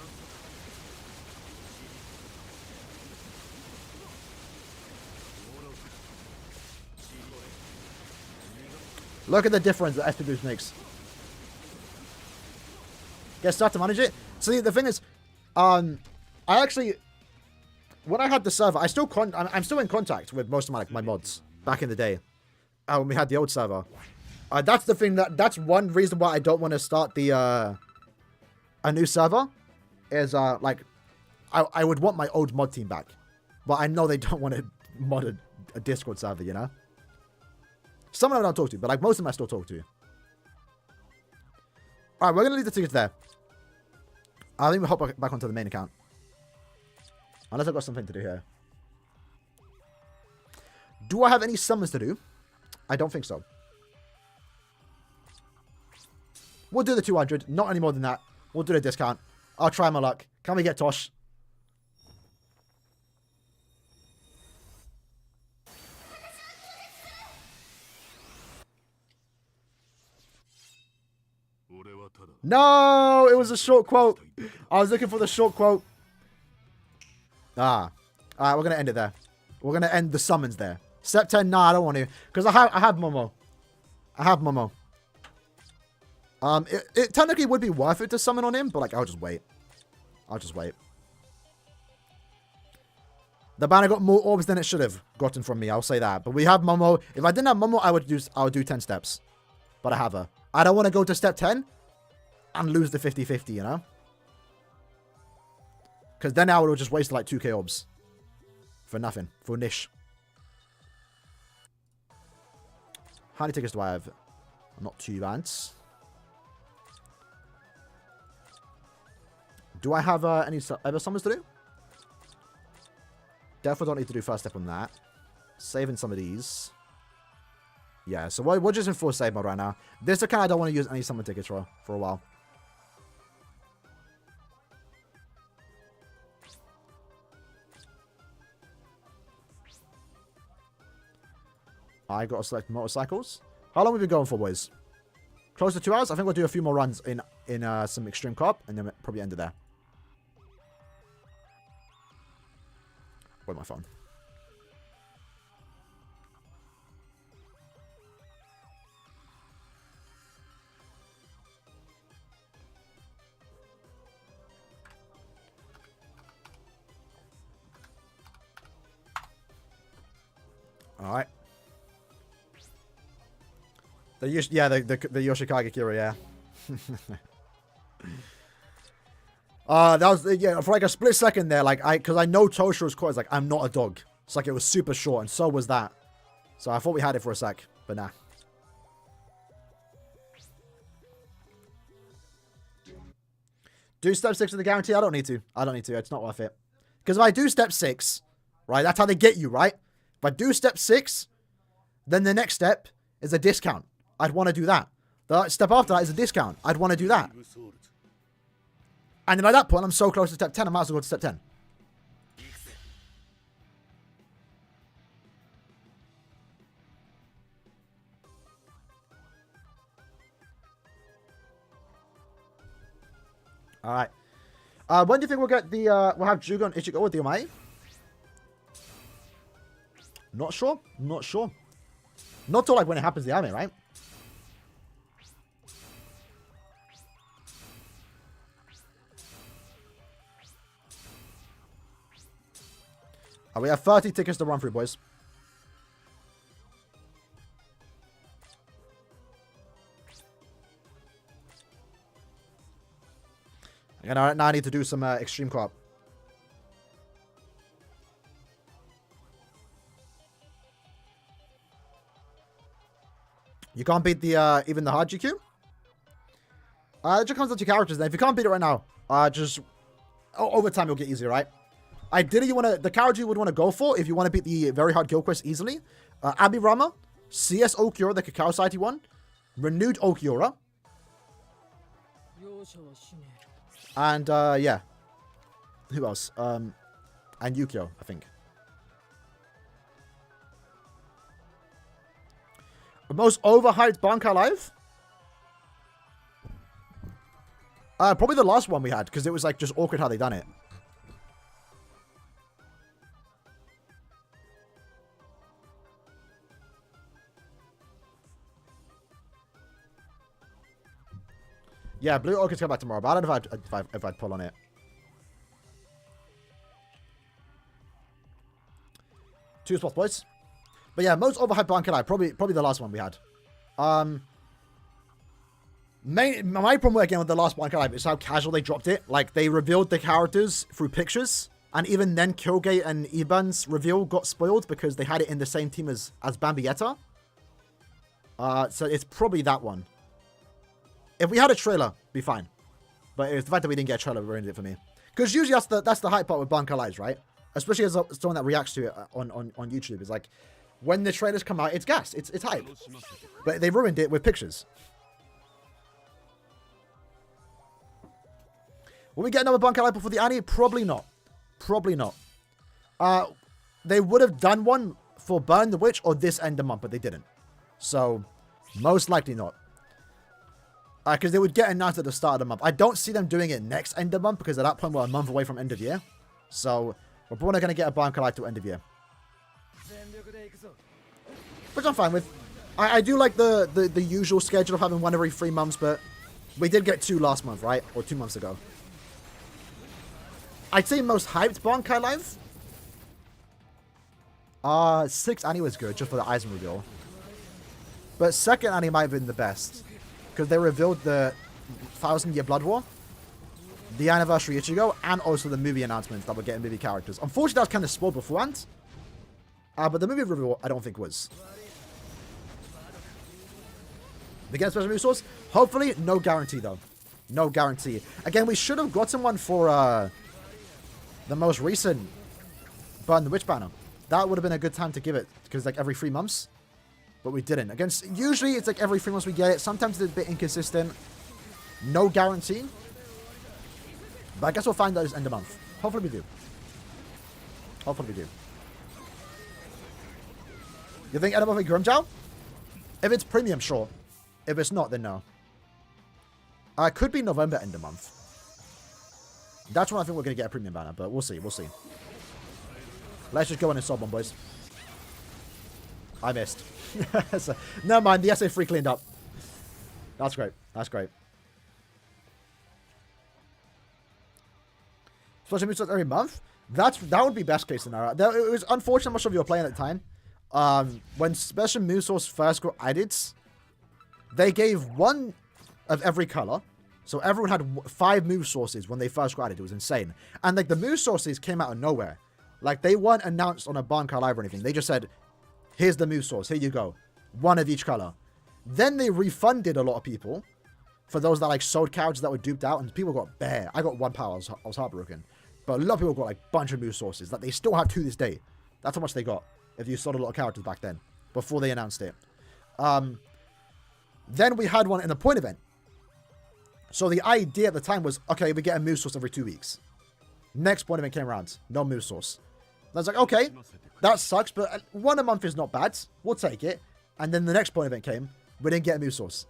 Look at the difference that SP boost makes. Get start to manage it. See, the thing is, I actually, when I had the server, I'm still in contact with most of my mods back in the day, when we had the old server. That's the thing that's one reason why I don't want to start a new server, is like I would want my old mod team back, but I know they don't want to mod a Discord server, you know. Some of them I don't talk to, but like most of them I still talk to. All right, we're gonna leave the tickets there. I think we'll hop back onto the main account. Unless I've got something to do here. Do I have any summons to do? I don't think so. We'll do the 200. Not any more than that. We'll do the discount. I'll try my luck. Can we get Tosh? No! It was a short quote. I was looking for the short quote. Alright, we're going to end it there. We're going to end the summons there. Step 10, nah, I don't want to. Because I have Momo. I have Momo. It technically would be worth it to summon on him, but like, I'll just wait. I'll just wait. The banner got more orbs than it should have gotten from me, I'll say that. But we have Momo. If I didn't have Momo, I would do 10 steps. But I have her. I don't want to go to step 10 and lose the 50-50, you know? Because then I would have just wasted like 2k orbs. For nothing. For niche. How many tickets do I have? Not too bad. Do I have any other summons to do? Definitely don't need to do first step on that. Saving some of these. Yeah, so we're just in full save mode right now. This account I don't want to use any summon tickets for a while. I got to select motorcycles. How long have we been going for, boys? Close to 2 hours? I think we'll do a few more runs in some extreme co-op, and then we'll probably end it there. Where's my phone? All right. The Yoshikage Kira, yeah. That was, yeah, for like a split second there, like, because I know Toshiro's quote is like, I'm not a dog. It's like, it was super short, and so was that. So I thought we had it for a sec, but nah. Do step 6 with the guarantee? I don't need to. I don't need to. It's not worth it. Because if I do step 6, right, that's how they get you, right? If I do step 6, then the next step is a discount. I'd want to do that. The step after that is a discount. I'd want to do that. And then at that point, I'm so close to step 10, I might as well go to step 10. All right. When do you think we'll get the, we'll have Jugo and Ichigo with the Omae? Not sure. Not sure. Not till like when it happens the anime, right? We have 30 tickets to run through, boys. And now I need to do some extreme co-op. You can't beat the even the hard GQ? It just comes down to characters then. If you can't beat it right now, just over time you'll get easier, right? Ideally, the character you would want to go for if you want to beat the very hard guild quest easily. Abirama, CS Okiura, the Cacao Society one, Renewed Okiura, and yeah, who else? And Yukio, I think. The most overhyped Bankai Live? Probably the last one we had, because it was like just awkward how they done it. Yeah, Blue Orchid's come back tomorrow, but I don't know if I'd pull on it. 2 spots, boys. But yeah, most overhyped Bankai Live, probably the last one we had. My problem again with the last Bankai Live is how casual they dropped it. Like, they revealed the characters through pictures, and even then Killgate and Iban's reveal got spoiled because they had it in the same team as Bambietta. So it's probably that one. If we had a trailer, be fine. But it's the fact that we didn't get a trailer ruined it for me. Because usually that's the hype part with Bankai Lives, right? Especially as someone that reacts to it on YouTube. It's like, when the trailers come out, it's gas. It's hype. But they ruined it with pictures. Will we get another Bankai Live before the anime? Probably not. Probably not. They would have done one for Burn the Witch or this end of month, but they didn't. So, most likely not. Because they would get announced at the start of the month. I don't see them doing it next end of month, because at that point we're a month away from end of year. So, we're probably going to get a Bankai Live to end of year. Which I'm fine with. I do like the usual schedule of having one every 3 months, but we did get 2 last month, right? Or 2 months ago. I'd say most hyped Bankai Live. 6 anime was good, just for the Aizen reveal. But second anime might have been the best. Because they revealed the 1000 Year Blood War, the Anniversary Ichigo, and also the movie announcements that were getting movie characters. Unfortunately, that was kind of spoiled beforehand. But the movie reveal, I don't think was. They get a special move source? Hopefully, no guarantee though. No guarantee. Again, we should have gotten one for the most recent Burn the Witch banner. That would have been a good time to give it, because like every 3 months. But we didn't. Against, usually it's like every 3 months we get it. Sometimes it's a bit inconsistent. No guarantee. But I guess we'll find out this end of month. Hopefully we do. Hopefully we do. You think end of month Grimjow? If it's premium, sure. If it's not, then no. Could be November end of month. That's when I think we're going to get a premium banner. But we'll see. We'll see. Let's just go in and solve one, boys. I missed. So, never mind, the SA3 cleaned up. That's great. That's great. Special moves every month? That would be best case scenario. It was unfortunate I'm not sure if you were playing at the time. When special move source first got added, they gave 1 of every color. So everyone had 5 move sources when they first got added. It was insane. And like the move sources came out of nowhere. Like they weren't announced on a Bankai Live or anything. They just said, here's the move source. Here you go. 1 of each color. Then they refunded a lot of people for those that like sold characters that were duped out, and people got bare. I got 1 power. I was heartbroken. But a lot of people got like a bunch of move sources that they still have to this day. That's how much they got if you sold a lot of characters back then, before they announced it. Then we had one in the point event. So the idea at the time was, okay, we get a move source every 2 weeks. Next point event came around. No move source. I was like, okay, that sucks, but 1 a month is not bad. We'll take it. And then the next point event came. We didn't get a move source.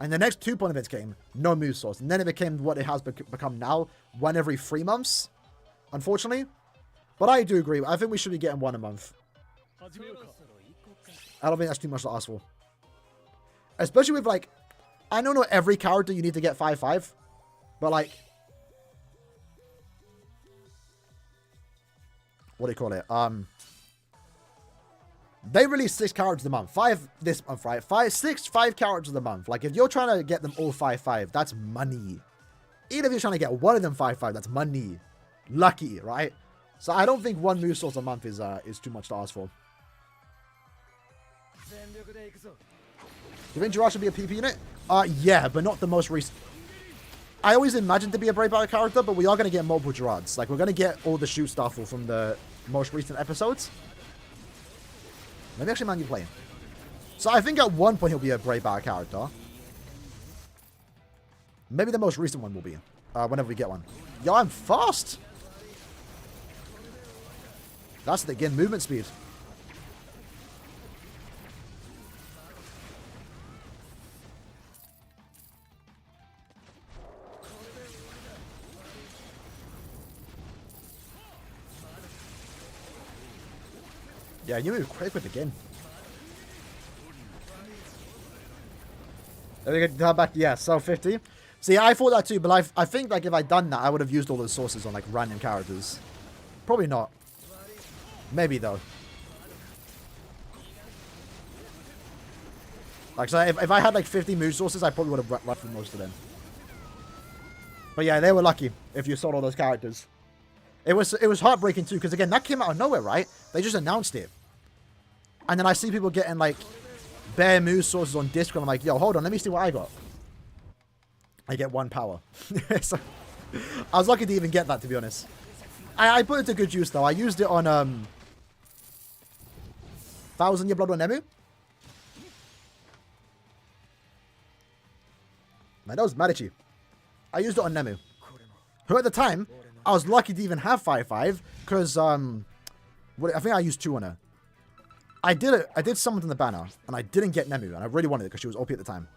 And the next 2 point events came, no move source. And then it became what it has become now, 1 every 3 months, unfortunately. But I do agree. I think we should be getting 1 a month. I don't think that's too much to ask for. Especially with, like, I don't know every character you need to get 5-5. But, like, what do you call it? They release 6 characters a month. 5 this month, right? 5 characters a month. Like, if you're trying to get them all 5-5, that's money. Even if you're trying to get one of them 5-5, that's money. Lucky, right? So I don't think 1 move source a month is too much to ask for. You think Jiraiya should be a PP unit? Yeah, but not the most recent. I always imagined to be a Brave Battle character, but we are going to get multiple Jiraiya's. Like, we're going to get all the shoot stuff from the most recent episodes. Maybe actually man you playing. So I think at one point he'll be a Brave Battle character. Maybe the most recent one will be. Whenever we get one. Yo, I'm fast! That's it again, movement speed. Yeah, you move quick with the game. Are we going to back? Yeah, so 50. See, I thought that too, but I think like if I'd done that, I would have used all those sources on like random characters. Probably not. Maybe though. Like, so if I had like 50 move sources, I probably would have left for most of them. But yeah, they were lucky if you sold all those characters. It was heartbreaking too, because again, that came out of nowhere, right? They just announced it. And then I see people getting like bare move sources on Discord. I'm like, yo, hold on, let me see what I got. I get 1 power. So, I was lucky to even get that, to be honest. I put it to good use though. I used it on 1,000 Year Blood on Nemu. Man, that was Medici. I used it on Nemu. Who at the time, I was lucky to even have 5-5 because I think I used 2 on her. I did summon in the banner and I didn't get Nemu and I really wanted it because she was OP at the time.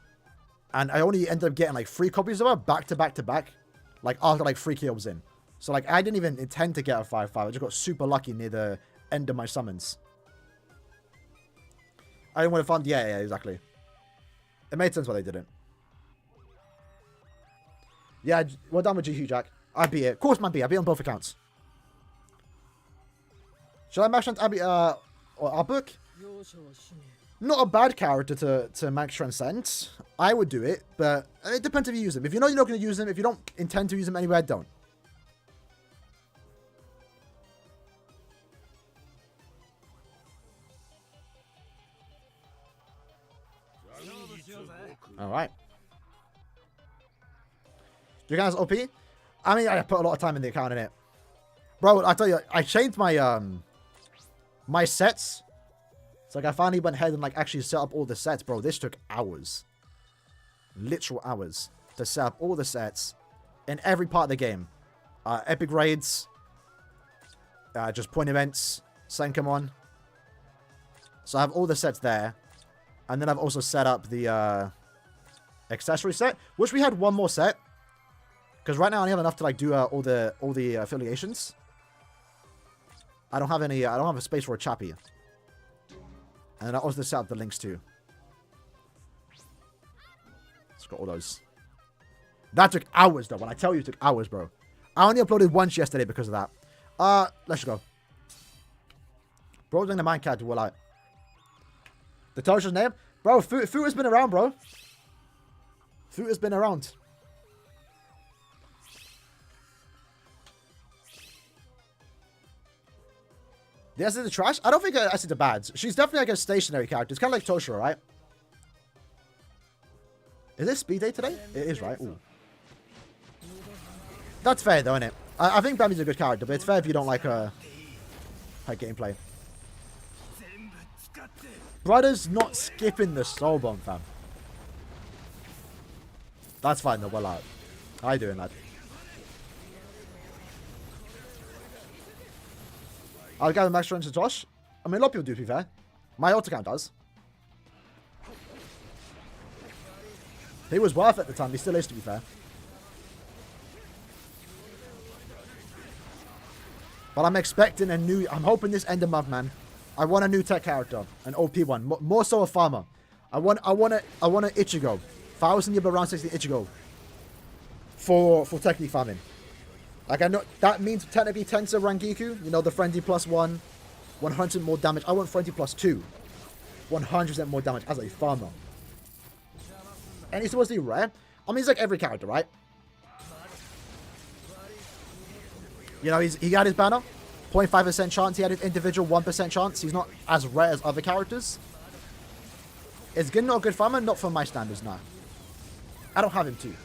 And I only ended up getting like 3 copies of her back to back to back, like after like 3 kills in. So like I didn't even intend to get a 5-5. I just got super lucky near the end of my summons. I didn't want to fund. Yeah, exactly. It made sense why they didn't. Yeah, we're done with GQ Jack. I beat it. Of course, man, I beat on both accounts. Should I max Abby or Arbuk? Not a bad character to max transcend. I would do it, but it depends if you use him. If you know you're not going to use him, if you don't intend to use him anywhere, don't. All right. You guys OP? I mean, I put a lot of time in the account in it. Bro, I tell you, I changed my my sets. It's like I finally went ahead and like actually set up all the sets. Bro, this took hours. Literal hours to set up all the sets in every part of the game. Epic raids. Just point events. Senkamon. So I have all the sets there. And then I've also set up the accessory set, which we had one more set. Because right now I only have enough to like do all the affiliations. I don't have any. I don't have a space for a chappy. And then I also set up the links too. It's got all those. That took hours though. When I tell you, it took hours, bro. I only uploaded once yesterday because of that. Let's go. Bro, doing the Minecraft will I? The Tosha's name, bro. Fu has been around, bro. Fu has been around. The Acid's trash? I don't think Acid's bad. She's definitely like a stationary character. It's kind of like Toshiro, right? Is it speed day today? It is, right? Ooh. That's fair, though, isn't it? I think Bami's a good character, but it's fair if you don't like her gameplay. Brother's not skipping the soul bomb, fam. That's fine, though. Well out. How you doing, lad? I'll gather max strength to Josh. I mean, a lot of people do, to be fair. My auto count does. He was worth it at the time. He still is, to be fair. But I'm expecting a new... I'm hoping this end of month, man. I want a new tech character. An OP one. More so a farmer. I want an Ichigo. 1,000 year around 60 Ichigo. For technically farming. Like, I know... That means technically Tensor Rangiku. You know, the frenzy +1. 100 more damage. I want frenzy +2. 100% more damage as a farmer. And he's supposed to be rare. I mean, he's like every character, right? You know, he had his banner. 0.5% chance. He had his individual 1% chance. He's not as rare as other characters. Is Gin not a good farmer? Not for my standards, no. I don't have him too.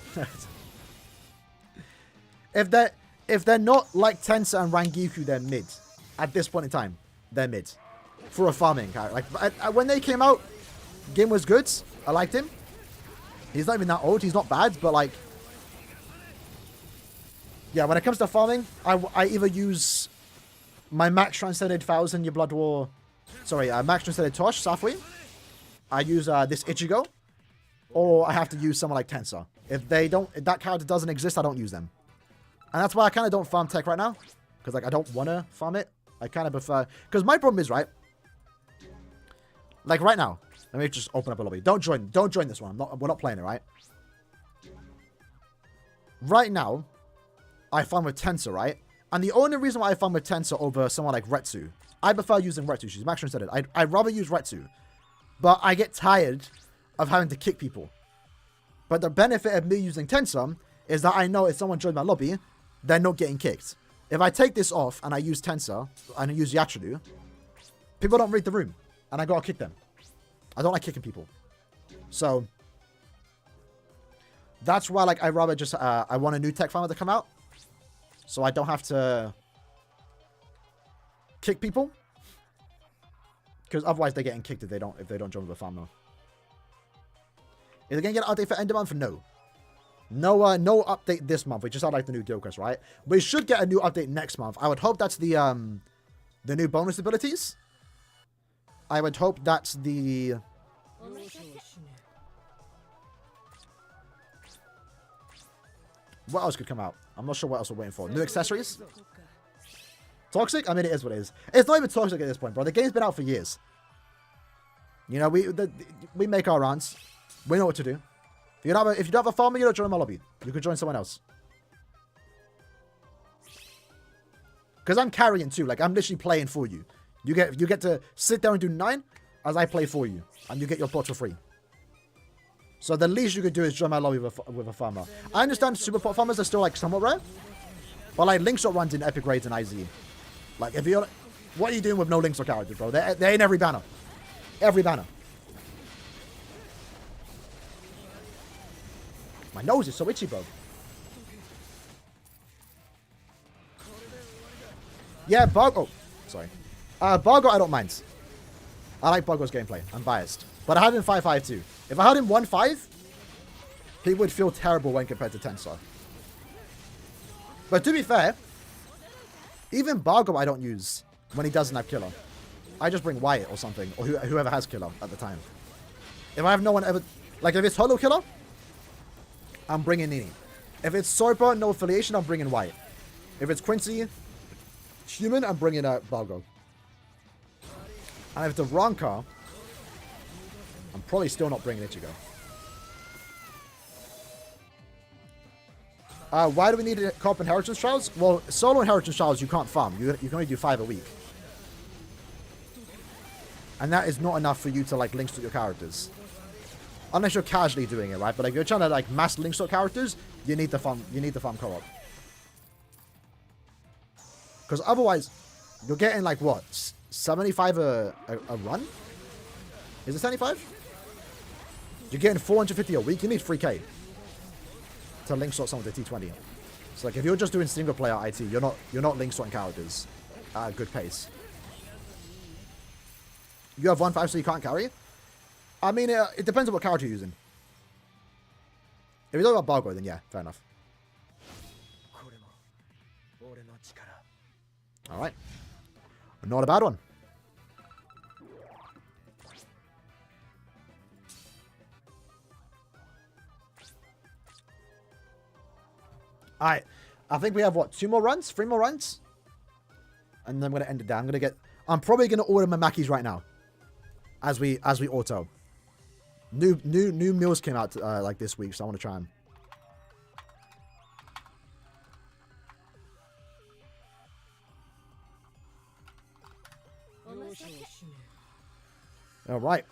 If they're not like Tensor and Rangiku, they're mid. At this point in time, they're mid. For a farming character. Like, when they came out, Gin was good. I liked him. He's not even that old. He's not bad, but like... Yeah, when it comes to farming, I either use my max transcended 1,000 year Blood War... Sorry, max transcended Tosh, Safui. I use this Ichigo. Or I have to use someone like Tensor. If that character doesn't exist, I don't use them. And that's why I kind of don't farm tech right now. Because like I don't want to farm it. I kind of prefer... Because my problem is, right? Like right now. Let me just open up a lobby. Don't join this one. We're not playing it, right? Right now, I farm with Tensor, right? And the only reason why I farm with Tensor over someone like Retsu, I prefer using Retsu. She's max transcended. I'd rather use Retsu. But I get tired of having to kick people. But the benefit of me using Tensor is that I know if someone joins my lobby, they're not getting kicked. If I take this off and I use Tensor and I use Yachiru, people don't read the room. And I gotta kick them. I don't like kicking people. So, that's why, like, I rather just, I want a new tech farmer to come out. So I don't have to kick people. Because otherwise they're getting kicked if they don't join the farmer. Is it going to get an update for end of month? No. No update this month. We just had, like, the new deal quest, right? We should get a new update next month. I would hope that's the new bonus abilities. I would hope that's the... What else could come out? I'm not sure what else we're waiting for. New accessories? Toxic? I mean, it is what it is. It's not even toxic at this point, bro. The game's been out for years. You know, we make our runs. We know what to do. If you don't have a farmer, you don't join my lobby. You could join someone else. Because I'm carrying too. Like, I'm literally playing for you. You get to sit there and do 9 as I play for you. And you get your pot for free. So the least you could do is join my lobby with a farmer. I understand super pot farmers are still like somewhat rare. But like Linkshot runs in epic raids and IZ. Like if you're... What are you doing with no Linkshot characters, bro? They're in every banner. Every banner. My nose is so itchy, bro. Yeah, Bargo. Sorry. Bargo, I don't mind. I like Bargo's gameplay. I'm biased. But I had him 5-5 too. If I had him 1-5, he would feel terrible when compared to Tensor. But to be fair, even Bargo I don't use when he doesn't have killer. I just bring Wyatt or something, or whoever has killer at the time. If I have no one ever... Like, if it's Holo killer, I'm bringing Nini. If it's Sorpa, no affiliation, I'm bringing Wyatt. If it's Quincy, human, I'm bringing Bargo. And if it's the wrong car, I'm probably still not bringing Ichigo. Why do we need to co-op inheritance trials? Well, solo inheritance trials you can't farm. You can only do 5 a week. And that is not enough for you to like link to your characters. Unless you're casually doing it, right? But if you're trying to like mass link to characters, you need the farm co-op. Because otherwise, you're getting like what? 75 a run? Is it 75? You're getting 450 a week. You need 3k to link sort someone to T20. So like if you're just doing single player IT, you're not link sorting characters at a good pace. You have 1-5 so you can't carry? I mean, it depends on what character you're using. If you're talking about Bargo, then yeah, fair enough. Alright. Not a bad one. Alright. I think we have, what, 2 more runs? 3 more runs? And then I'm going to end it down. I'm probably going to order my Mackies right now. As we auto. New meals came out like this week, so I want to try them. Alright.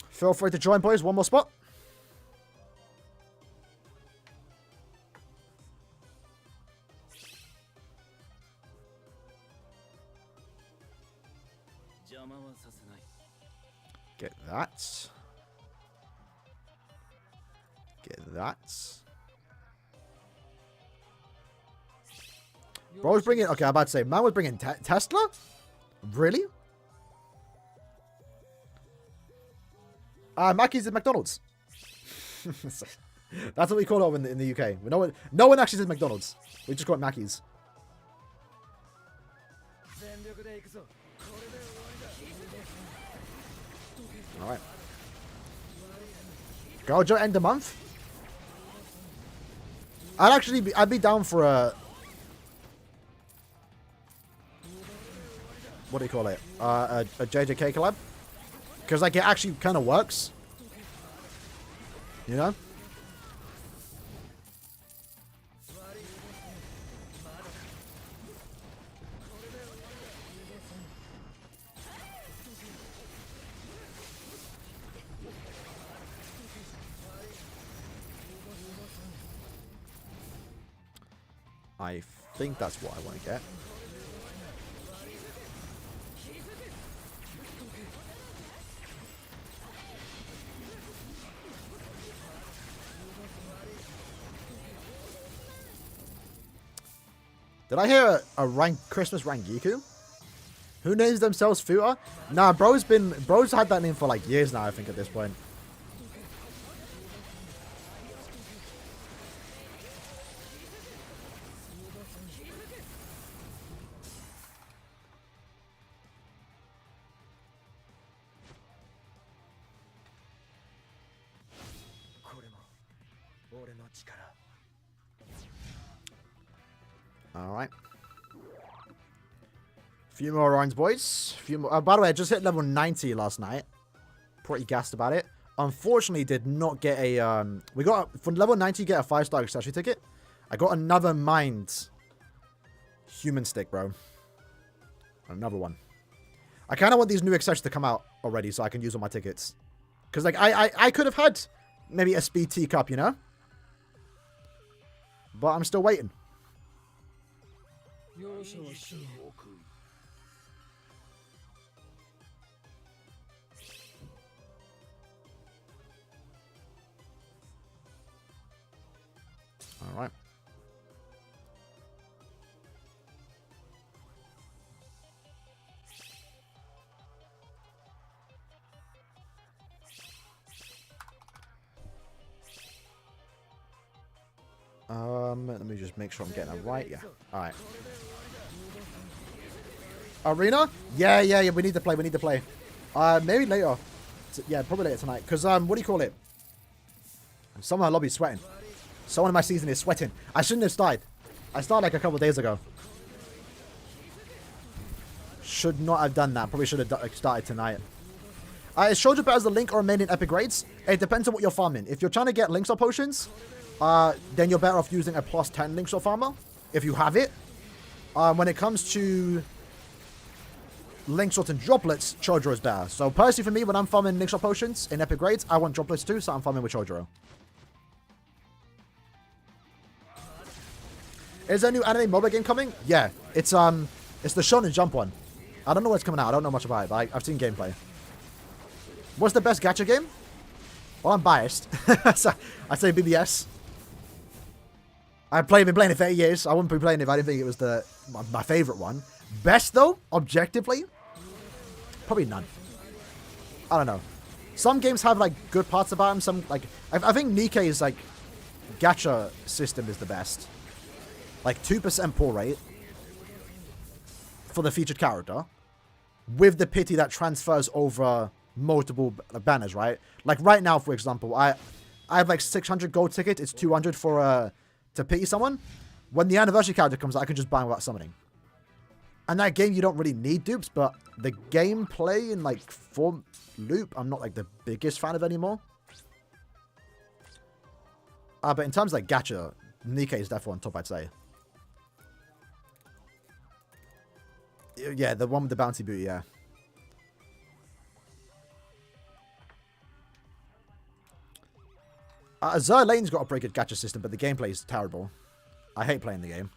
Feel free to join, boys. One more spot. Get that. Get that. Bro was bringing... Okay, I'm about to say, man was bringing Tesla? Really? Mackey's at McDonald's. That's what we call it in the UK. No one actually says McDonald's. We just call it Mackey's. Alright. Gojo end the month? I'd be down for a... What do you call it? A JJK collab? Because, like, it actually kind of works. You know? I think that's what I want to get. Did I hear a Christmas Rangiku? Who names themselves Futa? Nah, bro's had that name for like years now, I think, at this point. Alright. Few more rounds, boys. Few more. By the way, I just hit level 90 last night. Pretty gassed about it. Unfortunately, did not get a... we got... From level 90, you get a 5-star accessory ticket. I got another Mind human stick, bro. Another one. I kind of want these new accessories to come out already so I can use all my tickets. Because, like, I could have had maybe a speed teacup, you know? But I'm still waiting. All right. Let me just make sure I'm getting that right. Yeah. All right. Arena? Yeah. We need to play. Maybe later. Yeah, probably later tonight. Because, what do you call it? Someone in my lobby's sweating. Someone in my season is sweating. I shouldn't have started. I started like a couple of days ago. Should not have done that. Probably should have started tonight. Is Shoujo better as a Link or a main in epic raids? It depends on what you're farming. If you're trying to get links or potions, then you're better off using a plus 10 links or farmer. If you have it. When it comes to link shots and droplets, Chodoro is better. So personally for me, when I'm farming link shot potions in epic raids, I want droplets too, so I'm farming with Chodoro. Is there a new anime mobile game coming? Yeah, it's the Shonen Jump one. I don't know what's coming out. I don't know much about it, but I've seen gameplay. What's the best gacha game? Well, I'm biased. So I'd say BBS. I've been playing it for 8 years. I wouldn't be playing it if I didn't think it was my favorite one. Best though, objectively, probably none. I don't know. Some games have like good parts about them. Some like I think Nikkei's like gacha system is the best. Like 2% pull rate for the featured character, with the pity that transfers over multiple banners, right? Like right now, for example, I have like 600 gold tickets. It's 200 to to pity someone, when the anniversary character comes out, I can just buy him without summoning. And that game, you don't really need dupes, but the gameplay in, like, form loop, I'm not, like, the biggest fan of anymore. But in terms of, like, gacha, Nikkei is definitely on top, I'd say. Yeah, the one with the bounty booty, yeah. Zer Lane's got a pretty good gacha system, but the gameplay is terrible. I hate playing the game.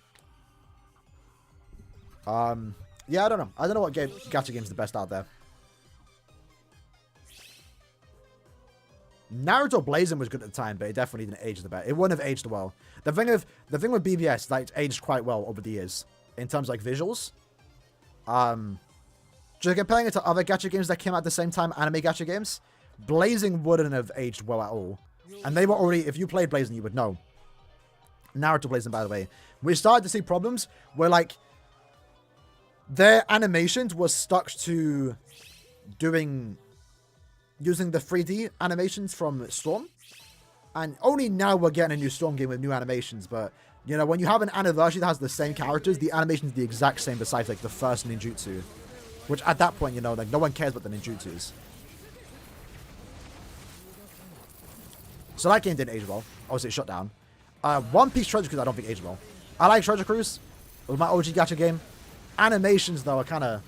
Yeah, I don't know. I don't know what gacha game's the best out there. Naruto Blazing was good at the time, but it definitely didn't age the best. It wouldn't have aged well. The thing with BBS, like, it's aged quite well over the years in terms of, like, visuals. Just comparing it to other gacha games that came out at the same time, anime gacha games, Blazing wouldn't have aged well at all. And they were already, if you played Blazing, you would know. Naruto Blazing, by the way. We started to see problems where, like, their animations were stuck to using the 3D animations from Storm. And only now we're getting a new Storm game with new animations. But, you know, when you have an anniversary that has the same characters, the animation's the exact same besides, like, the first ninjutsu. Which, at that point, you know, like, no one cares about the ninjutsus. So that game didn't age well. Obviously, it shut down. One Piece Treasure Cruise, I don't think aged well. I like Treasure Cruise. It was my OG gacha game. Animations, though, are kind of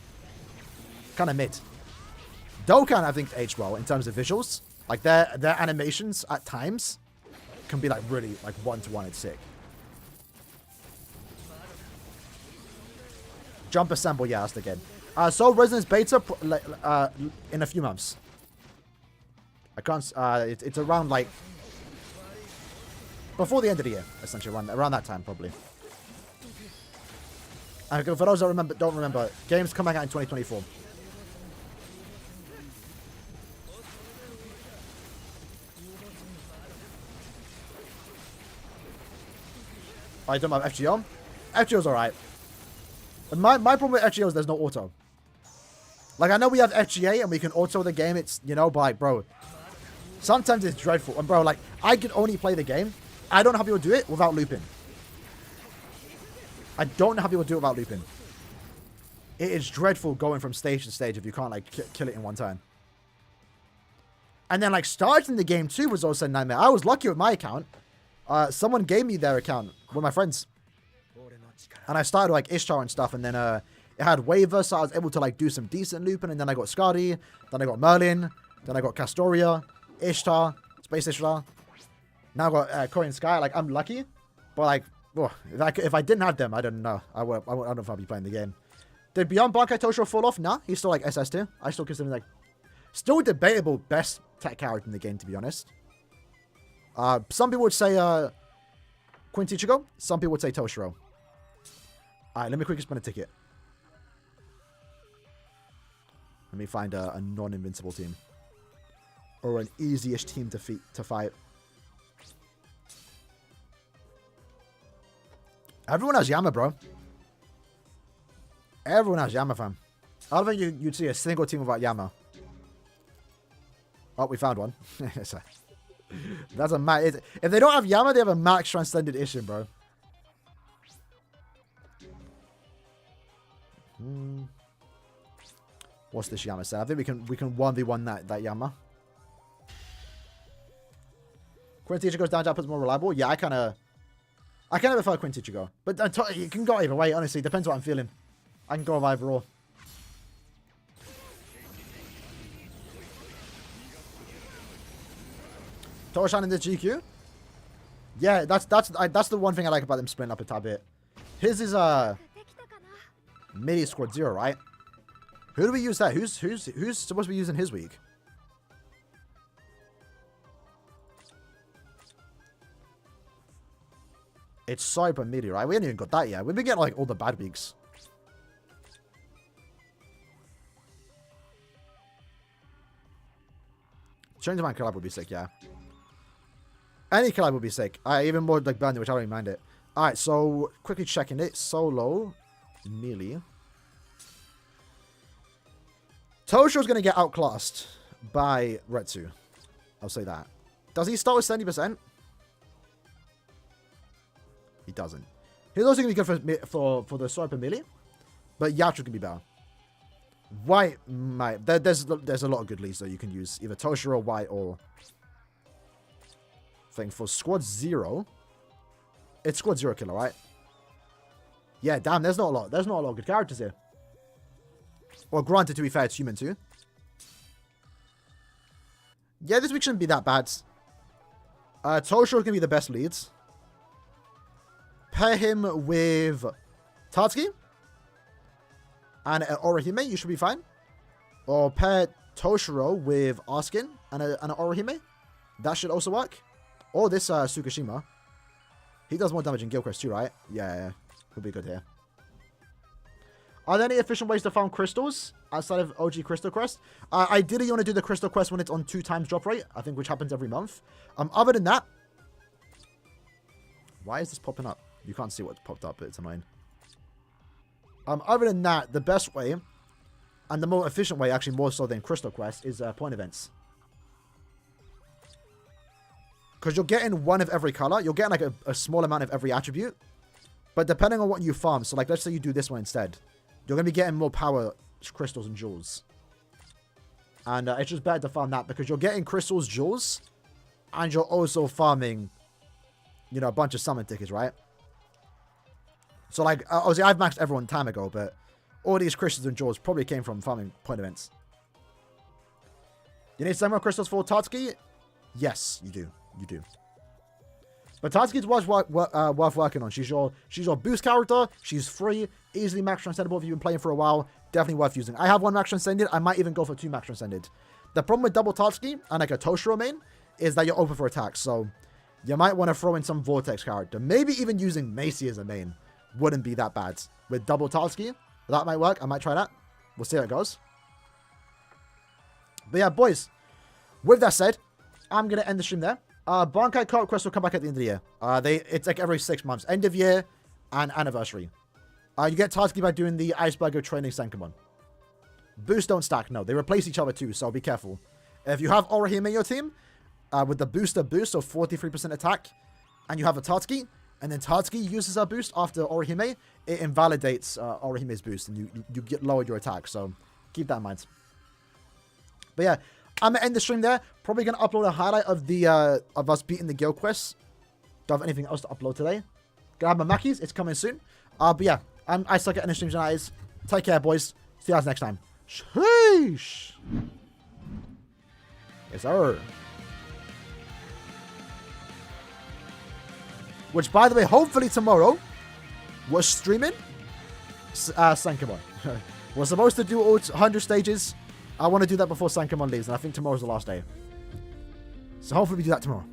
mid. Dokkan, I think, aged well in terms of visuals. Like, their animations, at times, can be, like, really, like, one-to-one. It's sick. Jump Assemble, yeah, that's the game. So, Resonance Beta, in a few months. I can't, it's around, like, before the end of the year, essentially, around that time, probably. And for those that don't remember, games coming out in 2024. Are you talking about FGO? FGO's alright. My problem with FGO is there's no auto. Like, I know we have FGA and we can auto the game, it's, you know, but, like, bro, sometimes it's dreadful. And, bro, like, I can only play the game. I don't know how people do it without looping. I don't know how people do it without looping. It is dreadful going from stage to stage if you can't, like, kill it in one turn. And then, like, starting the game, too, was also a nightmare. I was lucky with my account. Someone gave me their account with my friends. And I started, like, Ishtar and stuff, and then, it had Waver, so I was able to, like, do some decent looping, and then I got Skadi, then I got Merlin, then I got Castoria, Ishtar, Space Ishtar. Now I got Korean Sky. Like, I'm lucky, but, like, oh, if I didn't have them, I don't know. I don't know if I'd be playing the game. Did Beyond Bankai Toshiro fall off? Nah, he's still, like, SS tier. I still consider him, like, still debatable best tech character in the game, to be honest. Some people would say Quincy Ichigo. Some people would say Toshiro. Alright, let me quickly spin a ticket. Let me find a non-invincible team. Or an easy-ish team to fight. Everyone has Yama, bro. Everyone has Yama, fam. I don't think you'd see a single team without Yama. Oh, we found one. That's a max. If they don't have Yama, they have a max transcended issue, bro. What's this Yama set? I think we can 1v1 that Yama. Quincy Ichigo's down puts more reliable. Yeah, I kind of prefer Quincy Ichigo, but you can go either way. Honestly, depends what I'm feeling. I can go with either or. Toshan in the GQ? Yeah, that's the one thing I like about them splitting up a tad bit. His is midi squad 0, right? Who do we use that? Who's supposed to be using his week? It's Cyber midi, right? We haven't even got that yet. We've been getting like all the bad weeks. Change of Man collab would be sick, yeah. Any collab would be sick. Even more like Burnley, which I don't even mind it. Alright, so quickly checking it. Solo. Melee. Tosho's going to get outclassed by Retsu. I'll say that. Does he start with 70%? doesn't. He's also going to be good for the swiper melee. But Yatra can be better. White might. There's a lot of good leads that you can use. Either Toshiro, White, or... thing for squad 0. It's squad 0 killer, right? Yeah, damn, there's not a lot. There's not a lot of good characters here. Well, granted, to be fair, it's human too. Yeah, this week shouldn't be that bad. Toshiro is going to be the best leads. Pair him with Tatsuki. And Orihime, you should be fine. Or pair Toshiro with Askin and an Orihime. That should also work. Or this Tsukishima. He does more damage in Guild Quest too, right? Yeah. He'll be good here. Are there any efficient ways to farm crystals outside of OG Crystal Quest? Ideally, you want to do the Crystal Quest when it's on 2 times drop rate. I think which happens every month. Other than that... Why is this popping up? You can't see what's popped up, but it's annoying. Other than that, the best way, and the more efficient way, actually more so than Crystal Quest, is point events. Because you're getting one of every color. You're getting like a small amount of every attribute. But depending on what you farm, so like let's say you do this one instead, you're going to be getting more power crystals and jewels. And it's just better to farm that because you're getting crystals, jewels, and you're also farming, you know, a bunch of summon tickets, right? So like, obviously I've maxed everyone time ago, but all these crystals and jewels probably came from farming point events. You need some more crystals for Tatsuki? Yes, you do. You do. But Tatsuki's worth working on. She's your boost character. She's free, easily max transcendable if you've been playing for a while. Definitely worth using. I have 1 max transcended. I might even go for 2 max transcended. The problem with double Tatsuki and like a Toshiro main is that you're open for attacks. So you might want to throw in some Vortex character. Maybe even using Macy as a main wouldn't be that bad. With double Tatsuki, that might work. I might try that. We'll see how it goes. But yeah, boys. With that said, I'm going to end the stream there. Bankai Cart Quest will come back at the end of the year. It's like every 6 months. End of year and anniversary. You get Tatsuki by doing the Iceberg training Senkamon. Boosts don't stack. No, they replace each other too, so be careful. If you have Orihime in your team, with the booster boost, so 43% attack, and you have a Tatsuki, and then Tatsuki uses a boost after Orihime, it invalidates Orihime's boost, and you get lowered your attack, so keep that in mind. But yeah, I'm going to end the stream there. Probably going to upload a highlight of the of us beating the Guild Quest. Don't have anything else to upload today. Gonna have my Mackies. It's coming soon. But yeah, I suck at ending streams, guys. Take care, boys. See you guys next time. Sheesh. Yes, sir. Which, by the way, hopefully tomorrow, we're streaming Senkamon. We're supposed to do all 100 stages. I want to do that before Senkamon leaves, and I think tomorrow's the last day. So hopefully we do that tomorrow.